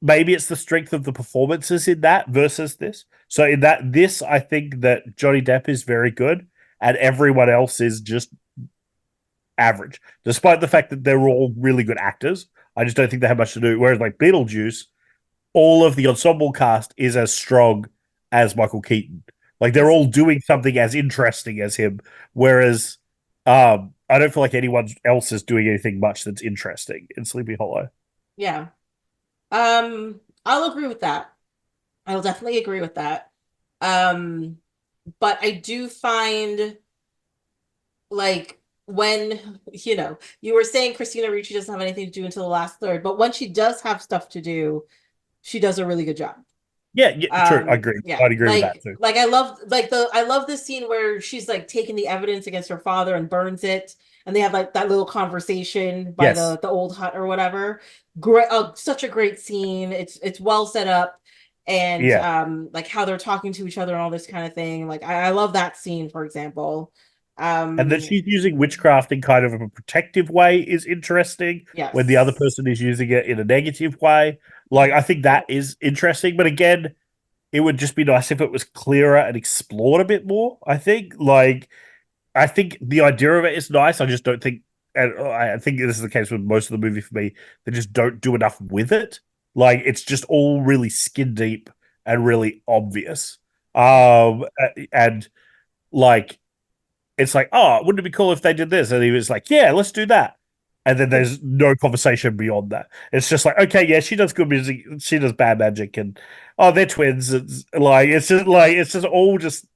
maybe it's the strength of the performances in that versus this. So in this, I think that Johnny Depp is very good, and everyone else is just average, despite the fact that they're all really good actors. I just don't think they have much to do. Whereas like Beetlejuice, all of the ensemble cast is as strong as Michael Keaton. Like they're all doing something as interesting as him. Whereas I don't feel like anyone else is doing anything much that's interesting in Sleepy Hollow. Yeah. I'll agree with that. I'll definitely agree with that. Um, but I do find like when you were saying Christina Ricci doesn't have anything to do until the last third, but when she does have stuff to do, she does a really good job. Yeah, yeah, true. I agree. Yeah, I'd agree with that too. I love the scene where she's like taking the evidence against her father and burns it, and they have like that little conversation by Yes. the old hut or whatever. Great, such a great scene. It's well set up, and Yeah. like how they're talking to each other and all this kind of thing. Like I love that scene, for example. And that Um, she's using witchcraft in kind of a protective way is interesting when the other yes. person is using it in a negative way. Like, I think that is interesting. But again, it would just be nice if it was clearer and explored a bit more. I think. Like, I think the idea of it is nice. I just don't think, and I think this is the case with most of the movie for me. They just don't do enough with it. Like, it's just all really skin deep and really obvious. And like, it's like, oh, wouldn't it be cool if they did this? And he was like, yeah, let's do that. And then there's no conversation beyond that. It's just like, okay, yeah, she does good music, she does bad magic, and oh, they're twins. It's just all just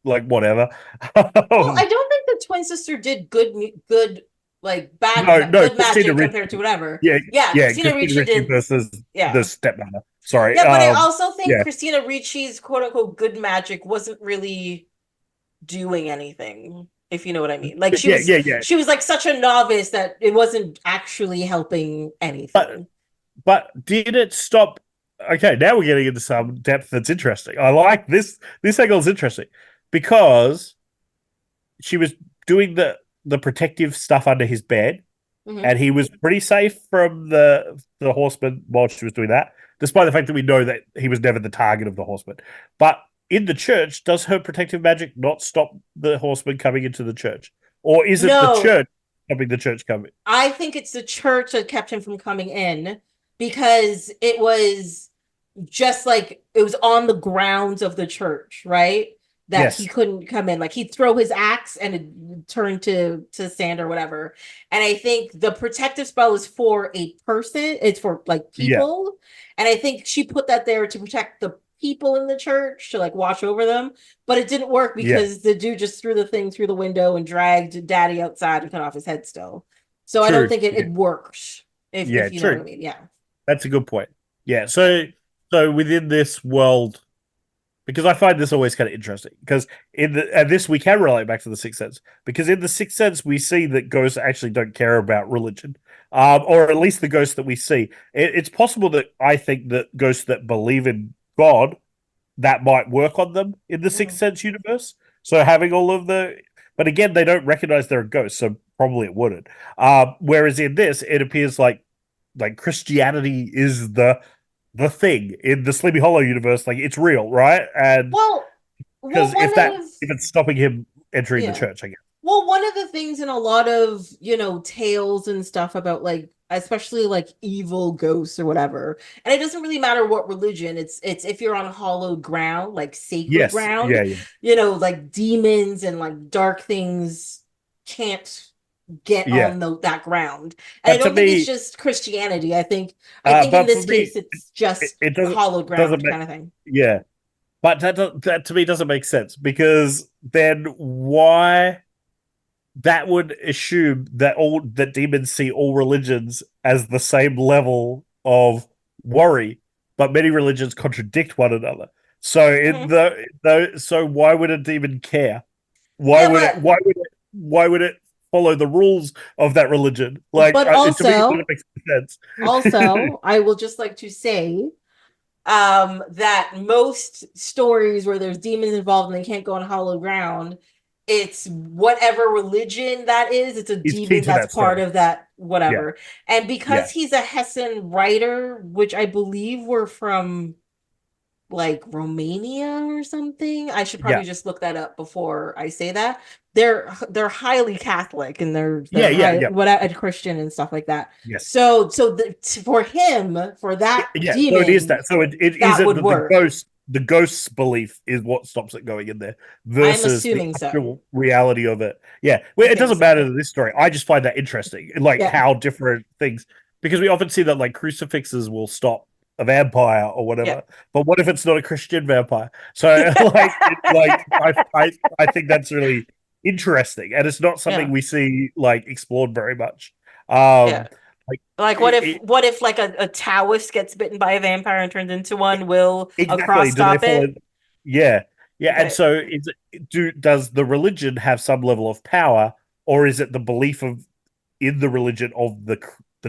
like whatever. Well, I don't think the twin sister did good like No, good Christina magic Ricci. compared to whatever. Yeah, Yeah, yeah, Christina Christina Ricci Ricci did. versus the Yeah. stepmother. Sorry. Yeah, but I also think Yeah, Christina Ricci's quote unquote good magic wasn't really doing anything, if you know what I mean. Like yeah. she was like such a novice that it wasn't actually helping But anything. did it stop? Okay, now we're getting into some depth that's interesting. I like this. This angle is interesting because she was doing the protective stuff under his bed, Hmm. and he was pretty safe from the horseman while she was doing that, despite the fact that we know that he was never the target of the horseman. But in the church, does her protective magic not stop the horseman coming into the church, or is it the No, church stopping the church coming? I think it's the church that kept him from coming in because it was just like it was on the grounds of the church, right? That he Yes. couldn't come in. Like he'd throw his axe and it turned to sand or whatever. And I think the protective spell is for a person, it's for like Yeah. people. And I think she put that there to protect the people in the church to like watch over them. But it didn't work Yeah. because the dude just threw the thing through the window and dragged daddy outside and cut off his head still. So I don't True. think Yeah. it works, Yeah. if you know what I True. mean. Yeah. That's a good point. Yeah. Yeah. So within this world, because I find this always kind of interesting, because and this we can relate back to the Sixth Sense, because in the Sixth Sense we see that ghosts actually don't care about religion, or at least the ghosts that we see. It's possible that I think that ghosts that believe in God, that might work on them in the Sixth Mhm. Sense universe. So having all of but again, they don't recognize they're a ghost, so probably it wouldn't. Whereas in this, it appears like Christianity is the thing in the Sleepy Hollow universe. Like, it's real, right? And Well, well, because one of if it's stopping him entering the yeah. church, I guess. Well, one of the things in a lot of, tales and stuff about like especially like evil ghosts or whatever. And it doesn't really matter what religion. It's if you're on hallowed ground, like sacred Yes, ground, yeah, yeah, like demons and like dark things can't get Yeah. on that ground. And I But to don't think it's me, just Christianity. I think in but for this me, case it's just it hallowed doesn't ground make, kind of thing. yeah. But that to me doesn't make sense because then why that would assume that all that demons see all religions as the same level of worry, but many religions contradict one another. So in Mhm. so why would a demon care? Why Yeah, would it? Why would it follow the rules of that religion? Like but to me, it doesn't make sense. also, I will just like to say that most stories where there's demons involved and they can't go on hollow ground, it's whatever religion that is, it's a He's key demon to that's that part story. of that Yeah, whatever. And yeah, because he's a Hessian writer, which I believe were from like Romania or something. I should yeah, probably just look that up before I say that. They're highly Catholic and they're yeah, high yeah. what a Christian and stuff like that. Yes. So for him, for that Yeah, so it is demon, that. So it that isn't would that work. the ghost's belief is what stops it going in there I'm versus the assuming so. actual reality of it. Yeah. I Well, it think doesn't so. matter to this story. I just find that interesting. Like Yeah. how different things because we often see that like crucifixes will stop a vampire or Yeah. whatever. But what if it's not a Christian vampire? So I think that's really interesting. And it's not something Yeah. we see like explored very much. Yeah. Like Like it, what if like a Taoist gets bitten by a vampire and turns into one? Will a cross exactly. Do they stop follow? it? Yeah, yeah. And Okay. so, does the religion have some level of power, or is it the belief of in the religion of the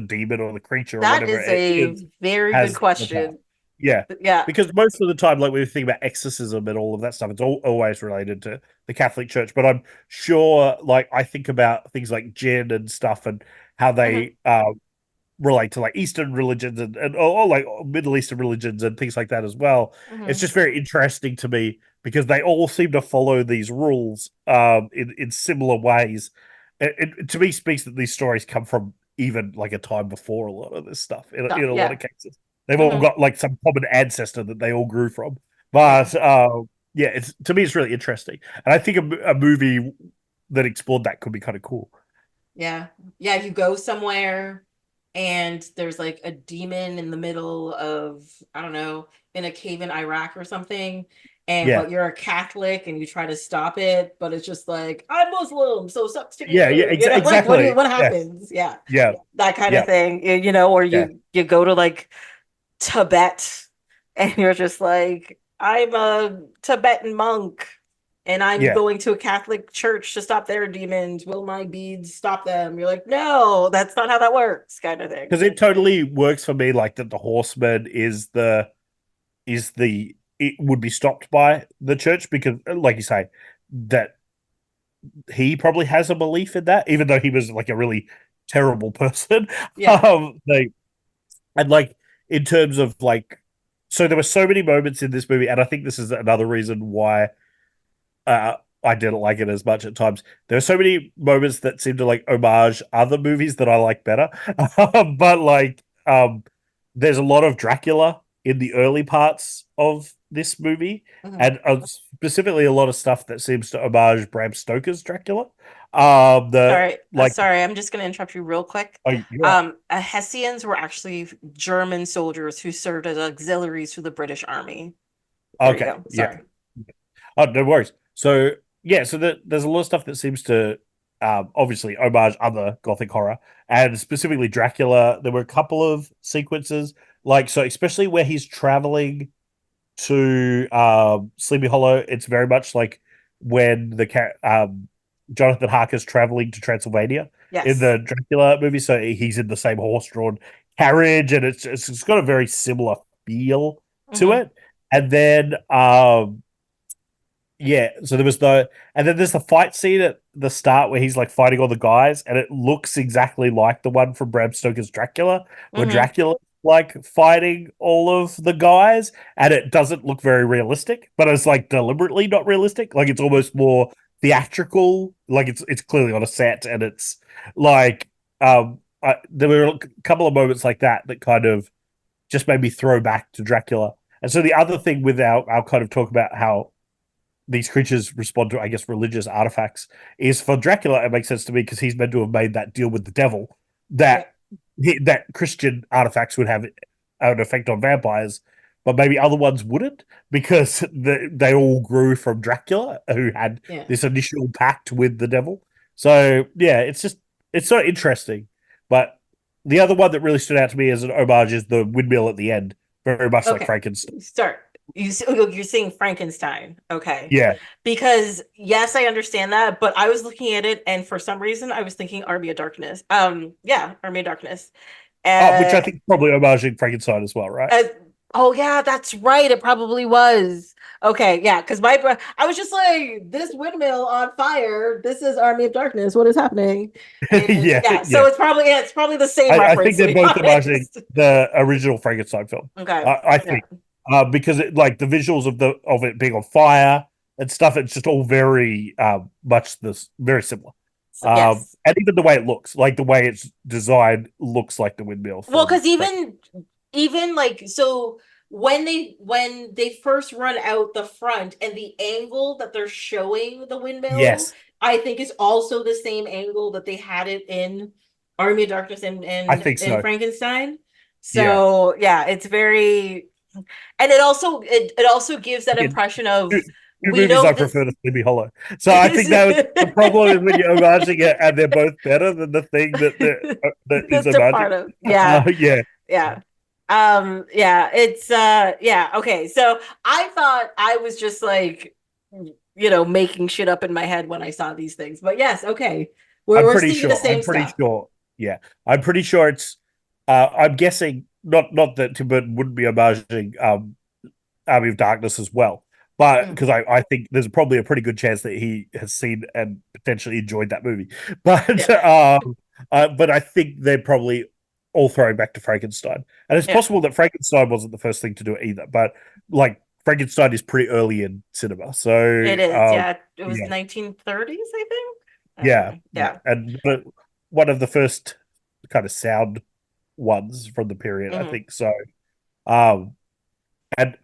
demon or the creature or That whatever is it a is very good has the power? question. Yeah, Yeah. because most of the time, like when we think about exorcism and all of that stuff, it's always related to the Catholic Church. But I'm sure, like I think about things like Jinn and stuff and how Hmm. they relate to like Eastern religions or like Middle Eastern religions and things like that as well. It's Hmm. just very interesting to me because they all seem to follow these rules in similar ways. It to me speaks that these stories come from even like a time before a lot of this stuff So, in a lot yeah. of cases. They've all Hmm. got like some common ancestor that they all grew from. Yeah. But yeah, it's to me it's really interesting, and I think a movie that explored that could be kind of cool. Yeah. Yeah. You go somewhere and there's like a demon in the middle of, I don't know, in a cave in Iraq or something. And Yeah, but you're a Catholic and you try to stop it, but it's just like, I'm Muslim, so sucks to be yeah, yeah, you. You know, like exactly. what Yeah, happens? Yeah. yeah, That kind of yeah, thing. Or yeah. you go to like Tibet and you're just like, I'm a Tibetan monk and I'm Yeah, going to a Catholic church to stop their demons. Will my beads stop them? You're like, no, that's not how that works, kind of thing. because it totally works for me. Like that, the horseman is the it would be stopped by the church because, like you say, that he probably has a belief in that, even though he was like a really terrible person. Yeah. They and like in terms of like, so there were so many moments in this movie, and I think this is another reason why uh, I didn't like it as much at times. There are so many moments that seem to like homage other movies that I like better, but like there's a lot of Dracula in the early parts of this movie, Mhm. and specifically a lot of stuff that seems to homage Bram Stoker's Dracula. The Sorry, like, sorry, I'm just going to interrupt you real quick. oh, you're right. Hessians were actually German soldiers who served as auxiliaries for the British Army. There you Okay, go. yeah. Sorry. Oh, no worries. So yeah, so there's a lot of stuff that seems to obviously homage other gothic horror, and specifically Dracula. There were a couple of sequences, like so, especially where he's traveling to Sleepy Hollow. It's very much like when Jonathan Harker's traveling to Transylvania in Yes. the Dracula movie. So he's in the same horse-drawn carriage, and it's got a very similar feel to Hmm. it. And then yeah, so there was and then there's the fight scene at the start where he's like fighting all the guys, and it looks exactly like the one from Bram Stoker's Dracula, where Hmm. Dracula like fighting all of the guys, and it doesn't look very realistic, but it's like deliberately not realistic. Like it's almost more theatrical. Like it's clearly on a set, and it's like there were a couple of moments like that that kind of just made me throw back to Dracula. And so the other thing with our kind of talk about how these creatures respond to, I guess, religious artifacts, is for Dracula. It makes sense to me because he's meant to have made that deal with the devil that that Christian artifacts would have an effect on vampires, but maybe other ones wouldn't because they all grew from Dracula, who had this initial pact with the devil. So yeah, it's so interesting. But the other one that really stood out to me as an homage is the windmill at the end, very much like Frankenstein. You're saying Frankenstein, okay? Yeah, because yes, I understand that, but I was looking at it, and for some reason, I was thinking Army of Darkness. Yeah, Army of Darkness. which I think probably homaging Frankenstein as well, right? Oh yeah, that's right. It probably was. Okay, yeah, because I was just like, this windmill on fire. This is Army of Darkness. What is happening? And, so it's probably the same reference. I think they're both homaging the original Frankenstein film. Okay, I think because like the visuals of it being on fire and stuff, it's just all very much very similar. And even the way it looks, like the way it's designed, looks like the windmill. Well, because even like so when they first run out the front and the angle that they're showing the windmill, I think is also the same angle that they had it in Army of Darkness and I think so. in Frankenstein. So it's very, and it also gives that impression of two movies I prefer to Sleepy Hollow. So I think that was the problem is when you're homaging it and they're both better than the thing that is homaging. Part of. Okay. So I thought I was just like, making shit up in my head when I saw these things. But yes, okay. We're seeing the same stuff. Yeah. I'm pretty sure it's I'm guessing not that Tim Burton wouldn't be homaging Army of Darkness as well. But because I think there's probably a pretty good chance that he has seen and potentially enjoyed that movie. But but I think they're probably all throwing back to Frankenstein. And it's possible that Frankenstein wasn't the first thing to do it either. But like Frankenstein is pretty early in cinema. So it is, It was 1930s, I think. And one of the first kind of sound ones from the period, I think. So and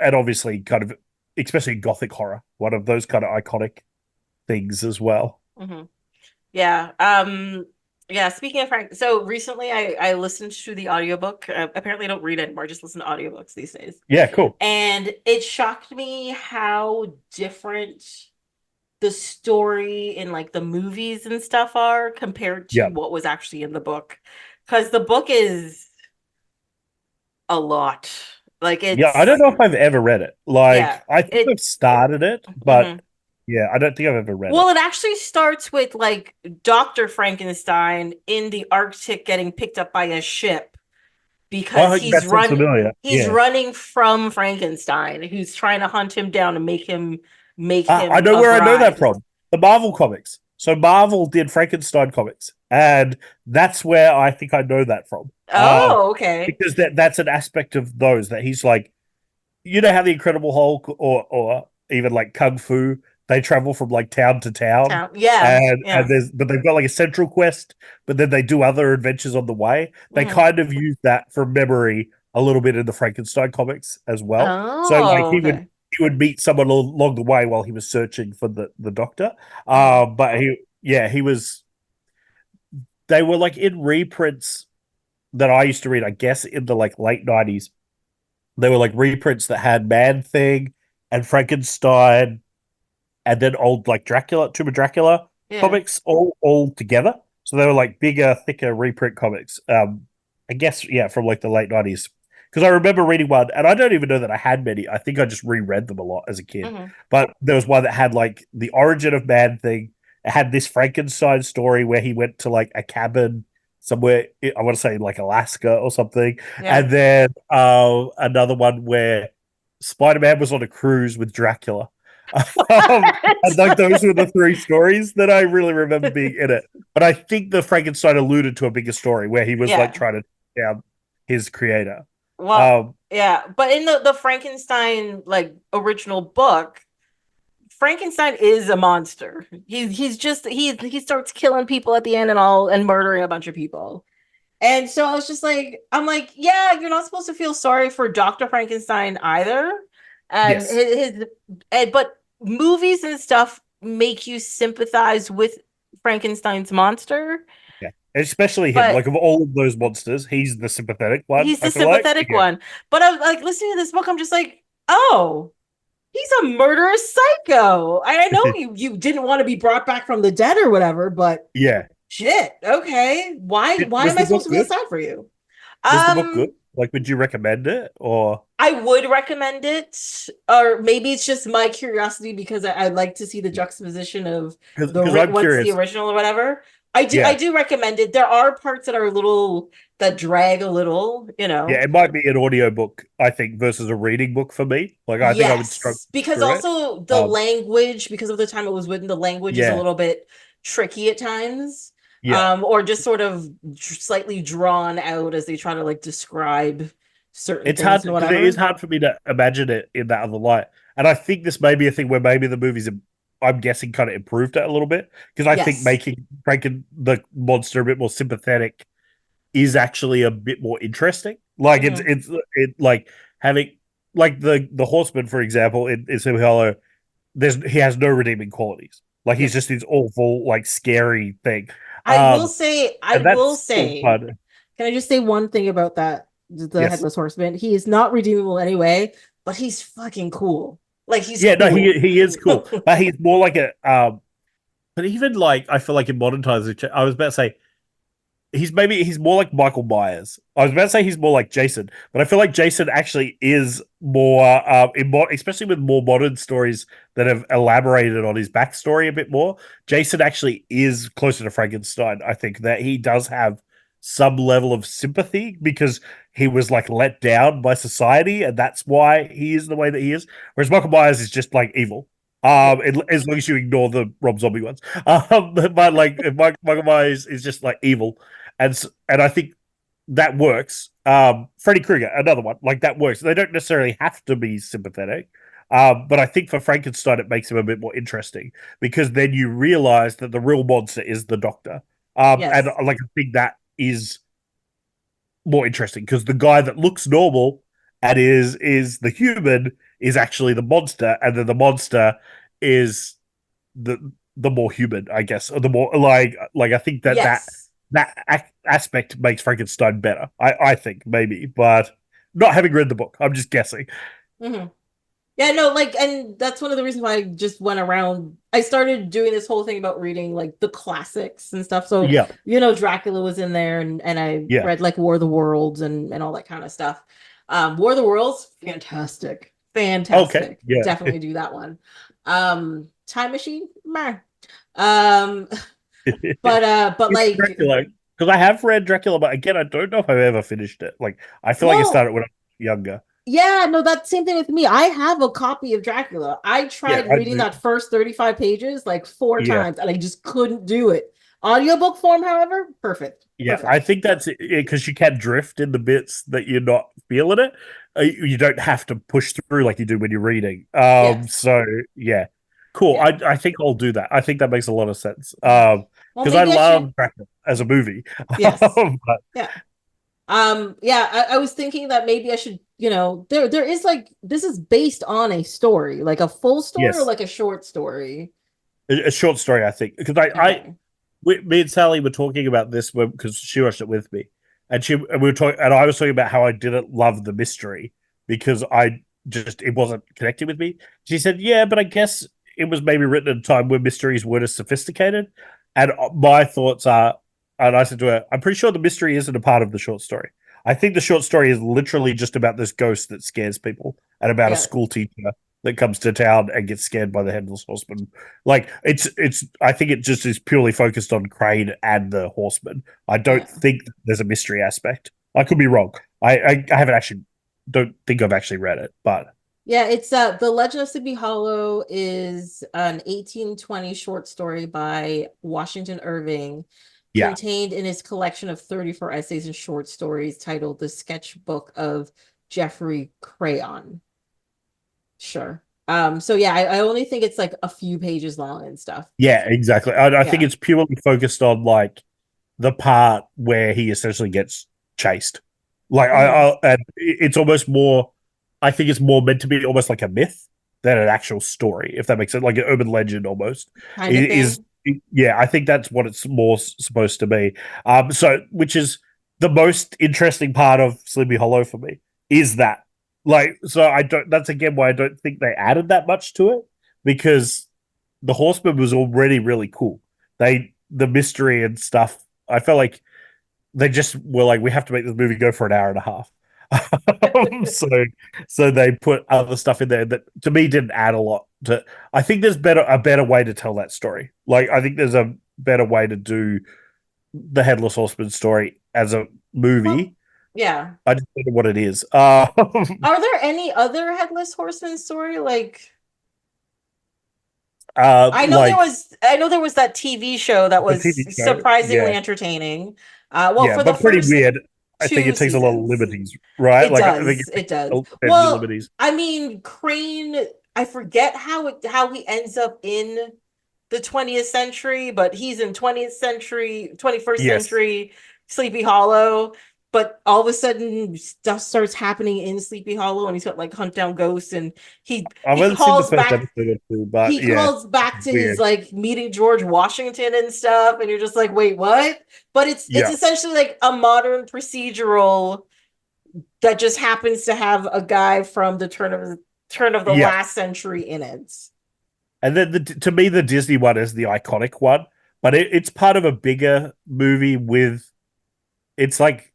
obviously kind of especially Gothic horror, one of those kind of iconic things as well. Speaking of Frank, so recently I listened to the audiobook. Apparently I don't read anymore, I just listen to audiobooks these days. Yeah, cool. And it shocked me how different the story in like the movies and stuff are compared to what was actually in the book. Because the book is a lot. Like I don't know if I've ever read it. Like I think I've started it, but I don't think I've ever read it. Well, it actually starts with like Dr. Frankenstein in the Arctic getting picked up by a ship because he's running from Frankenstein, who's trying to hunt him down and make him I know where I know that from. The Marvel comics. So Marvel did Frankenstein comics, and that's where I think I know that from. Oh, okay. Because that's an aspect of those that he's like, how the Incredible Hulk or even like Kung Fu, they travel from like town to town. And but they've got like a central quest, but then they do other adventures on the way. They kind of use that from memory a little bit in the Frankenstein comics as well. Oh, so like he would meet someone along the way while he was searching for the doctor. But he was. They were like in reprints that I used to read, I guess, in the like late 90s. They were like reprints that had Man-Thing and Frankenstein, and then old like Dracula, Tomb of Dracula comics all together. So they were like bigger, thicker reprint comics. I guess from like the late 90s. Because I remember reading one, and I don't even know that I had many. I think I just reread them a lot as a kid. But there was one that had like the origin of Man-Thing. It had this Frankenstein story where he went to like a cabin somewhere, I want to say like Alaska or something. And then another one where Spider-Man was on a cruise with Dracula. And like those were the three stories that I really remember being in it. But I think the Frankenstein alluded to a bigger story where he was like trying to take down his creator. Well, but in the Frankenstein like original book, Frankenstein is a monster. He starts killing people at the end and murdering a bunch of people. And so I was just like, you're not supposed to feel sorry for Dr. Frankenstein either. And but movies and stuff make you sympathize with Frankenstein's monster, Yeah, especially him. but Like of all of those monsters, he's the sympathetic one. he's I the feel like. sympathetic Yeah. one. But I was like listening to this book, I'm just like, oh, he's a murderous psycho. I know you didn't want to be brought back from the dead or whatever, but Yeah. shit, okay. Why Was am I the supposed book to feel good? sad for you? Was the book good? Um, Like, would you recommend it or I would recommend it, or maybe it's just my curiosity because I like to see the juxtaposition of because I'm what's the curious. original or whatever. I Yeah. do recommend it. There are parts that are a little that drag a little, Yeah, it might be an audiobook, I think, versus a reading book for me. Like I think I would struggle Yes, because through it. also the Um, language, because of the time it was written, the language is a yeah, little bit tricky at times, yeah. or just sort of slightly drawn out as they try to like describe certain It's hard things and because it is whatever. hard for me to imagine it in that other light. And I think this may be a thing where maybe the movies, I'm guessing, kind of improved it a little bit because I think Yes. making the monster a bit more sympathetic is actually a bit more interesting. Like Hmm. it like having like the horseman, for example, in Sleepy Hollow, he has no redeeming qualities. Like he's Yep. just this awful, like scary thing. I And will that's still say, fun. can I just say one thing about that? The Yes. Headless Horseman. He is not redeemable anyway, but he's fucking cool. Like he's Yeah, no, cool. he is cool. But he's more like a but even like I feel like in modern times, I was about to say he's more like Michael Myers. I was about to say he's more like Jason, but I feel like Jason actually is more especially with more modern stories that have elaborated on his backstory a bit more. Jason actually is closer to Frankenstein. I think that he does have some level of sympathy because he was like let down by society, and that's why he is the way that he is. Whereas Michael Myers is just like evil. Yeah. As long as you ignore the Rob Zombie ones, but like Michael Myers is just like evil, and I think that works. Freddy Krueger, another one, like that works. They don't necessarily have to be sympathetic, but I think for Frankenstein it makes him a bit more interesting because then you realize that the real monster is the Doctor. And Yes. like I think that is more interesting because the guy that looks normal and is the human is actually the monster, and then the monster is the the more human, I guess, or the more like I think Yes. that aspect makes Frankenstein better. I think maybe, but not having read the book, I'm just guessing. Hmm. Yeah, no, like, and that's one of the reasons why I just went around. I started doing this whole thing about reading like the classics and stuff. So, Yeah, Dracula was in there, and I yeah. read like War of the Worlds and all that kind of stuff. War of the Worlds, fantastic, Okay, fantastic. yeah. Definitely do that one. Time Machine, meh. Um, but like, Dracula, because I have read Dracula, but again, I don't know if I've ever finished it. Like, I feel like I well, started when I was younger. yeah, no, that same thing with me. I have a copy of Dracula. I Yeah, tried I reading do. that first 35 pages like four Yeah. times and I just couldn't do it. Audiobook form, however, perfect. Yeah, I Perfect. think that's it because you can drift in the bits that you're not feeling it. You don't have to push through like you do when you're reading. Yes. So yeah, cool. Yeah. I think I'll do that. I think that makes a lot of sense. Mhm. Well, Because I maybe I should. love Dracula as a movie. Yes. But Yeah. Yeah, I was thinking that maybe I should, there is like this is based on a story, like a full story or yes, like a short story. a short story. I think because Okay. me and Sally were talking about this because she watched it with me, and we were talking, and I was talking about how I didn't love the mystery because I just it wasn't connecting with me. She said, "Yeah, but I guess it was maybe written at a time where mysteries weren't as sophisticated." And my thoughts are, and I said to her, "I'm pretty sure the mystery isn't a part of the short story. I think the short story is literally just about this ghost that scares people and about a Yeah. school teacher." That comes to town and gets scared by the headless horseman. Like it's I think it just is purely focused on Crane and the horseman. I don't Yeah. think there's a mystery aspect. I could be wrong. I haven't actually don't think I've actually read it, but Yeah, it's The Legend of Sleepy Hollow is an 1820 short story by Washington Irving, yeah. contained in his collection of 34 essays and short stories titled The Sketchbook of Jeffrey Crayon. Sure. So yeah, I only think it's like a few pages long and stuff. Yeah, exactly. I think Yeah. it's purely focused on like the part where he essentially gets chased. Like Hmm. and it's almost more I think it's more meant to be almost like a myth than an actual story, if that makes sense, like an urban legend almost. Kind of Is thing. yeah, I think that's what it's more supposed to be. So which is the most interesting part of Sleepy Hollow for me is that. Like, so I don't. That's again why I don't think they added that much to it, because the Horseman was already really cool. The mystery and stuff. I felt like they just were like, we have to make this movie go for an hour and a half. so so they put other stuff in there that to me didn't add a lot to. I think there's a better way to tell that story. Like, I think there's a better way to do the Headless Horseman story as a Well, movie. yeah. I just don't know what it is. Are there any other Headless Horseman story? Like, Like I know there was that TV show that the was TV show, surprisingly yeah, entertaining. Well, yeah, for the but pretty first weird. I think two it takes a lot of seasons. liberties, right? It Like, I think does. it It takes does. a lot of Well, liberties. I mean, Crane, I forget how he ends up in the 20th century, but he's in 20th century, 21st Yes, century Sleepy Hollow. But all of a sudden stuff starts happening in Sleepy Hollow and he's got like hunt down ghosts and he I've he only seen the calls first back episode or two, but he yeah, calls back to his weird. like meeting George Washington and stuff, and you're just like, wait, what? But it's Yeah, essentially like a modern procedural that just happens to have a guy from the turn of the yeah. last century in it. And then to me, the Disney one is the iconic one, but it's part of a bigger movie with. It's like,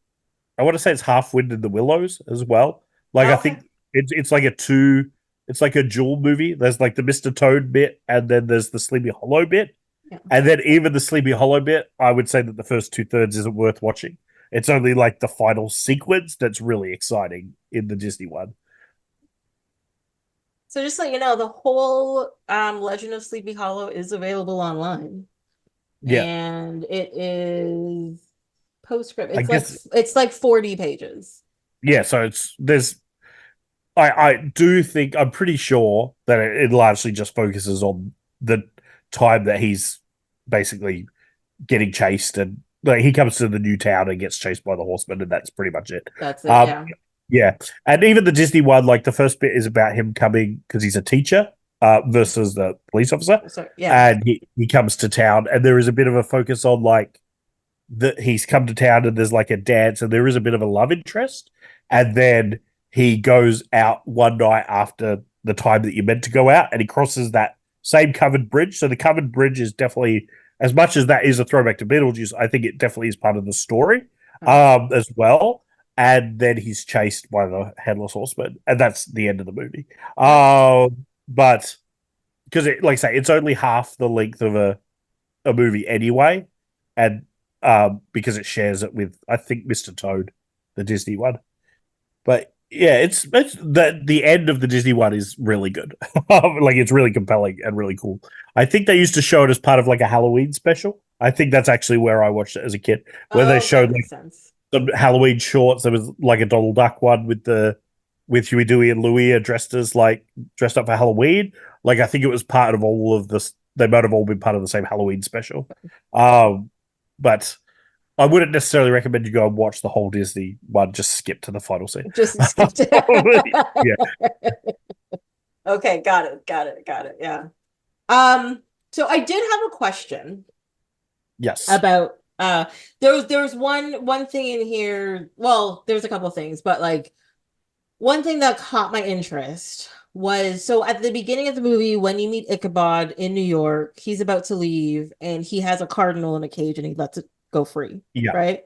I want to say it's Half Wind in the Willows as well. Like, I Okay. think it's like a two. It's like a dual movie. There's like the Mr. Toad bit, and then there's the Sleepy Hollow bit. Yeah. And then even the Sleepy Hollow bit, I would say that the first 2/3 isn't worth watching. It's only like the final sequence that's really exciting in the Disney one. So just so you know, the whole Legend of Sleepy Hollow is available online. Yeah, And it is postscript. I guess. It's like 40 pages. Yeah, so there's. I do think, I'm pretty sure that it largely just focuses on the time that he's basically getting chased, and like he comes to the new town and gets chased by the horsemen, and that's pretty much it. That's it, Um, yeah. yeah, and even the Disney one, like the first bit is about him coming because he's a teacher, versus the police officer, So yeah. and he comes to town, and there is a bit of a focus on like that he's come to town, and there's like a dance, and there is a bit of a love interest, and then he goes out one night after the time that you're meant to go out, and he crosses that same covered bridge. So the covered bridge is definitely, as much as that is a throwback to Beetlejuice, I think it definitely is part of the story, as well. And then he's chased by the Headless Horseman, and that's the end of the movie. But because like I say, it's only half the length of a movie anyway, and because it shares it with, I think, Mr. Toad, the Disney one. But yeah, it's the end of the Disney one is really good. Like, it's really compelling and really cool. I think they used to show it as part of like a Halloween special. I think that's actually where I watched it as a kid, where they Oh, that showed makes like sense. some Halloween shorts. There was like a Donald Duck one with Huey, Dewey, and Louie dressed up for Halloween. Like, I think it was part of all of this. They might have all been part of the same Halloween special. But I wouldn't necessarily recommend you go and watch the whole Disney one. Just skip to the final scene. Just skipped it. Yeah. Okay, got it. Yeah. So I did have a question Yes. about there was one thing in here. Well, there's a couple of things, but like one thing that caught my interest was, so at the beginning of the movie when you meet Ichabod in New York, he's about to leave and he has a cardinal in a cage and he lets it go free, Yeah. right?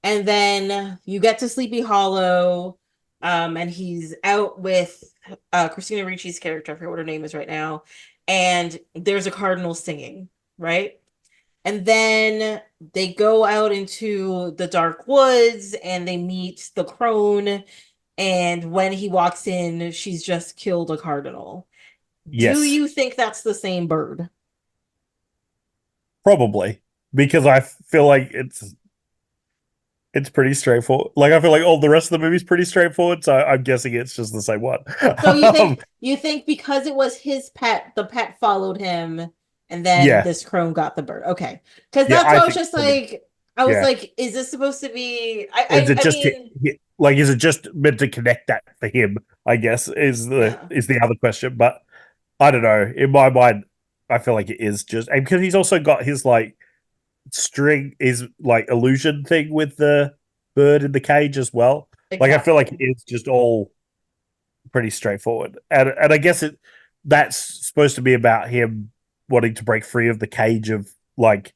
And then you get to Sleepy Hollow, and he's out with Christina Ricci's character, I forget what her name is right now, and there's a cardinal singing, right? And then they go out into the dark woods and they meet the crone. And when he walks in, she's just killed a cardinal. Do Yes. you think that's the same bird? Probably, because I feel like it's pretty straightforward. Like, I feel like all the rest of the movie's pretty straightforward, so I'm guessing it's just the same one. So you think because it was his pet, the pet followed him, and then Yeah. this crone got the bird. Okay. Because Yeah, that's I why I was think just probably. like, I was Yeah. like, is this supposed to be? Is it I just mean, like is it just meant to connect that for him? I guess yeah, is the other question. But I don't know. In my mind, I feel like it is just, and because he's also got his like string, his like illusion thing with the bird in the cage as well. Like I feel like exactly. it's just all pretty straightforward, and I guess that's supposed to be about him wanting to break free of the cage of like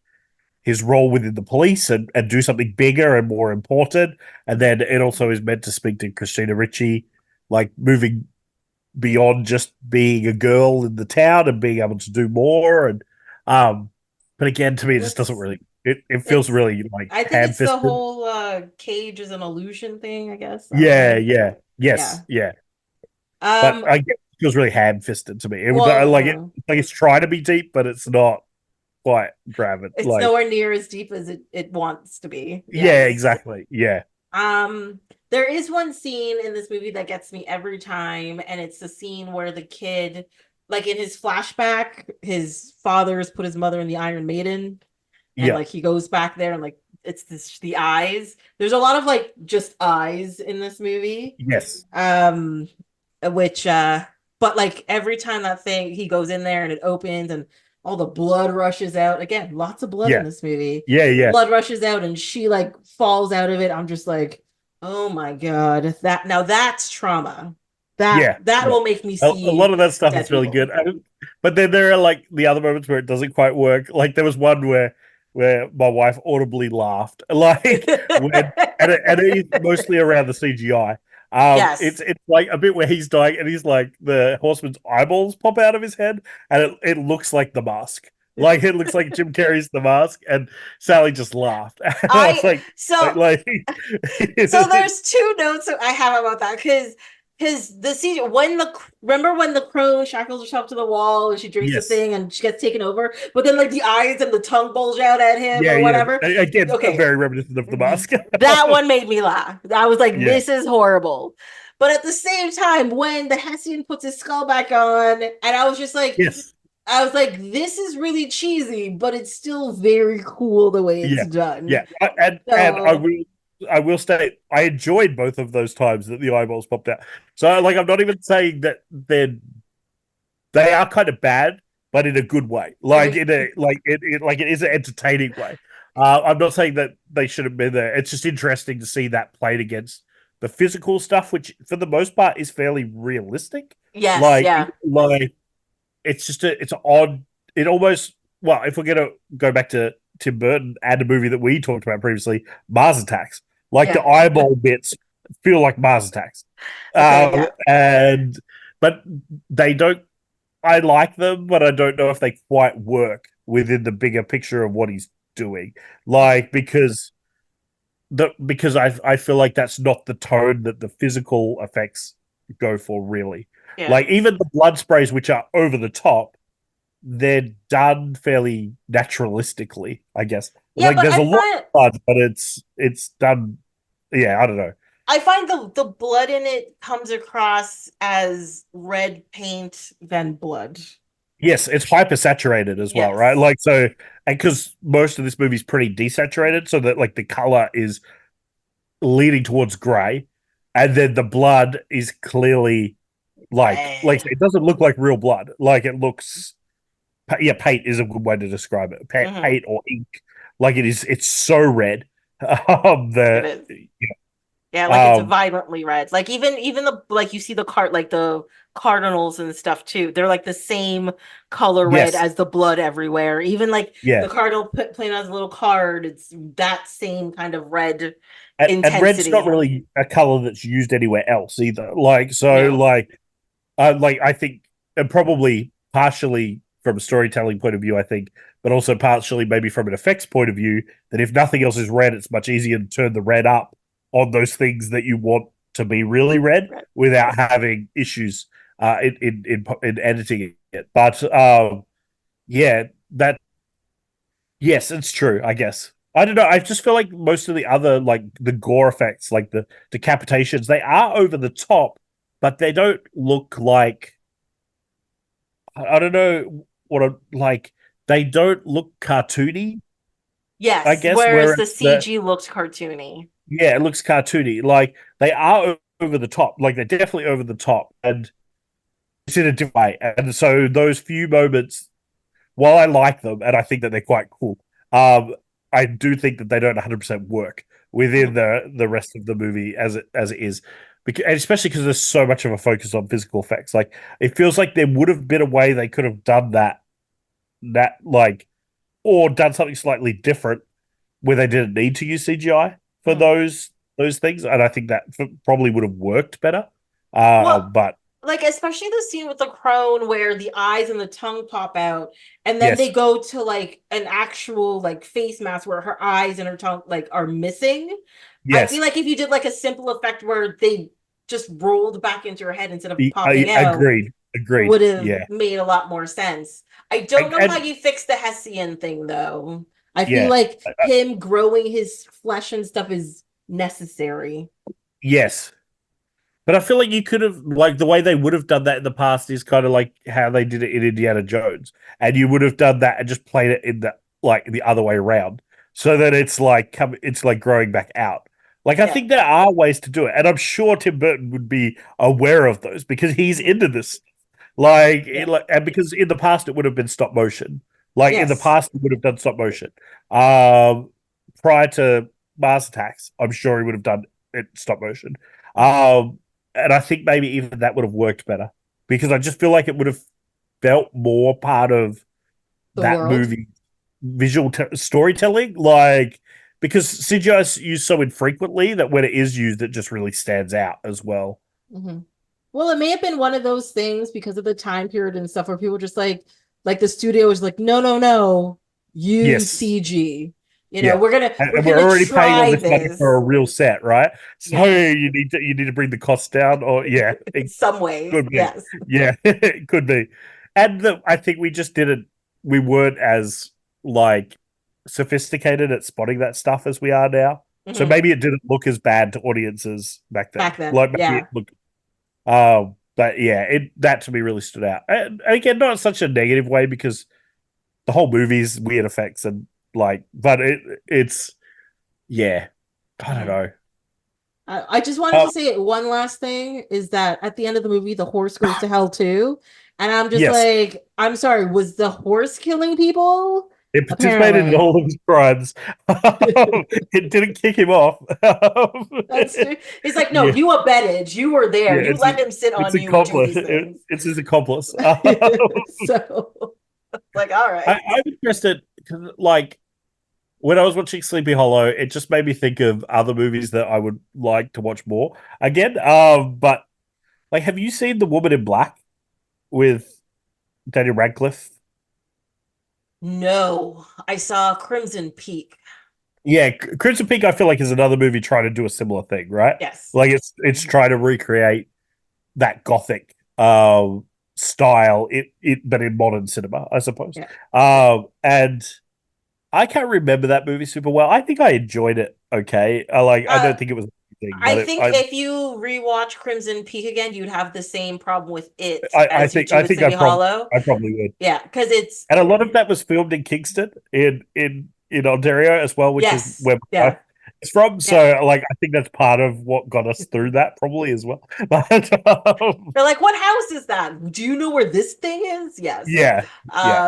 his role within the police and do something bigger and more important. And then it also is meant to speak to Christina Ricci, like moving beyond just being a girl in the town and being able to do more. And but again, to me, it just doesn't It's really. It feels it's. really like I think ham it's the fisted. whole cage is an illusion thing. I guess I don't Yeah, know. yeah, yes, Yeah. yeah. But Um. I guess it feels really ham fisted to me. It would Well, like like it's trying to be deep, but it's not quite grabbing. it's Like, nowhere near as deep as it wants to be. yeah, Yes. exactly. Yeah, There is one scene in this movie that gets me every time, and it's the scene where the kid, like in his flashback, his father has put his mother in the Iron Maiden, and yeah, like he goes back there and like it's the eyes. There's a lot of like just eyes in this movie. yes, Um, which but like every time that thing he goes in there and it opens and all the blood rushes out. Again, lots of blood in yeah, this movie. yeah, yeah, Blood rushes out and she like falls out of it. I'm just like, oh my God. That now that's trauma. That yeah, that yeah. will make me A lot see of that stuff dead is really good. people. But then there are like the other moments where it doesn't quite work. Like there was one where my wife audibly laughed, like when and it is mostly around the CGI. Yes. It's like a bit where he's dying and he's like the horseman's eyeballs pop out of his head, and it looks like the mask. Like it looks like Jim Carrey's The Mask, and Sally just laughed. And I was I like, so like So there's two notes I have about that because the scene when the remember when the crone shackles herself to the wall and she drinks the yes, thing and she gets taken over, but then like the eyes and the tongue bulge out at him yeah, or yeah. whatever. Again, Okay, very reminiscent of The Mask. that one made me laugh. I was like, Yeah. this is horrible. But at the same time, when the Hessian puts his skull back on, and Yes. I was like, this is really cheesy, but it's still very cool the way it's Yeah. done. Yeah. And So I will state I enjoyed both of those times that the eyeballs popped out. So like I'm not even saying that they are kind of bad, but in a good way. Like in a like it is an entertaining way. I'm not saying that they should have been there. It's just interesting to see that played against the physical stuff, which for the most part is fairly realistic. yes, Like yeah. like it's just it's odd. It almost, well, if we're gonna go back to Tim Burton and a movie that we talked about previously, Mars Attacks, like the Yeah. eyeball bits feel like Mars Attacks, Okay, yeah. and but they don't. I like them, but I don't know if they quite work within the bigger picture of what he's doing. Like because I feel like that's not the tone that the physical effects go for really. Yeah. Like even the blood sprays, which are over the top, they're done fairly naturalistically, I guess. Yeah, Like but there's a lot of blood, but it's done. Yeah, I don't know. I find the blood in it comes across as red paint than blood. Yes, it's hyper saturated as well, right? Yes. Like so, and because most of this movie's pretty desaturated, so that like the color is leaning towards gray, and then the blood is clearly like Red. it doesn't look like real blood. Like it looks, yeah, paint is a good way to describe it. Mm-hmm. Paint or ink, like it is. It's so red. It The is. Yeah, like it's um vibrantly red. Like even the like you see the card like the cardinals and stuff too. They're like the same color red yes, as the blood everywhere. Even like yeah, the cardinal playing on his little card, it's that same kind of red and red's not intensity. really a color that's used anywhere else either. No. Like I think, and probably partially from a storytelling point of view, I think, but also partially maybe from an effects point of view, that if nothing else is red, it's much easier to turn the red up on those things that you want to be really red Red. without having issues in editing it. But yeah, that yes, it's true. I guess I don't know. I just feel like most of the other like the gore effects, like the decapitations, they are over the top, but they don't look like I don't know what like they don't look cartoony. I Yes, guess, whereas whereas the the CG looked cartoony. yeah, it looks cartoony. Like they are over the top. Like they're definitely over the top, and it's in a different way. And so those few moments, while I like them and I think that they're quite cool, I do think that they don't 100% work within Mhm. the rest of the movie as it is, because, and especially because there's so much of a focus on physical effects. Like it feels like there would have been a way they could have done that like or done something slightly different where they didn't need to use CGI for Mhm. those things, and I think that probably would have worked better. Well, But like especially the scene with the crone where the eyes and the tongue pop out, and then they yes, go to like an actual like face mask where her eyes and her tongue like are missing. I feel yes, like if you did like a simple effect where they just rolled back into her head instead of I popping out, agreed. would have Yeah, made a lot more sense. I don't know how and you fix the Hessian thing though. I feel yeah, like him growing his flesh and stuff is necessary. yes. But I feel like you could have, like, the way they would have done that in the past is kind of like how they did it in Indiana Jones, and you would have done that and just played it in the other way around, so that it's like growing back out. Like I Yeah. think there are ways to do it, and I'm sure Tim Burton would be aware of those because he's into this. Yeah. And because in the past it would have been stop motion. Like in the Yes. past, it would have done stop motion. Um, Prior to Mars Attacks, I'm sure he would have done it stop motion. Um, and I think maybe even that would have worked better because I just feel like it would have felt more part of The that world. movie storytelling. Like because CGI is used so infrequently that when it is used, it just really stands out as well. Hmm. Well, it may have been one of those things because of the time period and stuff where people just like the studio was like, no, no, no, use Yes. CG. Yeah. We're And we're gonna already paying all try this money for this. a real set, right? So Yes. you need to bring the costs down, or yeah, it Some ways. could be. Yes. Yeah, it could be. And I think we weren't as like sophisticated at spotting that stuff as we are now. So Hmm. maybe it didn't look as bad to audiences back then. Back then. Like maybe it Yeah. looked but yeah, it that to me really stood out. And again, not in such a negative way because the whole movie's weird effects and like, but it's yeah, I don't Hmm. know. I just wanted Um, to say one last thing is that at the end of the movie, the horse goes to hell too. And I'm just yes, like, I'm sorry, was the horse killing people? it participated in Apparently. all of his crimes. It didn't kick him off. That's true. He's like, no, Yeah, you abetted. You were there. yeah, You let him sit it's on you and do accomplice. these things. It's his accomplice. So, like, all right. I'm interested because, like, when I was watching Sleepy Hollow, it just made me think of other movies that I would like to watch more again. But like, have you seen The Woman in Black with Daniel Radcliffe? No, I saw Crimson Peak. Yeah, Crimson Peak, I feel like is another movie trying to do a similar thing, right? Yes. Like it's trying to recreate that gothic style, but in modern cinema, I suppose. Yeah. And I can't remember that movie super well. I think I enjoyed it. Okay, I Uh, don't think it was anything, I but think if you rewatch Crimson Peak again, you'd have the same problem with it I as you think do I with think Sleepy Hollow. I probably would. Yeah, because it's And a lot of that was filmed in Kingston in Ontario as well, which is yes, where my yeah, wife is from. So yeah. like I think that's part of what got us through that probably as well. But They're like, what house is that? Do you know where this thing is? Yes. yeah, yeah,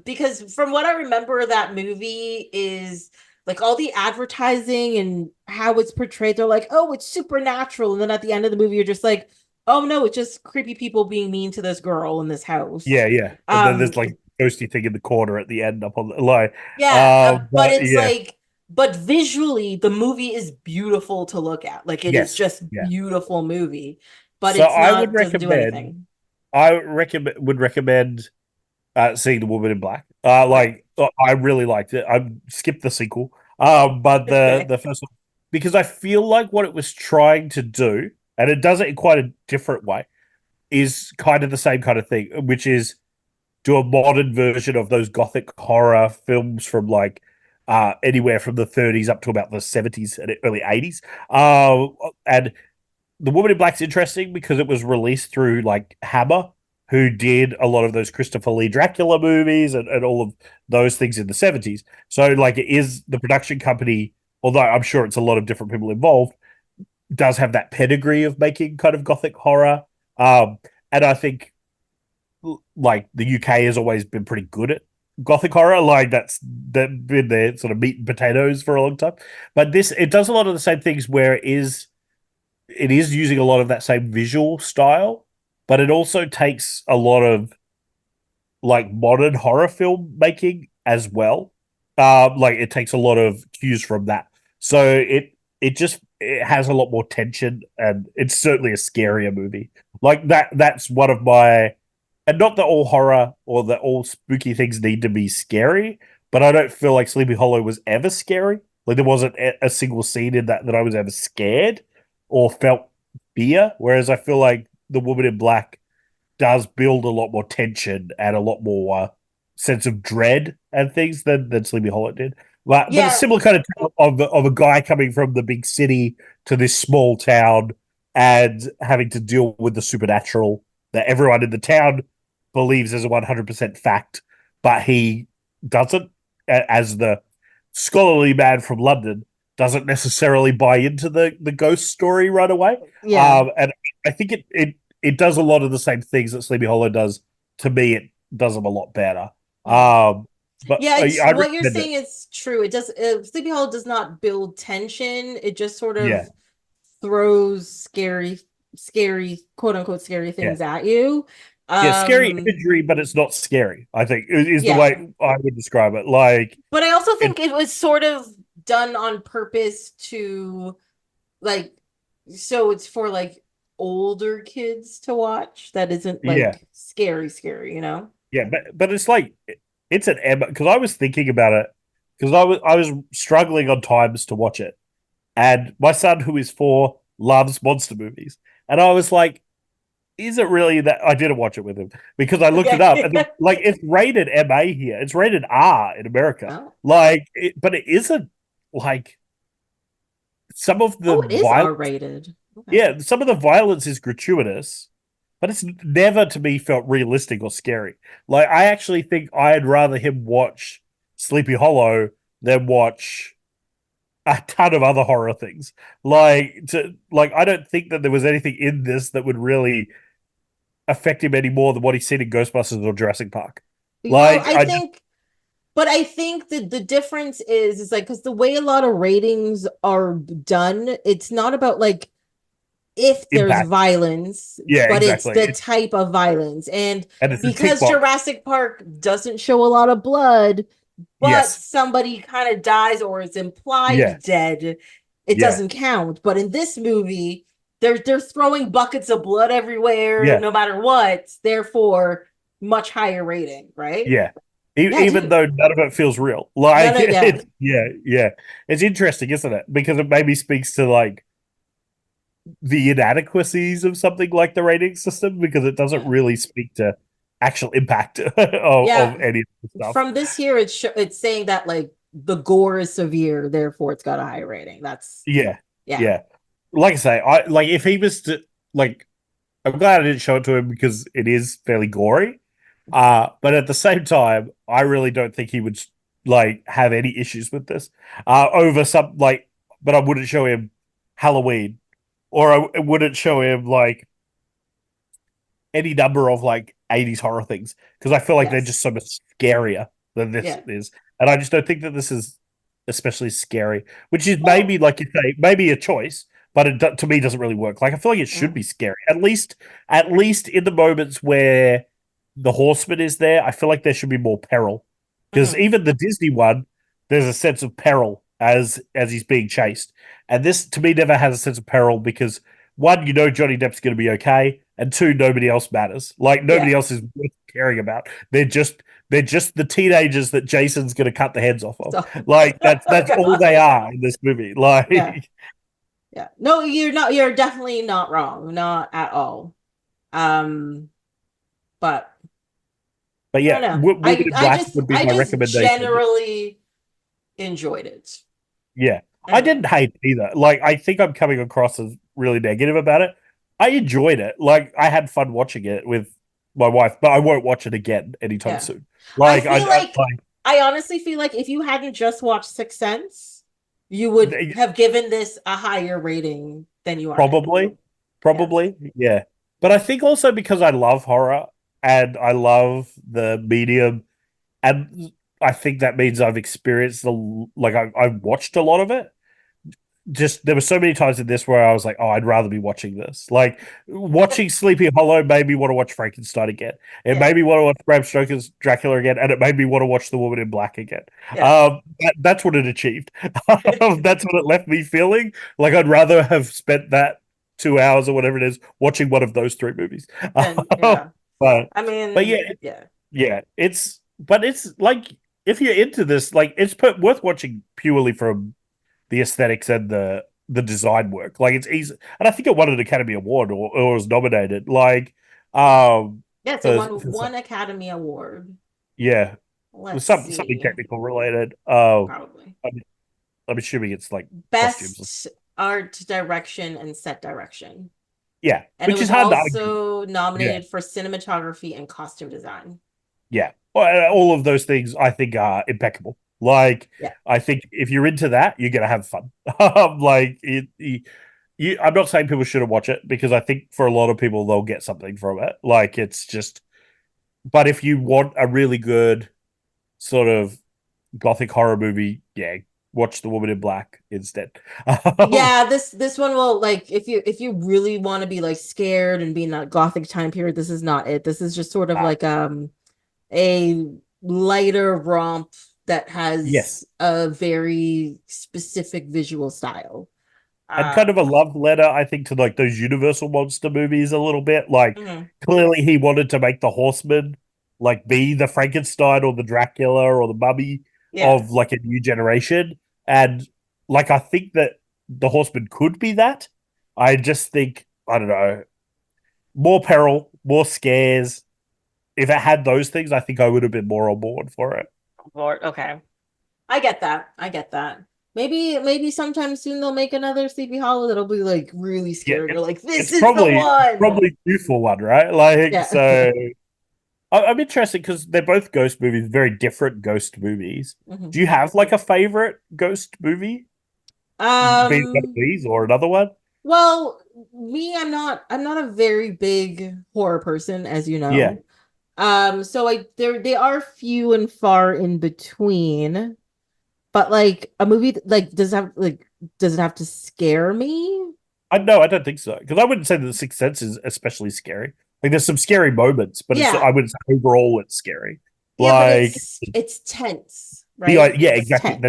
Because from what I remember, that movie is like all the advertising and how it's portrayed. They're like, oh, it's supernatural, and then at the end of the movie, you're just like, oh no, it's just creepy people being mean to this girl in this house. yeah. And then Um, there's like ghosty thing in the corner at the end up on the line. yeah, but But it's yeah, like, but visually, the movie is beautiful to look at. Like it is yes, just yeah. beautiful movie, but So it's I would not doesn't do recommend anything. I would recommend seeing The Woman in Black. Okay. I really liked it. I skipped the sequel, but the Okay. the first one because I feel like what it was trying to do, and it does it in quite a different way, is kind of the same kind of thing, which is do a modern version of those gothic horror films from like anywhere from the 30s up to about the 70s and early 80s. And The Woman in Black's interesting because it was released through like Hammer, who did a lot of those Christopher Lee Dracula movies and all of those things in the 70s. So, like, it is the production company, although I'm sure it's a lot of different people involved, does have that pedigree of making kind of gothic horror. And I think, like, the UK has always been pretty good at gothic horror. Like, that's been their sort of meat and potatoes for a long time. But it does a lot of the same things where it is using a lot of that same visual style, but it also takes a lot of, like, modern horror film making as well. Like, it takes a lot of cues from that. So it has a lot more tension, and it's certainly a scarier movie. Like, that's one of my, and not that all horror or that all spooky things need to be scary, but I don't feel like Sleepy Hollow was ever scary. Like, there wasn't a single scene in that I was ever scared or felt fear. Whereas I feel like The Woman in Black does build a lot more tension and a lot more sense of dread and things than Sleepy Hollow did. But it's similar kind of tale of a guy coming from the big city to this small town and having to deal with the supernatural that everyone in the town believes is a 100% fact, but he doesn't, as the scholarly man from London, doesn't necessarily buy into the ghost story right away. And I think it does a lot of the same things that Sleepy Hollow does. To me, it does them a lot better. But what you're saying is true. It does. Sleepy Hollow does not build tension. It just sort of throws scary, quote unquote, scary things at you. Scary imagery, but it's not scary, I think, is the way I would describe it. Like, but I also think it was sort of done on purpose to, like, so it's for, like, older kids to watch. That isn't, like, scary, you know? Yeah, but it's like, it's an Emma, because I was thinking about it, because I was struggling on times to watch it. And my son, who is 4, loves monster movies. And I was like, is it really that? I didn't watch it with him because I looked it up, and like, it's rated MA here. It's rated R in America. Oh. Like, but it isn't, like, some of the it is R-rated. Okay. Yeah, some of the violence is gratuitous, but it's never to me felt realistic or scary. Like, I actually think I'd rather him watch Sleepy Hollow than watch a ton of other horror things. Like, I don't think that there was anything in this that would really affect him any more than what he's seen in Ghostbusters or Jurassic Park. Like, I think that the difference is like, because the way a lot of ratings are done, it's not about, like, if there's impact. Violence, but exactly. It's the type of violence. And because Jurassic Park doesn't show a lot of blood, but somebody kind of dies or is implied dead, it doesn't count. But in this movie, they're throwing buckets of blood everywhere, no matter what. Therefore, much higher rating, right? Even though none of it feels real. Like, it's interesting, isn't it? Because it maybe speaks to, like, the inadequacies of something like the rating system, because it doesn't really speak to actual impact of any of the stuff. From this here, it's saying that, like, the gore is severe, therefore it's got a high rating. That's like I say, if he was to, like, I'm glad I didn't show it to him because it is fairly gory. But at the same time, I really don't think he would, like, have any issues with this. Over some, like, but I wouldn't show him Halloween, or I wouldn't show him, like, any number of, like, 80s horror things, because I feel like they're just so much scarier than this is. And I just don't think that this is especially scary, which is maybe, like you say, maybe a choice, but it, to me, doesn't really work. Like, I feel like it should be scary, at least in the moments where the horseman is there. I feel like there should be more peril, because even the Disney one, there's a sense of peril as he's being chased, and this, to me, never has a sense of peril, because, one, you know Johnny Depp's going to be okay, and two, nobody else matters. Like, nobody else is worth caring about. They're just the teenagers that Jason's going to cut the heads off of. Like, that's all they are in this movie. Like, no, you're not. You're definitely not wrong. Not at all. But yeah, I just generally enjoyed it. Yeah, I didn't hate it either. Like, I think I'm coming across as really negative about it. I enjoyed it. Like, I had fun watching it with my wife, but I won't watch it again anytime Yeah. soon. I Like feel like I honestly feel like if you hadn't just watched Sixth Sense, you would have given this a higher rating than you are now. probably, Yeah. yeah. But I think also because I love horror and I love the medium, and I think that means I've experienced I've watched a lot of it. Just there were so many times in this where I was like, oh, I'd rather be watching this. Like watching Sleepy Hollow made me want to watch Frankenstein again. It made me want to watch Bram Stoker's Dracula again, and it made me want to watch The Woman in Black again. Yeah. That's what it achieved. That's what it left me feeling. Like I'd rather have spent that 2 hours or whatever it is watching one of those three movies. And yeah. But I mean, but yeah, it's like if you're into this, like it's worth watching purely from the aesthetics and the design work. Like it's easy, and I think it won an Academy Award or was nominated. Like, yeah, so one Academy Award. Yeah, Let's something see. technical related. Oh, Probably. I'm assuming it's like Best costumes. art direction and set direction. Yeah, And which it was is hard to also argue. nominated for cinematography and costume design. Yeah, well, all of those things I think are impeccable. Like, Yeah. I think if you're into that, you're gonna have fun. Like, I'm not saying people shouldn't watch it because I think for a lot of people they'll get something from it. Like, it's just, but if you want a really good sort of gothic horror movie, yeah, watch The Woman in Black instead. Yeah, this one will like if you really want to be like scared and be in that gothic time period, this is not it. This is just sort of like a lighter romp that has Yes, a very specific visual style. and kind of a love letter, I think, to like those Universal monster movies a little bit. Like, Mhm. clearly he wanted to make the Horseman like be the Frankenstein or the Dracula or the Mummy Yeah. of like a new generation, and like I think that the Horseman could be that. I just think I don't know, more peril, more scares. If it had those things, I think I would have been more on board for it. Lord, okay. I get that. I get that. Maybe sometime soon they'll make another Sleepy Hollow that'll be like really Yeah, scary. You're like, this it's is the one. probably due for one, right? Like Yeah. so. I'm interested because they're both ghost movies, very different ghost movies. Mhm. Do you have like a favorite ghost movie? Be it one of Um, these or another one? well, me, I'm not a very big horror person, as you Yeah. know. So they are few and far in between, but like a movie like does it have to scare me? I don't think so. Because I wouldn't say that The Sixth Sense is especially scary. Like there's some scary moments, but Yeah. I wouldn't say overall it's scary. Yeah, but Like it's tense, right? yeah, It's exactly.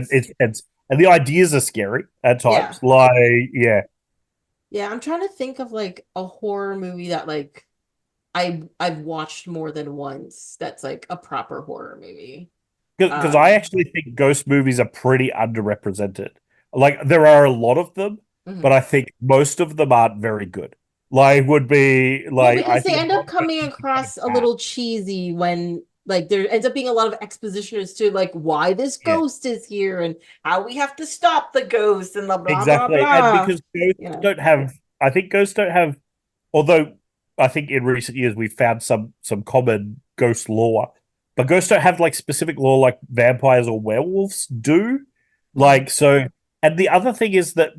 tense. And the ideas are scary at Yeah. times. Like, yeah. Yeah, I'm trying to think of like a horror movie that like I've watched more than once that's like a proper horror movie. Because I actually think ghost movies are pretty underrepresented. Like there are a lot of them, but Mhm. I think most of them aren't very good. Like would be Well, like I because they think end up coming across a little cheesy when like there ends up being a lot of exposition as to like why this yeah, ghost is here and how we have to stop the ghost and blah blah exactly. And blah. because ghosts You know. don't have, I think ghosts don't have. Although I think in recent years we've found some common ghost lore, but ghosts don't have like specific lore like vampires or werewolves do. Mhm. Like so, and the other thing is that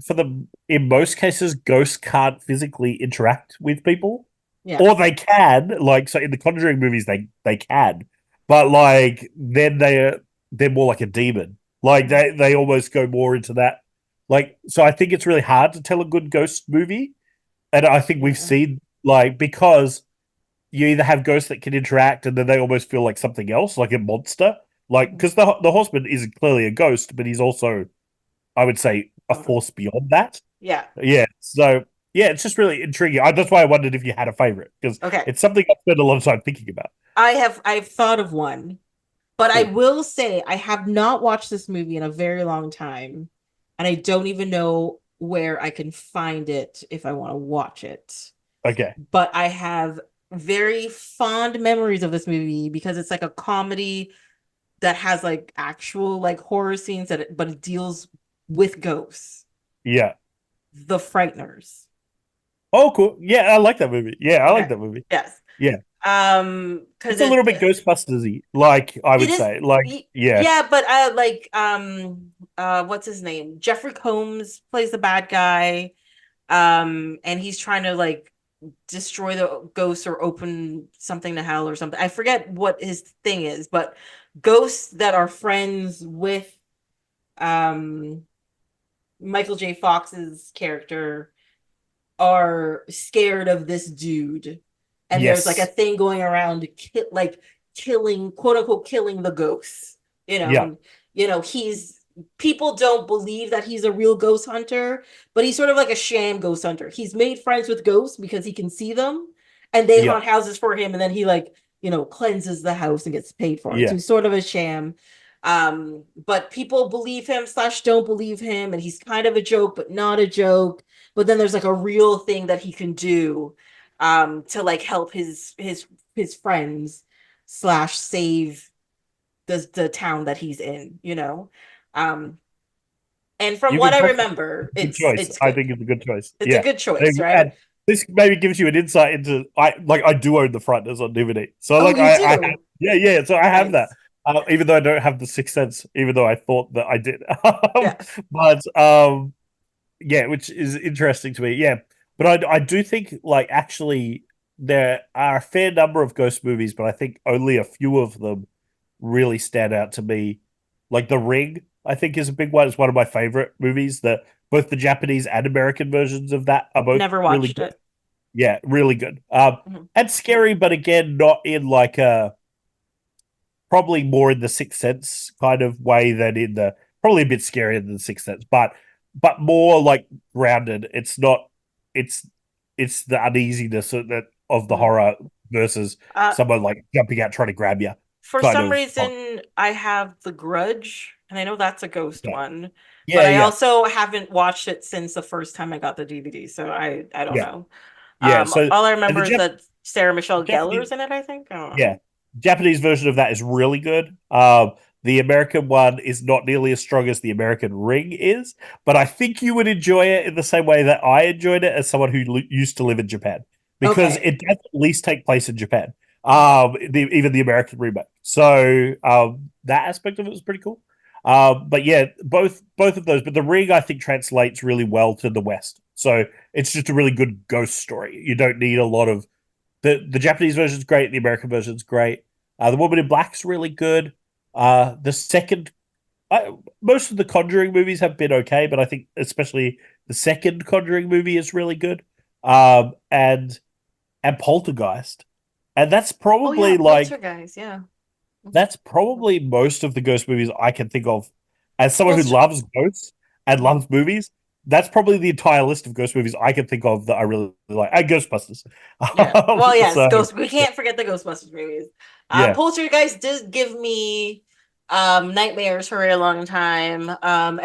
in most cases, ghosts can't physically interact with people, Yeah. or they can. Like so, in the Conjuring movies, they can, but like then they're more like a demon. Like they almost go more into that. Like so, I think it's really hard to tell a good ghost movie, and I think we've Yeah. seen like because you either have ghosts that can interact and then they almost feel like something else, like a monster. Like Mhm. because the horseman is clearly a ghost, but he's also, I would say, a force beyond that. Yeah. Yeah. So yeah, it's just really intriguing. That's why I wondered if you had a favorite because Okay. it's something I spend a lot of time thinking about. I've thought of one, but I Cool. will say I have not watched this movie in a very long time, and I don't even know where I can find it if I want to watch it. Okay. But I have very fond memories of this movie because it's like a comedy that has like actual like horror scenes but it deals with ghosts. Yeah. The Frighteners. Oh, cool. Yeah, I like that movie. Yeah, I like Okay. that movie. Yes. Yeah. Because It's a little bit Ghostbusters-y, like I it would is say. Like, yeah, yeah, but like what's his name? Jeffrey Combs plays the bad guy. And he's trying to like destroy the ghosts or open something to hell or something. I forget what his thing is, but ghosts that are friends with um Michael J. Fox's character are scared of this dude. And there's like a yes, thing going around like killing, quote unquote, killing the ghosts, yeah, and he's people don't believe that he's a real ghost hunter, but he's sort of like a sham ghost hunter. He's made friends with ghosts because he can see them and they yeah, haunt houses for him, and then he like, cleanses the house and gets paid for it. So yeah. he's sort of a sham. But people believe him slash don't believe him, and he's kind of a joke, but not a joke. But then there's like a real thing that he can do to like help his friends slash save the town that he's in, um and from You've what been I talking remember, good it's choice. it's I good. think it's a good choice. It's a Yeah. good choice, right? And this maybe gives you an insight into I do own the fronters on DVD. So Oh, like you I have do. yeah. So I have that. Nice. Even though I don't have the Sixth Sense, even though I thought that I did. Yeah, But yeah, which is interesting to me. Yeah. But I do think like actually there are a fair number of ghost movies, but I think only a few of them really stand out to me. Like The Ring, I think is a big one. It's one of my favorite movies. That both the Japanese and American versions of that are both never really watched good. it. Yeah, really good. Mhm. And scary, but again, not in like a probably more in the Sixth Sense kind of way than in the probably a bit scarier than the Sixth Sense, but more like grounded. It's not. It's it's the uneasiness of the Mhm. horror versus uh someone like jumping out trying to grab you, for kind some of horror. reason I have The Grudge, and I know that's a ghost Yeah, one, but yeah, I yeah, also haven't watched it since the first time I got the DVD, so I don't yeah, know. yeah. So All I and remember is that Sarah Michelle Japanese Gellar's in it, I think. I don't know. yeah, Japanese version of that is really good. The American one is not nearly as strong as the American Ring is, but I think you would enjoy it in the same way that I enjoyed it as someone who used to live in Japan, because Okay. it does at least take place in Japan. Even the American remake. So that aspect of it was pretty cool. But yeah, both of those. But the Ring, I think, translates really well to the West. So it's just a really good ghost story. You don't need a lot of the Japanese version's great. The American version's great. The Woman in Black's really good. The second, most of the Conjuring movies have been okay, but I think especially the second Conjuring movie is really good. And Poltergeist, and Oh yeah, probably Poltergeist. Yeah. that's probably most of the ghost movies I can think of. As someone who Polter. loves ghosts and Mhm. loves movies, that's probably the entire list of ghost movies I can think of that I really like. And Ghostbusters. Yeah. Well, yes, So Ghost. We can't forget the Ghostbusters movies. yeah, Poltergeist did give me nightmares for a long time.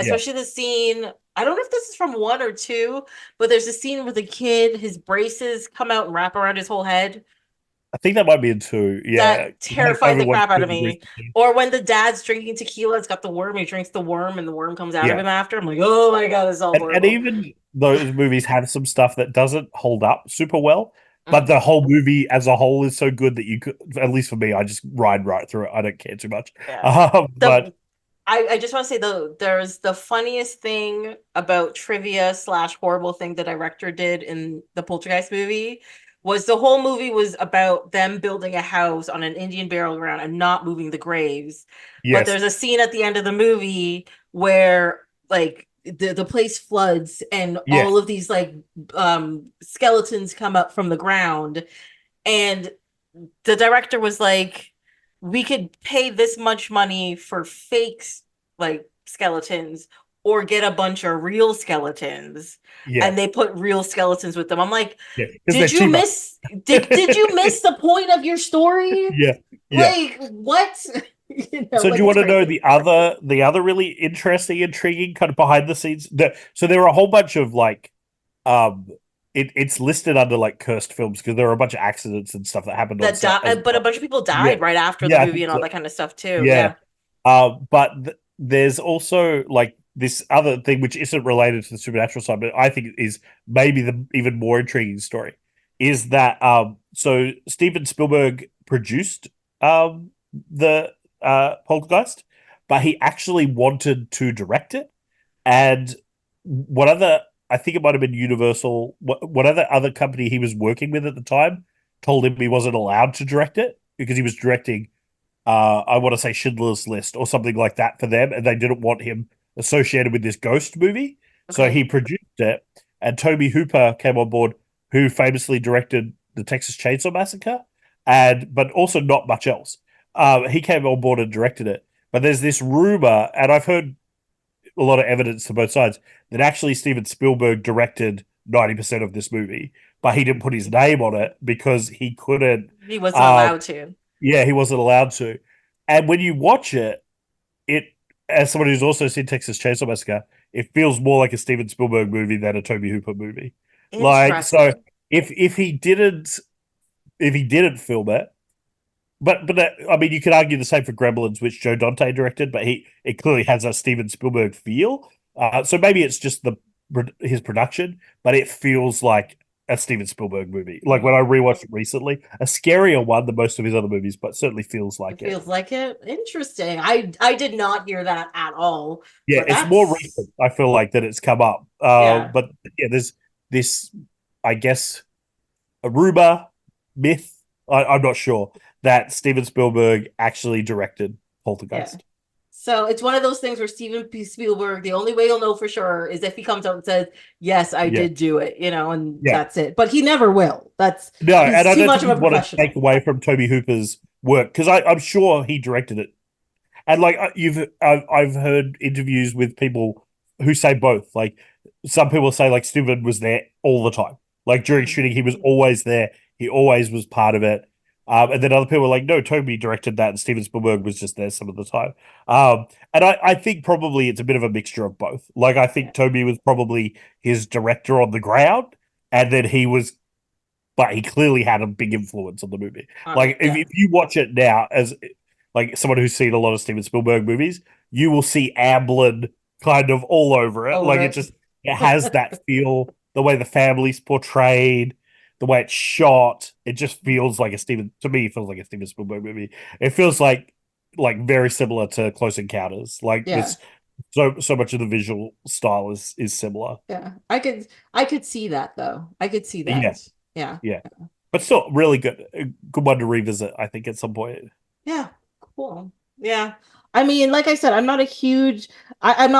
yeah. Especially the scene. I don't know if this is from one or two, but there's a scene where the kid, his braces come out and wrap around his whole head. I think that might be in two. Yeah, That terrified the everyone. crap out of me. Or when the dad's drinking tequila, it's got the worm. He drinks the worm, and the worm comes out of Yeah, him after. I'm like, oh my god, this is all and horrible. even those movies have some stuff that doesn't hold up super well, but Mhm. the whole movie as a whole is so good that you could, at least for me, I just ride right through it. I don't care too much. Yeah. But The I just want to say though, there's the funniest thing about trivia slash horrible thing the director did in the Poltergeist movie was the whole movie was about them building a house on an Indian burial ground and not moving the graves. But yes, there's a scene at the end of the movie where like the place floods and yeah, all of these like skeletons come up from the ground, and the director was like, we could pay this much money for fakes like skeletons or get a bunch of real skeletons, yeah, and they put real skeletons with them. I'm like, yeah, because they're cheaper. did you miss the point of your story? Yeah, yeah. Like what? So do Like you it's want to know crazy. the other really interesting, intriguing kind of behind the scenes? So there are a whole bunch of like um it's listed under like cursed films because there are a bunch of accidents and stuff that happened on That set as died, but a well. bunch of people Yeah, died right after the yeah, I movie think and all so. that kind of stuff too. Yeah. Yeah. But there's also like this other thing which isn't related to the supernatural side, but I think is maybe the even more intriguing story. is that so Steven Spielberg produced the Poltergeist, but he actually wanted to direct it. And what other I think it might have been Universal, what other company he was working with at the time told him he wasn't allowed to direct it because he was directing I want to say Schindler's List or something like that for them, and they didn't want him associated with this ghost movie. So Okay. he produced it, and Toby Hooper came on board, who famously directed the Texas Chainsaw Massacre, and but also not much else. He came on board and directed it. But there's this rumor, and I've heard a lot of evidence to both sides, that actually Steven Spielberg directed 90% of this movie, but he didn't put his name on it because he couldn't. He wasn't Uh, allowed to. yeah, he wasn't allowed to. And when you watch it, it as someone who's also seen Texas Chainsaw Massacre, it feels more like a Steven Spielberg movie than a Toby Hooper movie. Like, so Interesting. if he didn't film it, but I mean, you could argue the same for Gremlins, which Joe Dante directed, but it clearly has a Steven Spielberg feel. So maybe it's just his production, but it feels like a Steven Spielberg movie. Like when I rewatched it recently, a scarier one than most of his other movies, but certainly feels like It it. feels like it. Interesting. I did not hear that at all. Yeah, But it's more that's recent. I feel like that it's come up. yeah. But yeah, there's this, I guess, a rumor, myth. I'm not sure that Steven Spielberg actually directed Yeah. Poltergeist. So it's one of those things where Steven P. Spielberg, the only way you'll know for sure is if he comes out and says, "Yes, I Yeah, did do it," and yeah. that's it. But he never will. That's No, He's and I too don't much think of a you'd want to take professional. away from Toby Hooper's work because I'm sure he directed it. And like I've heard interviews with people who say both. Like some people say like Steven was there all the time. Like during shooting, he was always there. He always was part of it. And then other people were like, no, Toby directed that, and Steven Spielberg was just there some of the time. And I think probably it's a bit of a mixture of both. Like I Yeah. think Toby was probably his director on the ground, and then but he clearly had a big influence on the movie. Like Yeah. if you watch it now as like someone who's seen a lot of Steven Spielberg movies, you will see Amblin kind of all over it. All Like over it has it. that feel, the way the family's portrayed, the way it's shot. It just feels like to me, it feels like a Steven Spielberg movie. It feels like very similar to Close Encounters. Like Yeah. this so much of the visual style is similar. Yeah. I could see that though. I could see Yeah, that. Yeah. yeah. But still really good. A good one to revisit, I think, at some point. Yeah, cool. Yeah. I mean, like I said, I'm not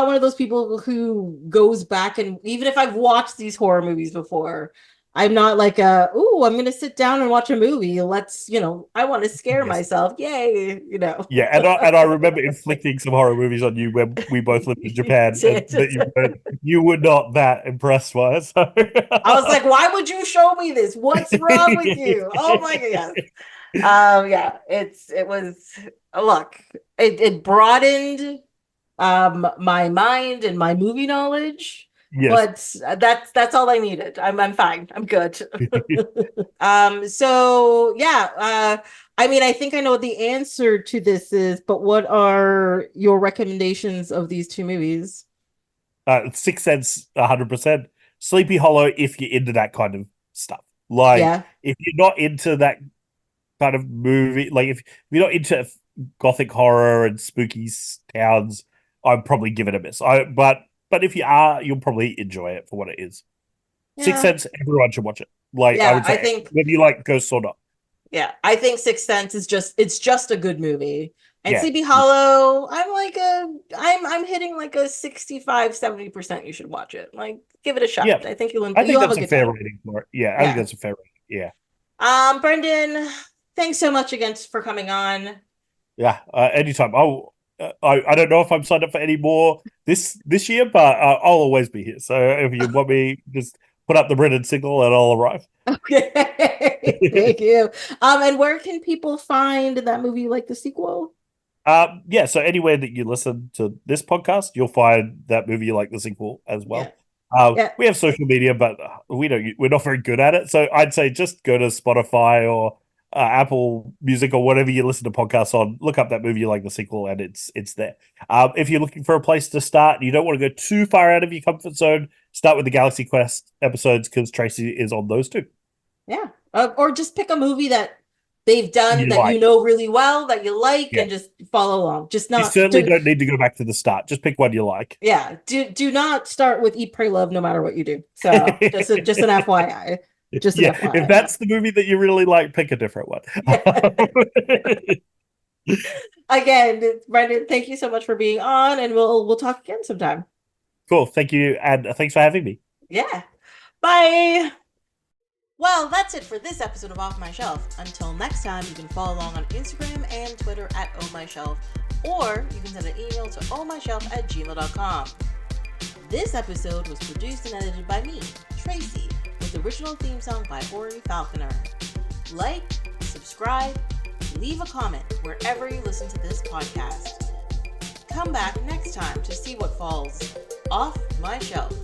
one of those people who goes back and even if I've watched these horror movies before, I'm not like I'm gonna sit down and watch a movie. I want to scare Yes. myself. Yay. Yeah, and I remember inflicting some horror movies on you when we both lived in You Japan, and did. that you were not that impressed by it. So I was like, why would you show me this? What's wrong with you? Oh my God. Yes. Yeah, it was look, it broadened my mind and my movie knowledge, yes, but that's all I needed. I'm fine. I'm good. So yeah, I mean, I think I know what the answer to this is, but what are your recommendations of these two movies? Sixth Sense, 100%. Sleepy Hollow, if you're into that kind of stuff. Like Yeah. if you're not into that kind of movie, like if you're not into gothic horror and spooky towns, I'd probably give it a miss. But if you are, you'll probably enjoy it for what it is. Sixth Yeah. Sense, everyone should watch it. Like I Yeah, would say, whether you like ghosts or not. I think Sixth Sense is just a good movie. And Yeah, Sleepy Hollow, I'm hitting like a 65-70%. You should watch it. Like give it a yeah. shot. I think I think you'll have a that's a good fair time. rating for it. Yeah, I think Yeah. that's a fair rating. Yeah, Brendan, thanks so much again for coming on. yeah. Anytime. I don't know if I'm signed up for any more this year, but I'll always be here. So if you want me, just put up the Brendan signal and I'll arrive. Okay. Thank you. And where can people find that movie like the sequel? Yeah, so anywhere that you listen to this podcast, you'll find that movie like the sequel as Yeah. well. Yeah. We have social media, but we're not very good at it. So I'd say just go to Spotify or Apple Music or whatever you listen to podcasts on. Look up that movie like the sequel, and it's there. If you're looking for a place to start, and you don't want to go too far out of your comfort zone. Start with the Galaxy Quest episodes because Tracy is on those too. Yeah. Or just pick a movie that they've done You that you like. know really well, that you like, Yeah. and just follow along. Just You not certainly don't need to go back to the start. Just pick one you like. yeah. Do not start with Eat, Pray, Love, no matter what you do. So just an FYI. Just an Yeah, if FYI. that's the movie that you really like, pick a different one. Yeah. Again, Brendan, thank you so much for being on, and we'll talk again sometime. Cool. Thank you, and thanks for having me. Yeah. Bye. Well, that's it for this episode of Off My Shelf. Until next time, you can follow along on Instagram and Twitter at ohmyshelf, or you can send an email to ohmyshelf@gmail.com. This episode was produced and edited by me, Tracy, with original theme song by Ori Falconer. Like, subscribe, leave a comment wherever you listen to this podcast. Come back next time to see what falls off my shelf.